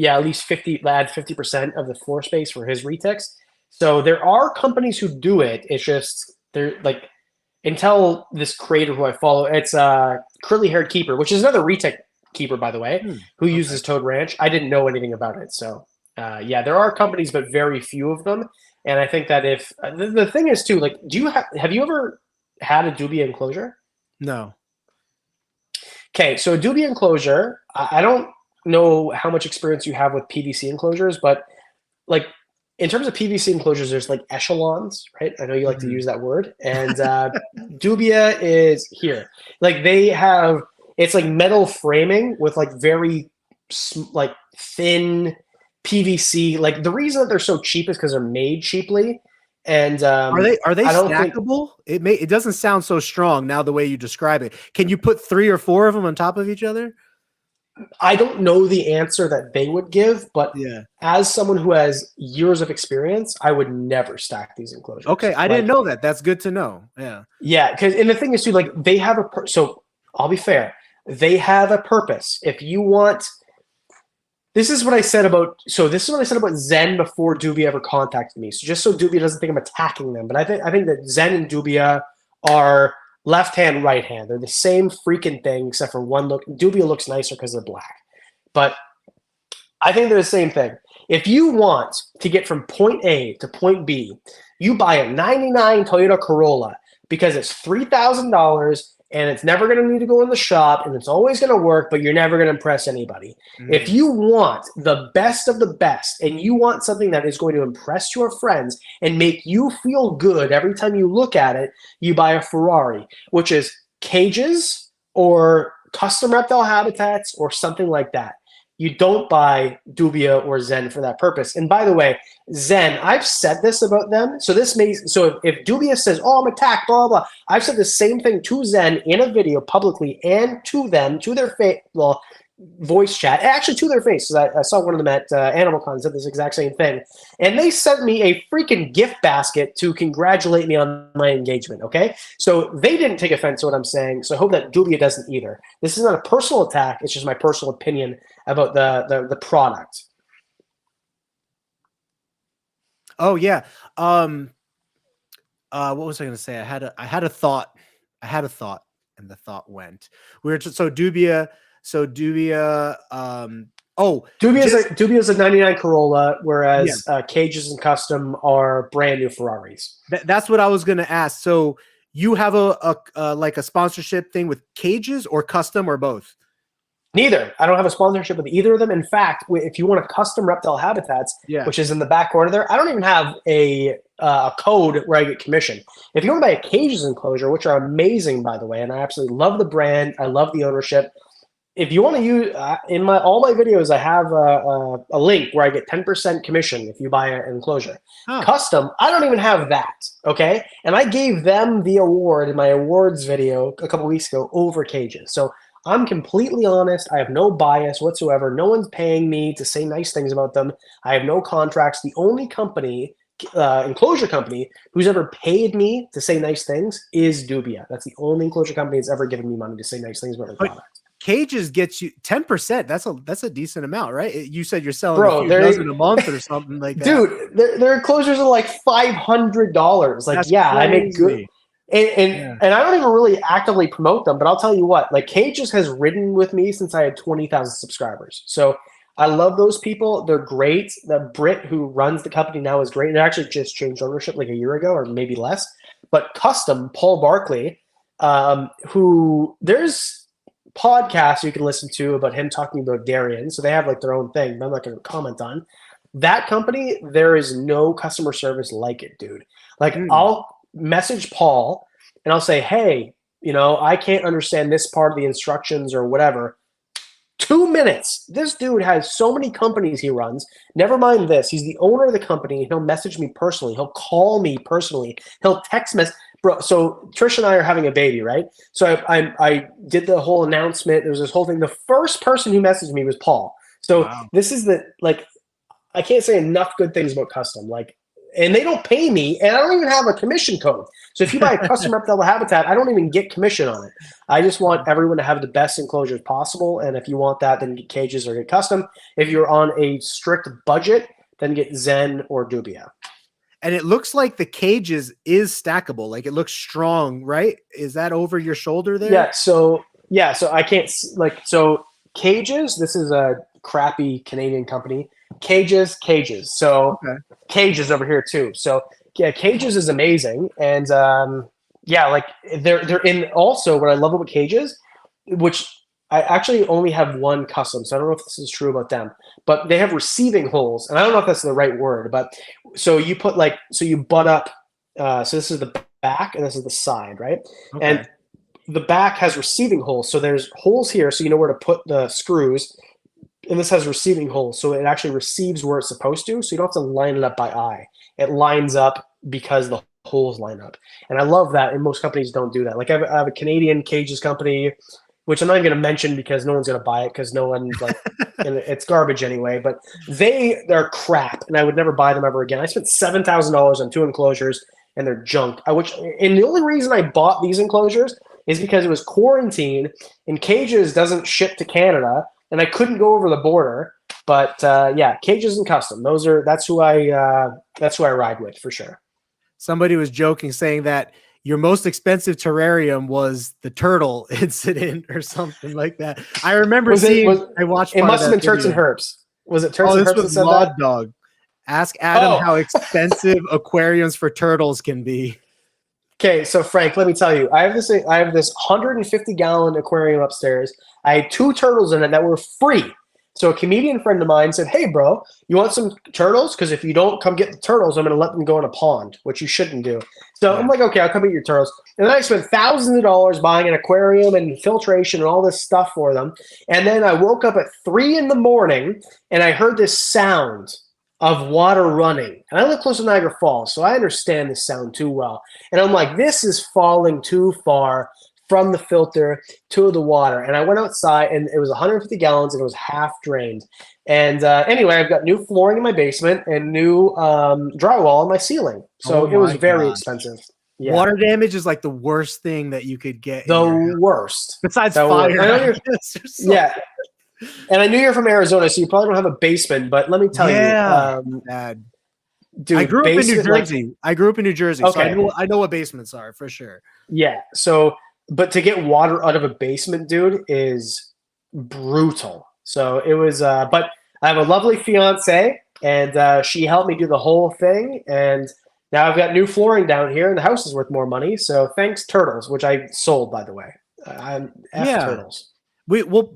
at least 50% of the floor space for his retakes. So there are companies who do it. It's just they're like, until this creator who I follow, it's Curly Haired Keeper, which is another retake keeper, by the way, who uses Toad Ranch. I didn't know anything about it. So there are companies, but very few of them. And I think that if the thing is too, like, have you ever had a Dubia enclosure? No. Okay, so a Dubia enclosure, I don't know how much experience you have with PVC enclosures, but like in terms of PVC enclosures, there's like echelons, right? I know you like to use that word. And Dubia is here. Like it's like metal framing with like very like thin PVC. Like the reason that they're so cheap is because they're made cheaply. And are they stackable? It doesn't sound so strong now the way you describe it. Can you put 3 or 4 of them on top of each other? I don't know the answer that they would give, but as someone who has years of experience, I would never stack these enclosures. Okay, I didn't know that. That's good to know. Yeah, because and the thing is too, like they have so I'll be fair, they have a purpose. If you want, this is what I said about Zen before Dubia ever contacted me. So just so Dubia doesn't think I'm attacking them, but I think that Zen and Dubia are left hand, right hand. They're the same freaking thing, except for one look. Dubia looks nicer because they're black. But I think they're the same thing. If you want to get from point A to point B, you buy a 99 Toyota Corolla because it's $3,000 and it's never going to need to go in the shop and it's always going to work, but you're never going to impress anybody. If you want the best of the best and you want something that is going to impress your friends and make you feel good every time you look at it, you buy a Ferrari, which is cages or custom reptile habitats or something like that. You don't buy Dubia or Zen for that purpose. And by the way, Zen, I've said this about them. So if Dubia says, "Oh, I'm attacked," blah, blah, blah, I've said the same thing to Zen in a video publicly and to them, to their face, voice chat, actually to their face. I saw one of them at AnimalCon said this exact same thing. And they sent me a freaking gift basket to congratulate me on my engagement, okay? So they didn't take offense to what I'm saying, so I hope that Dubia doesn't either. This is not a personal attack, it's just my personal opinion about the product. Oh yeah. What was I going to say? I had a thought, and the thought went. Dubia. Dubia's a 99 Corolla, whereas Cages and Custom are brand new Ferraris. That's what I was going to ask. So you have a sponsorship thing with Cages or Custom or both? Neither. I don't have a sponsorship with either of them. In fact, if you want a custom reptile habitats, which is in the back corner there, I don't even have a code where I get commission. If you want to buy a Cages enclosure, which are amazing, by the way, and I absolutely love the brand, I love the ownership. If you want to use in all my videos, I have a link where I get 10% commission if you buy an enclosure. Custom, I don't even have that. Okay, and I gave them the award in my awards video a couple weeks ago over Cages. So I'm completely honest. I have no bias whatsoever. No one's paying me to say nice things about them. I have no contracts. The only company, enclosure company, who's ever paid me to say nice things is Dubia. That's the only enclosure company that's ever given me money to say nice things about their product. Cages gets you 10%. That's a decent amount, right? You said you're selling a few dozen a month or something like that. Dude, their enclosures are like $500. Like, that's I make good. crazy. And I don't even really actively promote them, but I'll tell you what, like Cages has ridden with me since I had 20,000 subscribers. So I love those people. They're great. The Brit who runs the company now is great. It actually just changed ownership like a year ago or maybe less. But Custom, Paul Barkley, who there's podcasts you can listen to about him talking about Darions. So they have like their own thing, but I'm not going to comment on. That company, there is no customer service like it, dude. Like I'll message Paul and I'll say, "Hey, I can't understand this part of the instructions or whatever." 2 minutes. This dude has so many companies he runs. Never mind this. He's the owner of the company. He'll message me personally. He'll call me personally. He'll text message. Bro, so Trish and I are having a baby, right? So I did the whole announcement. There was this whole thing. The first person who messaged me was Paul. So this is I can't say enough good things about custom. And they don't pay me, and I don't even have a commission code. So if you buy a custom reptile habitat, I don't even get commission on it. I just want everyone to have the best enclosures possible, and if you want that, then get cages or get custom. If you're on a strict budget, then get Zen or Dubia. And it looks like the cages is stackable. Like it looks strong, right? Is that over your shoulder there? Yeah. So I can't so Cages. This is a crappy Canadian company. Cages. So Cages over here too. So yeah, Cages is amazing, and they're in. Also, what I love about Cages, which I actually only have one custom, so I don't know if this is true about them, but they have receiving holes, and I don't know if that's the right word, but so you put you butt up. So this is the back, and this is the side, right? Okay. And the back has receiving holes, so there's holes here, so you know where to put the screws. And this has receiving holes, so it actually receives where it's supposed to, so you don't have to line it up by eye. It lines up because the holes line up. And I love that, and most companies don't do that. Like I have a Canadian cages company, which I'm not even going to mention because no one's going to buy it because no one's and it's garbage anyway, but they're crap, and I would never buy them ever again. I spent $7,000 on 2 enclosures, and they're junk. And the only reason I bought these enclosures is because it was quarantine, and Cages doesn't ship to Canada, and I couldn't go over the border. But Cages and custom. That's who I ride with for sure. Somebody was joking saying that your most expensive terrarium was the turtle incident or something like that. I remember I watched. It must have been Turts and Herbs. Was it Turts and Herbs? This was Laud Dog. Ask Adam how expensive aquariums for turtles can be. Okay, so Frank, let me tell you, I have this 150-gallon aquarium upstairs. I had 2 turtles in it that were free. So a comedian friend of mine said, "Hey, bro, you want some turtles? Because if you don't come get the turtles, I'm going to let them go in a pond," which you shouldn't do. So I'm like, okay, I'll come get your turtles. And then I spent thousands of dollars buying an aquarium and filtration and all this stuff for them. And then I woke up at 3 in the morning, and I heard this sound of water running. And I live close to Niagara Falls, so I understand this sound too well. And I'm like, this is falling too far from the filter to the water. And I went outside, and it was 150 gallons, and it was half drained. And anyway, I've got new flooring in my basement and new drywall on my ceiling. So it was very expensive. Yeah. Water damage is like the worst thing that you could get. The worst. Besides fire. Yeah. And I knew you're from Arizona, so you probably don't have a basement, but let me tell you. Dude, I grew up in New Jersey. Okay. So I know what basements are for sure. Yeah. So, but to get water out of a basement, dude, is brutal. So it was, but I have a lovely fiance, and she helped me do the whole thing. And now I've got new flooring down here, and the house is worth more money. So thanks, turtles, which I sold, by the way. I'm turtles.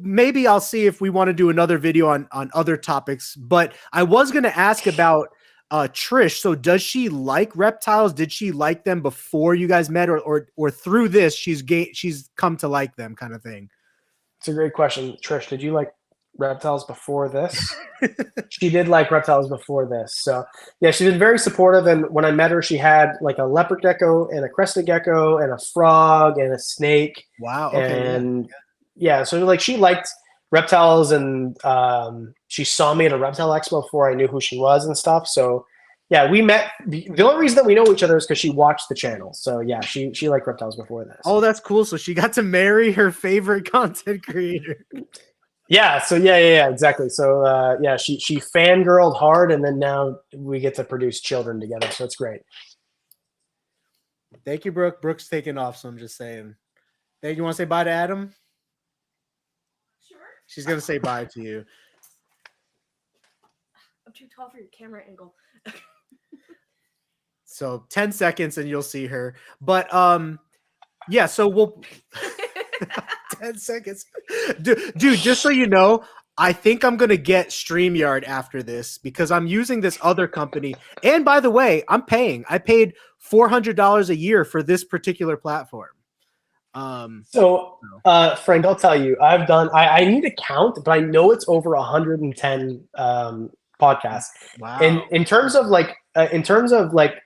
Maybe I'll see if we want to do another video on other topics, but I was going to ask about Trish. So does she like reptiles? Did she like them before you guys met, or through this she's come to like them, kind of thing? It's a great question. Trish, did you like reptiles before this? She did like reptiles before this. So yeah, she's been very supportive. And when I met her, she had like a leopard gecko and a crested gecko and a frog and a snake. Wow. Okay. And yeah, so like she liked reptiles, and she saw me at a reptile expo before I knew who she was and stuff. So yeah, we met. The only reason that we know each other is because she watched the channel. So yeah, she liked reptiles before this. Oh, that's cool. So she got to marry her favorite content creator. Yeah. So yeah, exactly. So yeah, she fangirled hard, and then now we get to produce children together. So it's great. Thank you, Brooke. Brooke's taking off, so I'm just saying. Thank you. Want to say bye to Adam? She's going to say bye to you. I'm too tall for your camera angle. So 10 seconds and you'll see her. But yeah, so we'll 10 seconds. Dude, just so you know, I think I'm going to get StreamYard after this because I'm using this other company. And by the way, I'm paying. I paid $400 a year for this particular platform. So, Frank, I'll tell you, I've done. I need to count, but I know it's over 110 podcasts. Wow. And in terms of like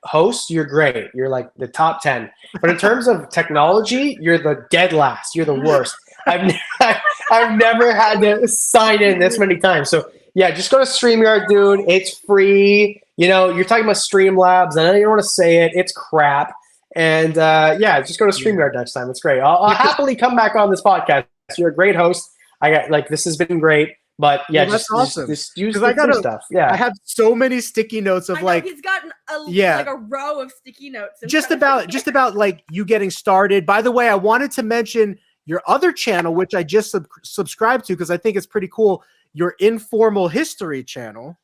hosts, you're great. You're like the top 10. But in terms of technology, you're the dead last. You're the worst. I've never had to sign in this many times. So yeah, just go to StreamYard, dude. It's free. You know, you're talking about Streamlabs. I know you don't want to say it. It's crap. And yeah, just go to StreamYard next time. It's great. I'll happily come back on this podcast. You're a great host. I got like this has been great. But yeah, well, that's awesome. Just use the free stuff. Yeah, I have so many sticky notes of like he's gotten like a row of sticky notes. Just about like you getting started. By the way, I wanted to mention your other channel, which I just subscribed to because I think it's pretty cool. Your Informal History channel.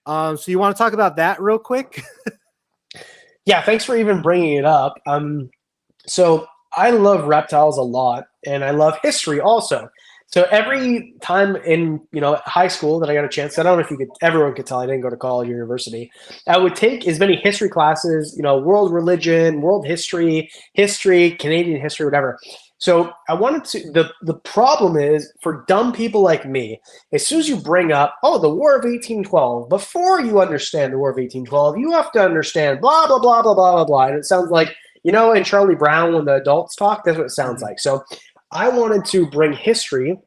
So you want to talk about that real quick? Yeah, thanks for even bringing it up. So I love reptiles a lot, and I love history also. So every time in high school that I got a chance, I don't know if everyone could tell I didn't go to college or university. I would take as many history classes, world religion, world history, Canadian history, whatever. So I wanted to. The problem is for dumb people like me, as soon as you bring up, the War of 1812, before you understand the War of 1812, you have to understand blah blah blah blah blah blah blah, and it sounds like in Charlie Brown when the adults talk, that's what it sounds like. So I wanted to bring history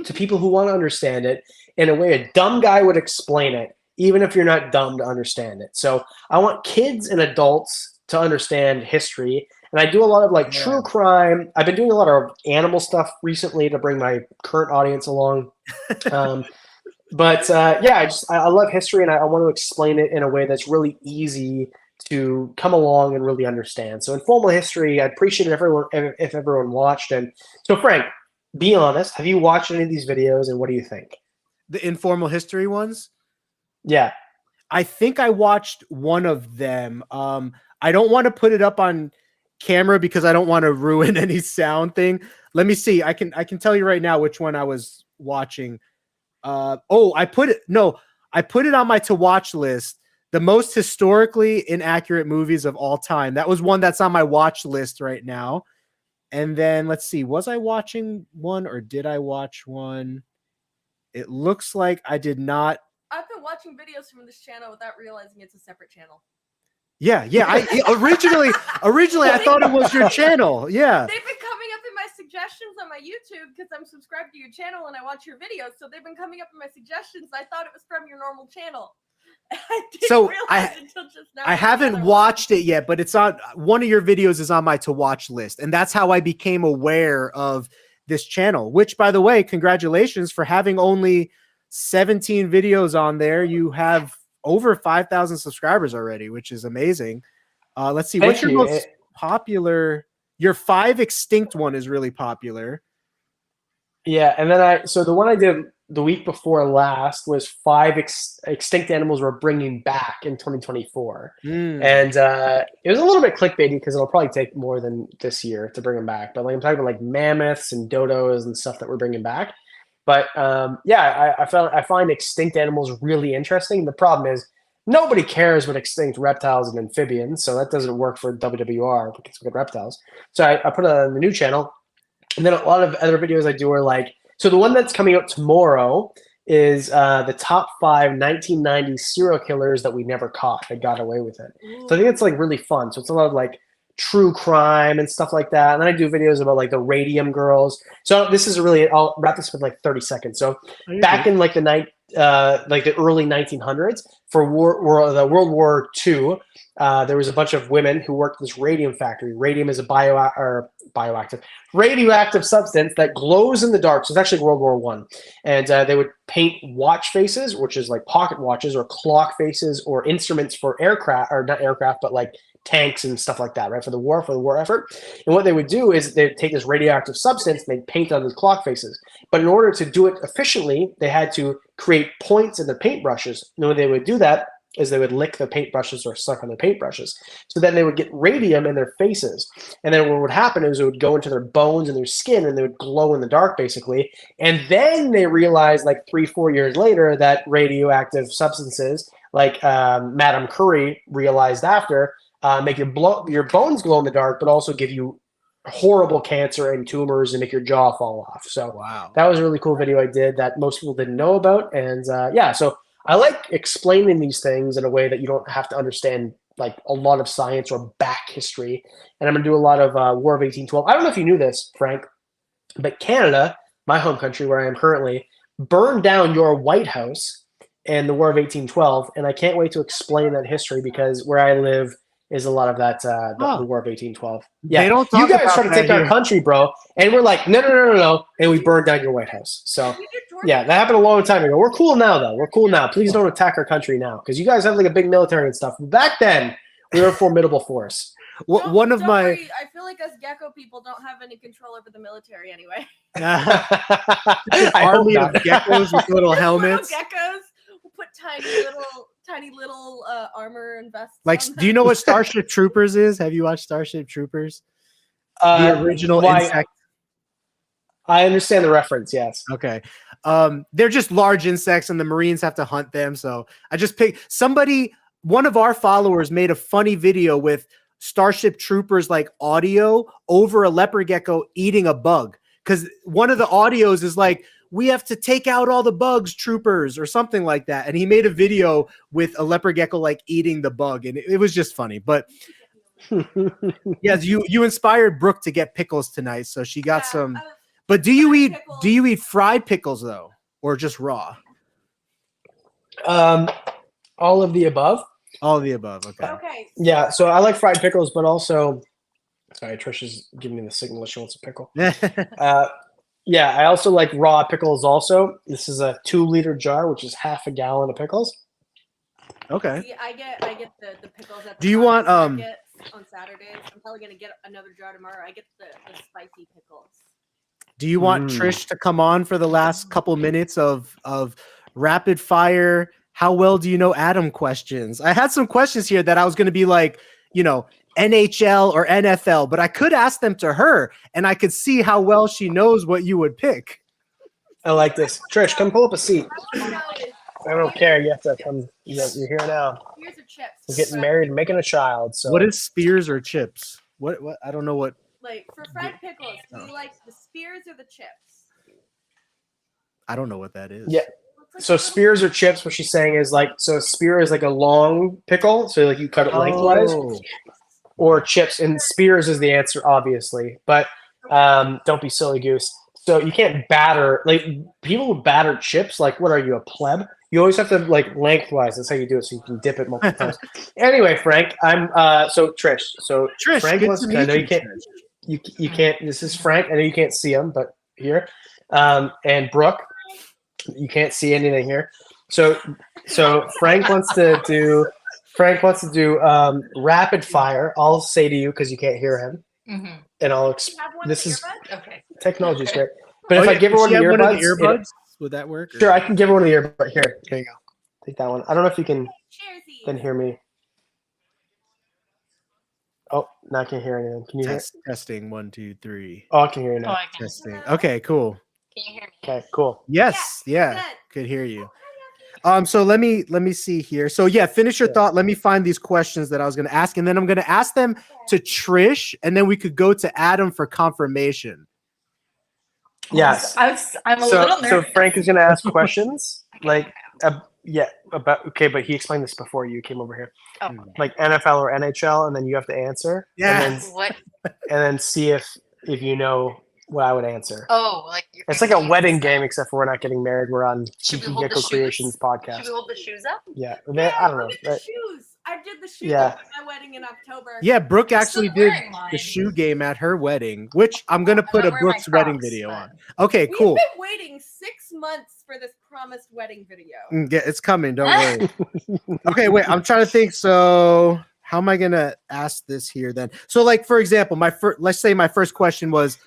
to people who want to understand it in a way a dumb guy would explain it, even if you're not dumb to understand it. So I want kids and adults to understand history. And I do a lot of like true crime. I've been doing a lot of animal stuff recently to bring my current audience along. But yeah, I love history, and I want to explain it in a way that's really easy to come along and really understand. So Informal History, I appreciate if everyone watched. And so Frank, be honest, have you watched any of these videos, and what do you think? The Informal History ones? Yeah. I think I watched one of them. I don't want to put it up on camera because I don't want to ruin any sound thing. Let me see. I can tell you right now which one I was watching. I put it on my to watch list. The most historically inaccurate movies of all time. That was one that's on my watch list right now. And then let's see, was I watching one or did I watch one? It looks like I did not. I've been watching videos from this channel without realizing it's a separate channel. Yeah. Originally I thought it was your channel. Yeah. They've been coming up in my suggestions on my YouTube because I'm subscribed to your channel and I watch your videos. So they've been coming up in my suggestions. I thought it was from your normal channel. I didn't realize until just now. I haven't watched it yet, but it's on one of your videos is on my to watch list. And that's how I became aware of this channel, which by the way, congratulations for having only 17 videos on there. You have over 5,000 subscribers already, which is amazing. Let's see. What's your most popular? Your 5 extinct one is really popular. Yeah. And then so the one I did the week before last was 5 extinct animals we're bringing back in 2024. And it was a little bit clickbaity because it'll probably take more than this year to bring them back. But like I'm talking about like mammoths and dodos and stuff that we're bringing back. But yeah, I find extinct animals really interesting. The problem is nobody cares about extinct reptiles and amphibians, so that doesn't work for WWR because we got reptiles. So I put it on the new channel, and then a lot of other videos I do are like. So the one that's coming out tomorrow is the top 5 1990s serial killers that we never caught that got away with it. So I think it's like really fun. So it's a lot of like true crime and stuff like that. And then I do videos about like the radium girls. So this is really, I'll wrap this with like 30 seconds. So back in like the early 1900s for the World War II, there was a bunch of women who worked at this radium factory. Radium is a radioactive substance that glows in the dark. So it's actually World War I. And they would paint watch faces, which is like pocket watches or clock faces or instruments for aircraft, or not aircraft, but like tanks and stuff like that, right? For the war effort. And what they would do is they'd take this radioactive substance and they'd paint on these clock faces. But in order to do it efficiently, they had to create points in the paintbrushes. And when they would do that, is they would lick the paintbrushes or suck on the paintbrushes. So then they would get radium in their faces. And then what would happen is it would go into their bones and their skin and they would glow in the dark basically. And then they realized like 3-4 years later that radioactive substances like Madame Curie realized after make your bones glow in the dark, but also give you horrible cancer and tumors and make your jaw fall off. So Wow. that was a really cool video I did that most people didn't know about. And yeah, so I like explaining these things in a way that you don't have to understand like a lot of science or back history. And I'm going to do a lot of War of 1812. I don't know if you knew this, Frank, but Canada, my home country where I am currently, burned down your White House in the War of 1812. And I can't wait to explain that history because where I live is a lot of that, the War of 1812. Yeah, They don't you talk guys about try to that take our here. country, bro. And we're like, no. And we burned down your White House. So yeah, that happened a long time ago. We're cool now, though. We're cool now. Please don't attack our country now because you guys have like a big military and stuff. Back then, we were a formidable force. One of Don't my worry, I feel like us gecko people don't have any control over the military anyway. I hope army of not. geckos with little Little helmets. geckos will put tiny little armor and vests. Like, on do you them. know what Starship Troopers is? Have you watched Starship Troopers? The original why- insect. I understand the reference. Yes. Okay. They're just large insects and the Marines have to hunt them. So I just picked one of our followers made a funny video with Starship Troopers like audio over a leopard gecko eating a bug. Because one of the audios is like, we have to take out all the bugs, troopers, or something like that. And he made a video with a leopard gecko like eating the bug. And it was just funny. But yes, you inspired Brooke to get pickles tonight. So she got some. But do you eat fried pickles though, or just raw? All of the above. All of the above. Okay. Okay. Yeah. So I like fried pickles, but also, sorry, Trish is giving me the signal she wants a pickle. Yeah, I also like raw pickles. Also, this is a 2-liter jar, which is half a gallon of pickles. Okay. See, I get the pickles at the Do you want, farmer's market on Saturdays? I'm probably gonna get another jar tomorrow. I get the spicy pickles. Do you want Trish to come on for the last couple minutes of rapid fire? How well do you know Adam questions? I had some questions here that I was going to be like, NHL or NFL, but I could ask them to her and I could see how well she knows what you would pick. I like this. Trish, come pull up a seat. I I don't care. You have to come. You're here now. Here's your chips. We're getting married and making a child. So What is spears or chips? What I don't know what. Like for fried pickles, do you like the spears or the chips? I don't know what that is. Yeah. So spears or chips, what she's saying is like, so a spear is like a long pickle. So like you cut it lengthwise. Oh. Or chips, and spears is the answer, obviously. But don't be silly goose. So you can't batter, like people who batter chips, like what are you, a pleb? You always have to like lengthwise. That's how you do it, so you can dip it multiple times. Anyway, Frank, I'm so Trish. So Trish, Frank good wants to I know meet you can't you can't this is Frank. I know you can't see him, but here. And Brooke, you can't see anything here. So Frank wants to do rapid fire. I'll say to you because you can't hear him, and I'll. This is okay. Technology is great, but if I give her one of the earbuds, would that work? Sure, I can give her one of the earbuds. Here you go. Take that one. I don't know if you can then hear me. Oh, now I can't hear anything. Can you hear? Testing 1, 2, 3. Oh, I can hear you now. I can. Testing. Okay, cool. Can you hear me? Okay, cool. Yes, yeah, could hear you. So let me see here. So yeah, finish your thought. Let me find these questions that I was going to ask, and then I'm going to ask them to Trish, and then we could go to Adam for confirmation. Yes. I'm a little nervous. So Frank is going to ask questions, like about but he explained this before you came over here, like NFL or NHL, and then you have to answer. Yeah. What? And then see if you know what I would answer. Oh, like It's like a wedding game, except for we're not getting married. We're on Should we Geeky hold the Gecko shoes? Creations podcast. Should we hold the shoes up? Yeah, Yeah, I don't know. look at the shoes. I did the shoes Yeah. at my wedding in October. Yeah, Brooke actually still did wearing mine. the shoe game at her wedding, which I'm going to I'm put not a wearing my Brooke's wedding Crocs, video but- on. Okay, We've cool. been waiting 6 months for this promised wedding video. It's coming. Don't worry. Okay, wait. I'm trying to think. So how am I going to ask this here then? So like, for example, let's say my first question was,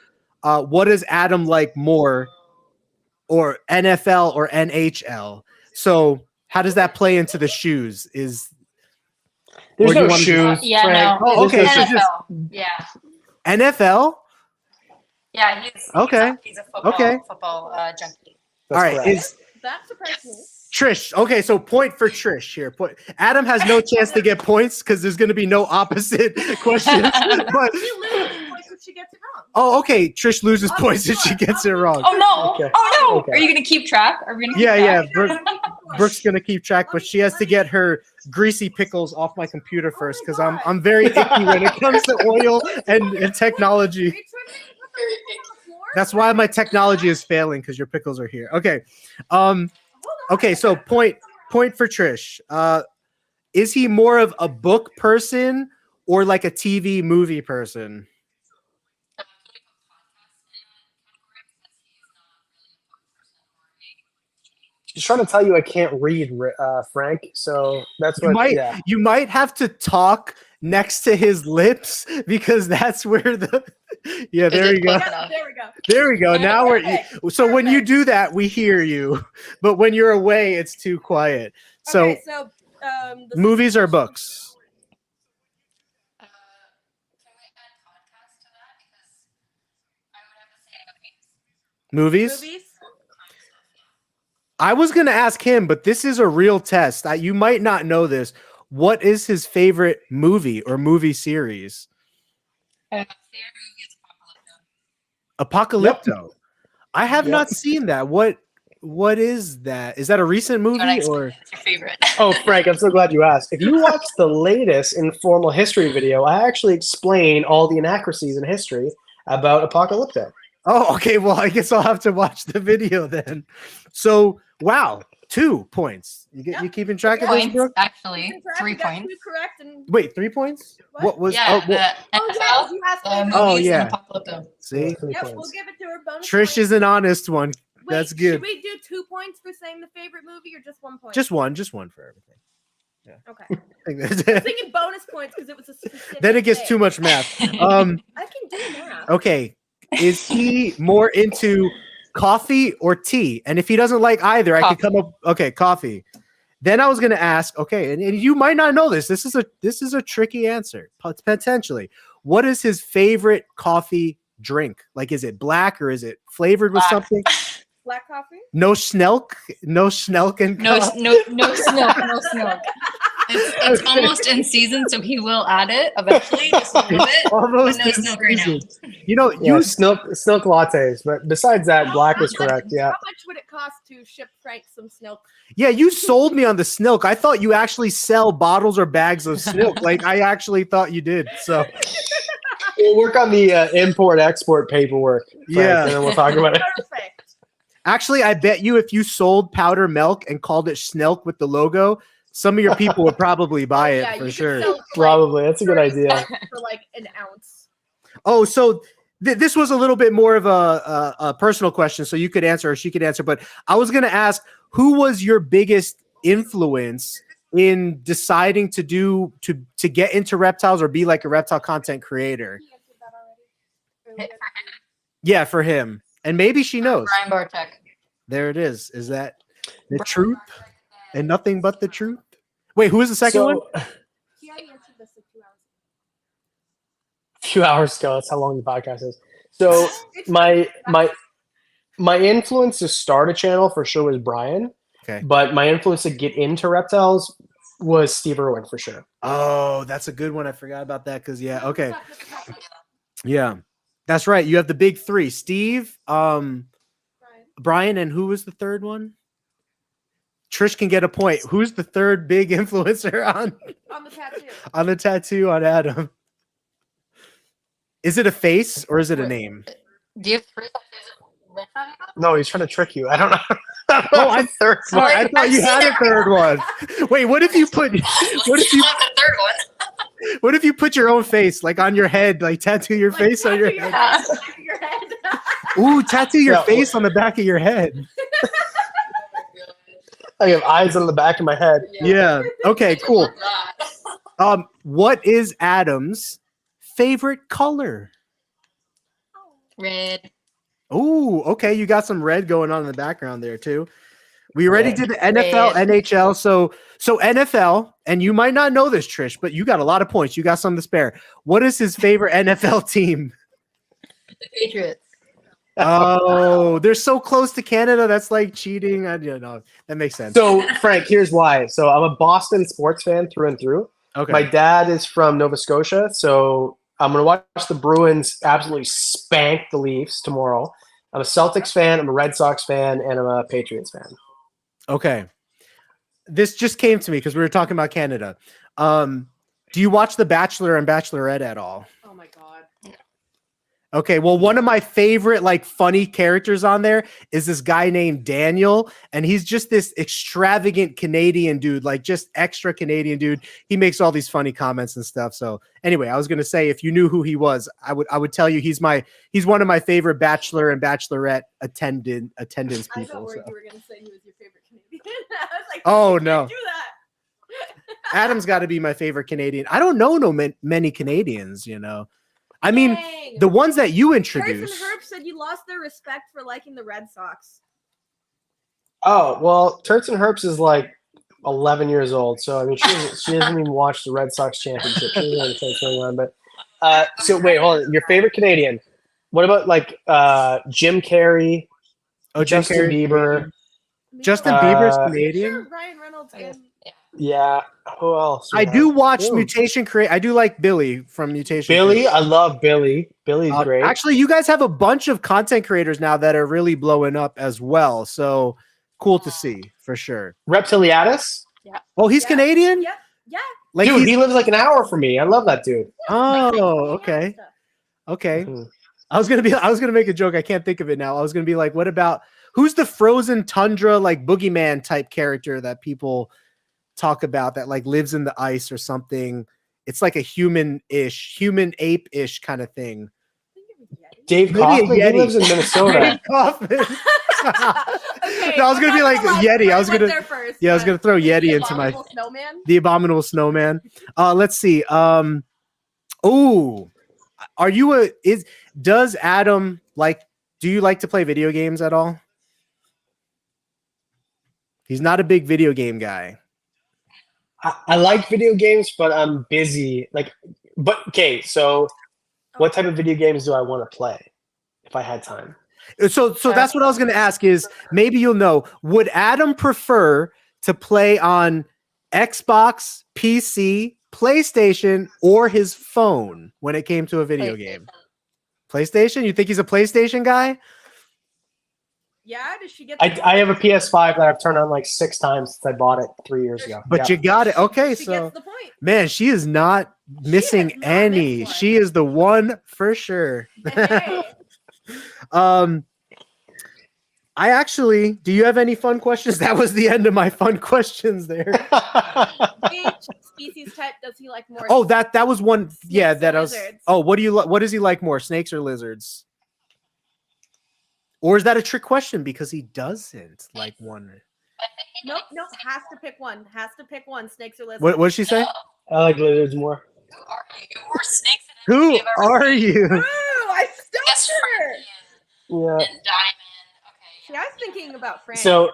what does Adam like more, or NFL or NHL? So how does that play into the shoes? There's Or do you no want to shoes. Yeah, Frank. no. Oh, okay, so NFL. Yeah. NFL? Yeah, he's Okay. He's a football Okay. junkie. That's All right. correct. That surprised me. Trish. Okay, so point for Trish here. Adam has no chance to get points because there's going to be no opposite questions. But She literally points if she gets it Oh, okay. Trish loses points if she gets it wrong. Oh no! Okay. Oh no! Okay. Are you gonna keep track? Are we gonna keep Yeah, track? Brooke's gonna keep track, but she has to get her greasy pickles off my computer first because God. I'm very icky when it comes to oil and technology. Are you trying to put the pickles on the floor? That's why my technology is failing because your pickles are here. Okay. Hold on. Okay, so point for Trish. Is he more of a book person or like a TV movie person? She's trying to tell you I can't read, Frank. So that's what. You might have to talk next to his lips because that's where the yeah, there you go. Yep, there we go. There we go. Now Perfect. so when you do that, we hear you, but when you're away, it's too quiet. So Okay, so the movies or books? Can we add podcast to that? Because I would have to say Movies? movies. I was gonna ask him, but this is a real test. You might not know this. What is his favorite movie or movie series? Apocalypto. I have not seen that. What is that? Is that a recent movie or? It's your favorite. Oh, Frank, I'm so glad you asked. If you watch the latest informal history video, I actually explain all the inaccuracies in history about Apocalypto. Oh, okay. Well, I guess I'll have to watch the video then. So, wow, 2 points. You keeping track of this, Points, Brooke? actually. Correct, 3 you got points. two correct and Wait, 3 points? What was? Yeah, oh, the yes, NFL, you asked the me. Oh, movies, yeah. and Apocalypto. see, Three Yep, points. we'll give it to her. Bonus Trish point. is an honest one. Wait, That's good. Should we do 2 points for saying the favorite movie or just 1 point? Just one for everything. Okay. I I was think thinking bonus points because it was a specific then it gets thing. too much math. I can do math. Okay, is he more into coffee or tea? And if he doesn't like either, I could come up. Okay, coffee. Then I was going to ask. Okay, and you might not know this. This is a tricky answer potentially. What is his favorite coffee drink? Like, is it black or is it flavored with Black. something? Black coffee? No Snelk and No, coffee? no, no snow, no snow. It's almost in season, so he will add it eventually, just a little bit. Almost But no in snow right now. season. You know, Yeah, you Snilk lattes. But besides that, black was correct. Yeah. How much would it cost to ship Frank some Snilk? Yeah, you sold me on the Snilk. I thought you actually sell bottles or bags of Snilk. Like, I actually thought you did. So, We'll work on the import-export paperwork. Frank, Yeah. And then we'll talk about it. Perfect. actually, I bet you if you sold powder milk and called it Snelk with the logo, some of your people would probably buy it Yeah, you for could sure. sell, like, Probably. That's a good 30 idea. cents for like an ounce. Oh, so this was a little bit more of a personal question, so you could answer or she could answer. But I was going to ask, who was your biggest influence in deciding to get into reptiles or be like a reptile content creator? He answered that already. Yeah, for him. And maybe she knows. Brian Bartek. There it is. Is that the truth and nothing but the truth? Wait, who is the second one? He already answered this like 2 hours A few hours ago. That's how long the podcast is. So It's my influence to start a channel for sure was Brian. Okay. But my influence to get into reptiles was Steve Irwin for sure. Oh, that's a good one. I forgot about that because yeah. Okay. Brian. Yeah. That's right. You have the big three. Steve, Brian, and who was the third one? Trish can get a point. Who's the third big influencer On the tattoo. on the tattoo on Adam? Is it a face or is it a name? Do you have 3? No, he's trying to trick you. I don't know. Oh, I third. Sorry, I thought you had a third one. Wait, what if you put the third one? what if you put your own face like on your head, like tattoo your Like, face on your tattoo head? face on the back of your head. Ooh, tattoo your Yeah, face on the back of your head. I have eyes on the back of my head. Yeah. Okay, cool. What is Adam's favorite color? Red. Ooh, okay. You got some red going on in the background there too. We already Yeah. did the NFL, Red. NHL. So NFL, and you might not know this, Trish, but you got a lot of points. You got some to spare. What is his favorite NFL team? The Patriots. Oh, they're so close to Canada. That's like cheating. I don't know. That makes sense. So, Frank, here's why. So, I'm a Boston sports fan through and through. Okay. My dad is from Nova Scotia, so I'm going to watch the Bruins absolutely spank the Leafs tomorrow. I'm a Celtics fan, I'm a Red Sox fan, and I'm a Patriots fan. Okay. This just came to me because we were talking about Canada. Do you watch The Bachelor and Bachelorette at all? Oh my god. Okay, well, one of my favorite like funny characters on there is this guy named Daniel, and he's just this extravagant Canadian dude, like just extra Canadian dude. He makes all these funny comments and stuff. So anyway, I was gonna say if you knew who he was, I would tell you he's one of my favorite Bachelor and Bachelorette attendance I people. thought So. you were gonna say he was your favorite Canadian. I was like, Oh, you can't no. do that. Adam's got to be my favorite Canadian. I don't know many Canadians, you know. I mean, Dang. the ones that you Kurtz and introduced. Herb said you lost their respect for liking the Red Sox. Oh, well, Turks and Herps is like 11 years old. So, I mean, she doesn't even watch the Red Sox championship. She doesn't understand what's going on. But, so wait, hold on. Your favorite Canadian. What about like Jim Carrey, Justin Bieber? Justin Mealworms. Bieber's Uh, Canadian. Sure, Ryan Reynolds I guess, and yeah. Yeah. Who else? I do watch Ooh. Mutation Create. I do like Billy from Mutation. Billy. Create. I love Billy. Billy's great. Actually, you guys have a bunch of content creators now that are really blowing up as well. So cool to see for sure. Reptiliatus. Oh, he's Yeah. Canadian. Yep. Yeah. Like Dude, he's, he lives like an hour from me. I love that dude. oh, okay, Stuff. okay. Mhm. I was gonna make a joke. I can't think of it now. I was gonna be like, what about who's the frozen tundra like boogeyman type character that people talk about that like lives in the ice or something? It's like a human ape-ish kind of thing. Dave Maybe a Kaufman. He Yeti. lives in Minnesota. Dave Kaufman. Okay, No, I was gonna we're be not like gonna Yeti. I was went gonna there first, yeah, I was but gonna throw the Yeti into my abominable snowman. the abominable snowman. Let's see. Oh, are you does Adam like? Do you like to play video games at all? He's not a big video game guy. I like video games, but I'm busy. But okay. So, what type of video games do I want to play if I had time? So that's what I was going to ask is maybe you'll know, would Adam prefer to play on Xbox, PC, PlayStation, or his phone when it came to a video game? PlayStation? You think he's a PlayStation guy? Yeah, does she get? I have a PS5 that I've turned on like 6 times since I bought it 3 years ago. But Yeah. you got it. Okay, She so gets the point. man, she is not missing has not any. missed one. She is the one for sure. Hey. I actually, do you have any fun questions? That was the end of my fun questions there. Which species type does he like more? Oh, that was one. Yeah, Snakes that or I was. lizards? Oh, what does he like more, snakes or lizards? Or is that a trick question because he doesn't like one? Nope, has to pick one. Has to pick one. Snakes or lizards. What did she say? I like lizards more. Who are you? We're snakes and Who I've ever are seen. you? Ooh, I Guess stumped her. Yeah. And diamond. See, I was thinking about Frank. So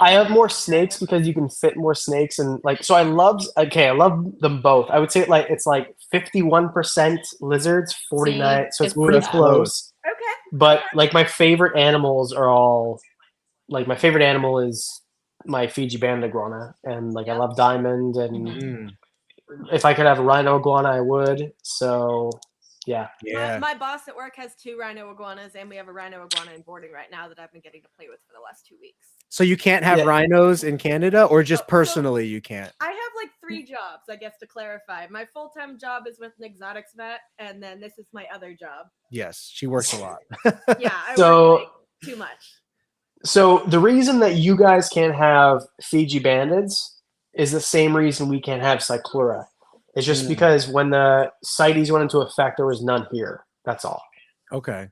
I have more snakes because you can fit more snakes and like. So I love them both. I would say it's like 51% lizards, 49. So it's pretty close. Okay. But like my favorite animals are all like my favorite animal is my Fiji banded iguana, and like I love diamond, and Mm, if I could have a rhino iguana, I would. So yeah, yeah. My boss at work has 2 rhino iguanas, and we have a rhino iguana in boarding right now that I've been getting to play with for the last 2 weeks. So you can't have Yeah. rhinos in Canada, or just So- personally you can't? I have like 3 jobs, I guess, to clarify. My full-time job is with an exotics vet, and then this is my other job. Yes, she works a lot. Yeah, I So- work like, too much. So the reason that you guys can't have Fiji bandeds is the same reason we can't have Cyclura. It's just Mm. because when the CITES went into effect, there was none here. That's all. Okay.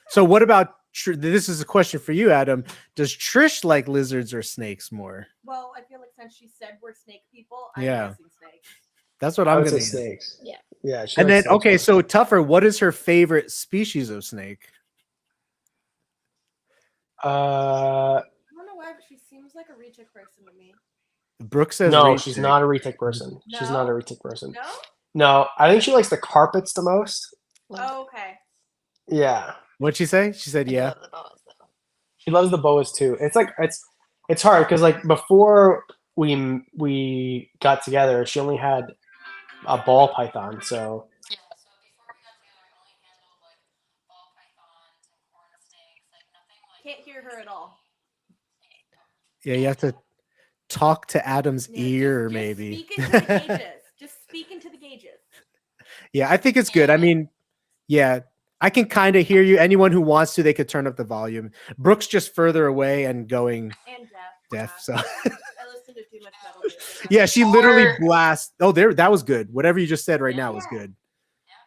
So what about this is a question for you, Adam. Does Trish like lizards or snakes more? Well, I feel like since she said we're snake people, Yeah. I'm guessing snakes. That's what I I'm would gonna say say. snakes. Yeah. Yeah. she And likes then snakes okay, more. so Tougher, what is her favorite species of snake? Uh, I don't know why, but she seems like a retic person to me. Brooke says no, retic. she's not a retic person. She's not a No? retic person. No? No, I think she likes the carpets the most. Oh, okay. Yeah, What'd she say? She said yeah. The boas, though. she loves the boas too. It's like it's hard because like before we got together, she only had a ball python. So Yeah, so before we got can't hear her at all. Yeah, you have to talk to Adam's Yeah, ear, just maybe. Speak into the gauges. Just speak into the gauges. Yeah, I think it's good. I mean, yeah, I can kind of hear you. Anyone who wants to, they could turn up the volume. Brooke's just further away and going And deaf. yeah. So I listen to too much metal music. yeah, she literally Or- blasts. Oh, there, that was good. Whatever you just said right now was Yeah. good.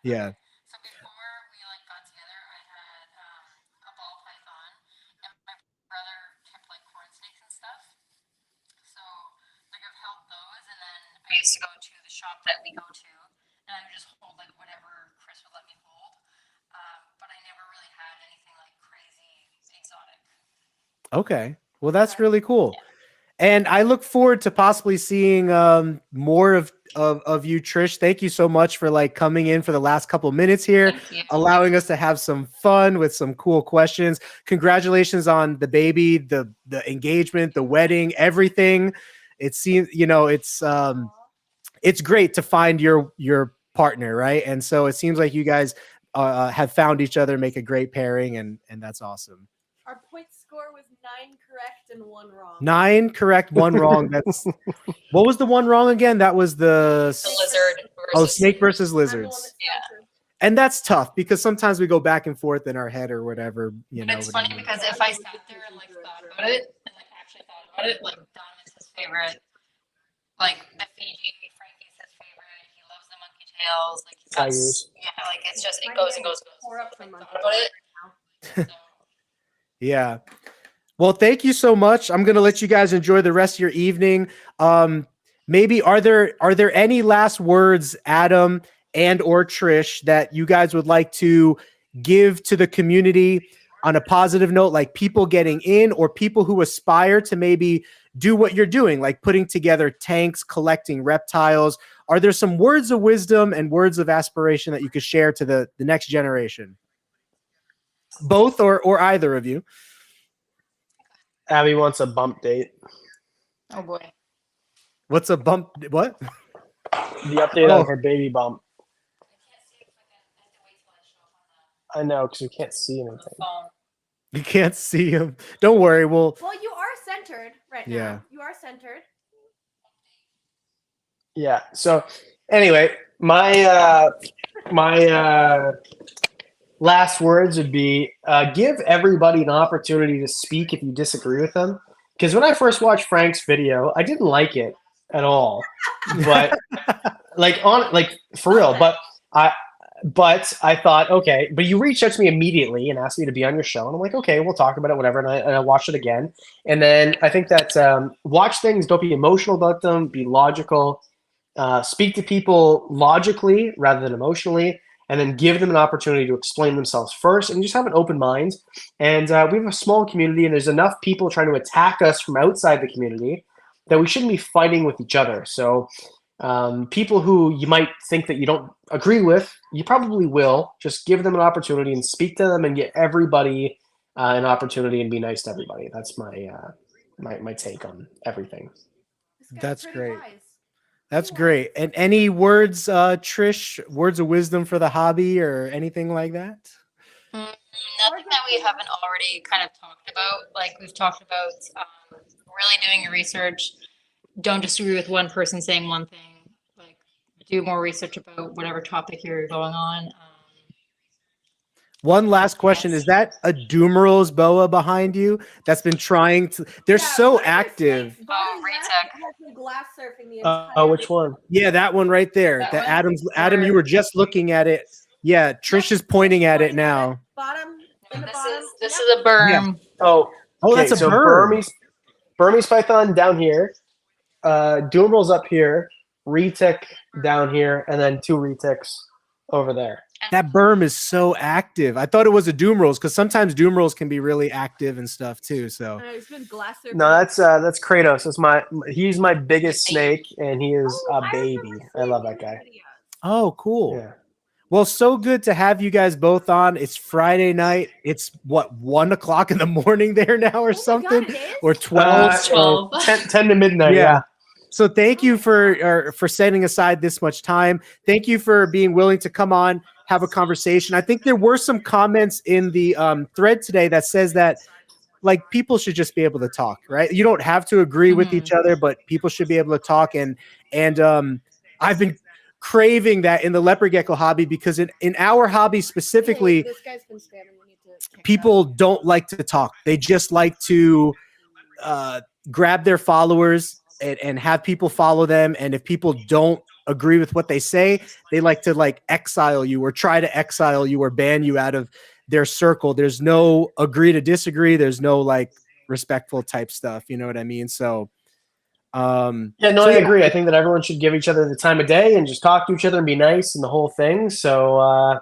Yeah. So before we like got together, I had a ball python, and my brother kept like corn snakes and stuff. So like I've held those, and then I used to go to the shop that we go to, and I would just hold like whatever Chris would let me hold. But I never really had anything like crazy exotic. Okay. Well, that's really cool. And I look forward to possibly seeing more of you, Trish. Thank you so much for like coming in for the last couple minutes here, Thank you. allowing us to have some fun with some cool questions. Congratulations on the baby, the engagement, the wedding, everything. It seems, you know, it's great to find your partner, right? And so it seems like you guys have found each other, make a great pairing, and that's awesome. Our point score was 9 correct and 1 wrong. 9 correct, 1 wrong. That's what was the 1 wrong again? That was The lizard. oh, versus- snake versus I'm the one lizards. that's Yeah. censored. And that's tough because sometimes we go back and forth in our head or whatever, you know. But it's funny because if I sat there and like thought about it and like actually thought about it, like Dom is his favorite, like the Fiji, Frankie's his favorite. He loves the monkey tails. Like he's got, Tigers. yeah, like it's just it My goes and hand goes. is tore up So, from like, monkey thought about it. tails So, Yeah. Well, thank you so much. I'm going to let you guys enjoy the rest of your evening. Maybe are there any last words, Adam and or Trish, that you guys would like to give to the community on a positive note, like people getting in or people who aspire to maybe do what you're doing, like putting together tanks, collecting reptiles? Are there some words of wisdom and words of aspiration that you could share to the next generation? Both or either of you. Abby wants a bump date. oh boy. What's a bump? What? The update Oh. on her baby bump. I know, because we can't see anything. Phone. You can't see him. Don't worry. Well, Well, you are centered right now. Yeah. You are centered. Yeah. So anyway, my last words would be give everybody an opportunity to speak if you disagree with them. Because when I first watched Frank's video, I didn't like it at all. But like for real. But I thought, okay, but you reached out to me immediately and asked me to be on your show. And I'm like, okay, we'll talk about it, whatever. And I watched it again. And then I think that watch things, don't be emotional about them, be logical, speak to people logically rather than emotionally, and then give them an opportunity to explain themselves first and just have an open mind. And we have a small community and there's enough people trying to attack us from outside the community that we shouldn't be fighting with each other. So people who you might think that you don't agree with, you probably will. Just give them an opportunity and speak to them and get everybody an opportunity and be nice to everybody. That's my take on everything. This guy's That's pretty great. wise. That's great. And any words, Trish, words of wisdom for the hobby or anything like that? Nothing that we haven't already kind of talked about. Like we've talked about really doing your research. Don't just agree with one person saying one thing. Like do more research about whatever topic you're going on. One last question. Is that a Doomerals boa behind you that's been trying to, they're Yeah, so one of the active. snakes, bottom Retech. left, has been glass surfing the entire Oh, which one? Yeah, that one right there. That The one? Adam, you were just looking at it. Yeah, Trish is pointing at it now. Bottom in the This bottom. is this Yep. is a berm. Oh, Oh, that's a so bird. Burmese python down here, Doomerals up here, retic down here, and then 2 retics over there. That berm is so active. I thought it was a Doomerals because sometimes Doomerals can be really active and stuff too. So He's been glass surfing. No, that's Kratos. He's my biggest snake, and he is Oh, a I baby. remember I love seeing that guy. his videos. oh, cool. Yeah. Well, so good to have you guys both on. It's Friday night. It's what, 1 o'clock in the morning there now or Oh my something, God, it is? or 12. It's 12. 10 to midnight. Yeah. So thank you for setting aside this much time. Thank you for being willing to come on, have a conversation. I think there were some comments in the thread today that says that like people should just be able to talk, right? You don't have to agree with each other, but people should be able to talk. And I've been craving that in the leopard gecko hobby, because in our hobby specifically, Hey, this guy's been spamming. We need to kick people don't like to talk. They just like to grab their followers and have people follow them. And if people don't agree with what they say, they like to like exile you or try to exile you or ban you out of their circle. There's no agree to disagree. There's no like respectful type stuff. You know what I mean? So, yeah, no, I agree. I think that everyone should give each other the time of day and just talk to each other and be nice and the whole thing. So,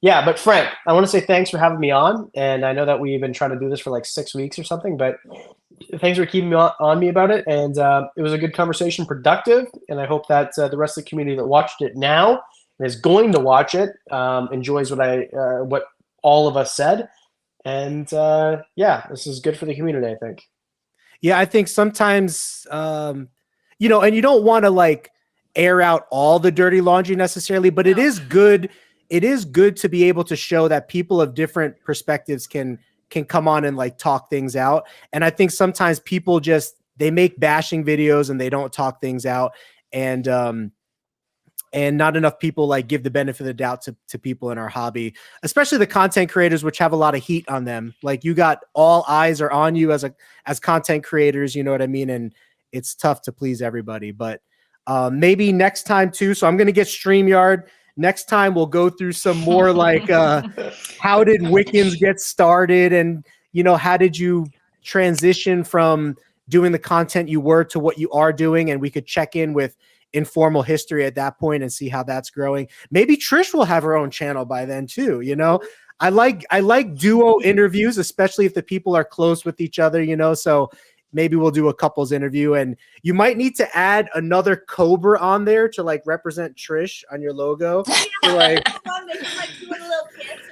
yeah, but Frank, I want to say thanks for having me on. And I know that we've been trying to do this for like 6 weeks or something, but thanks for keeping me on me about it. And it was a good conversation, productive. And I hope that the rest of the community that watched it now and is going to watch it enjoys what all of us said. And yeah, this is good for the community, I think. Yeah, I think sometimes, you know, and you don't want to like air out all the dirty laundry necessarily, but it is good. It is good to be able to show that people of different perspectives can come on and like talk things out. And I think sometimes people they make bashing videos and they don't talk things out. And not enough people like give the benefit of the doubt to people in our hobby, especially the content creators, which have a lot of heat on them. Like you got all eyes are on you as content creators, you know what I mean? And it's tough to please everybody, but maybe next time too. So I'm going to get StreamYard. Next time we'll go through some more like how did Wickens get started, and you know, how did you transition from doing the content you were to what you are doing, and we could check in with informal history at that point and see how that's growing. Maybe Trish will have her own channel by then too, you know. I like duo interviews, especially if the people are close with each other, you know. So maybe we'll do a couples interview, and you might need to add another cobra on there to like represent Trish on your logo. So, like,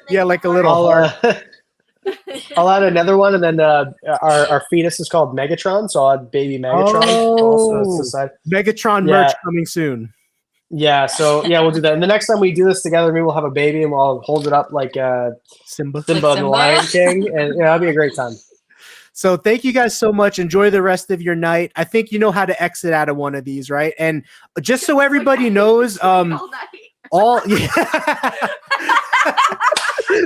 yeah, like a little heart. I'll add another one, and then our fetus is called Megatron, so I'll add baby Megatron. Also, Megatron merch coming soon. Yeah, so yeah, we'll do that. And the next time we do this together, maybe we'll have a baby and we'll hold it up like Simba and the Lion King, and yeah, that'll be a great time. So thank you guys so much. Enjoy the rest of your night. I think you know how to exit out of one of these, right? And just so everybody knows, all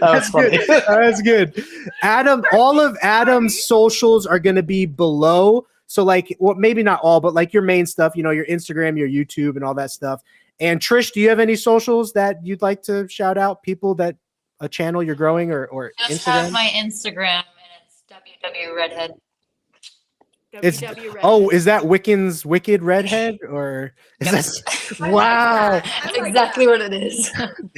that's funny. That's good. Adam, all of Adam's socials are going to be below. So like, well, maybe not all, but like your main stuff, you know, your Instagram, your YouTube and all that stuff. And Trish, do you have any socials that you'd like to shout out? People that a channel you're growing or just Instagram? have my Instagram, and it's www.redhead. It's is that Wickens Wicked Redhead, or is that wow? That's exactly what it is.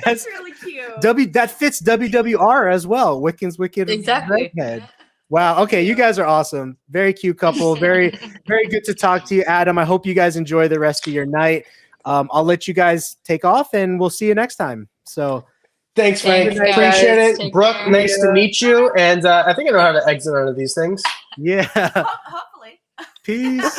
That's really cute. That fits WWR as well. Wickens Wicked Exactly. Redhead. Wow. Okay, you guys are awesome. Very cute couple. Very very good to talk to you, Adam. I hope you guys enjoy the rest of your night. I'll let you guys take off, and we'll see you next time. So. Thanks, Frank. Appreciate it. Take Brooke, care. nice to meet you. And I think I know how to exit out of these things. Yeah. Hopefully. Peace.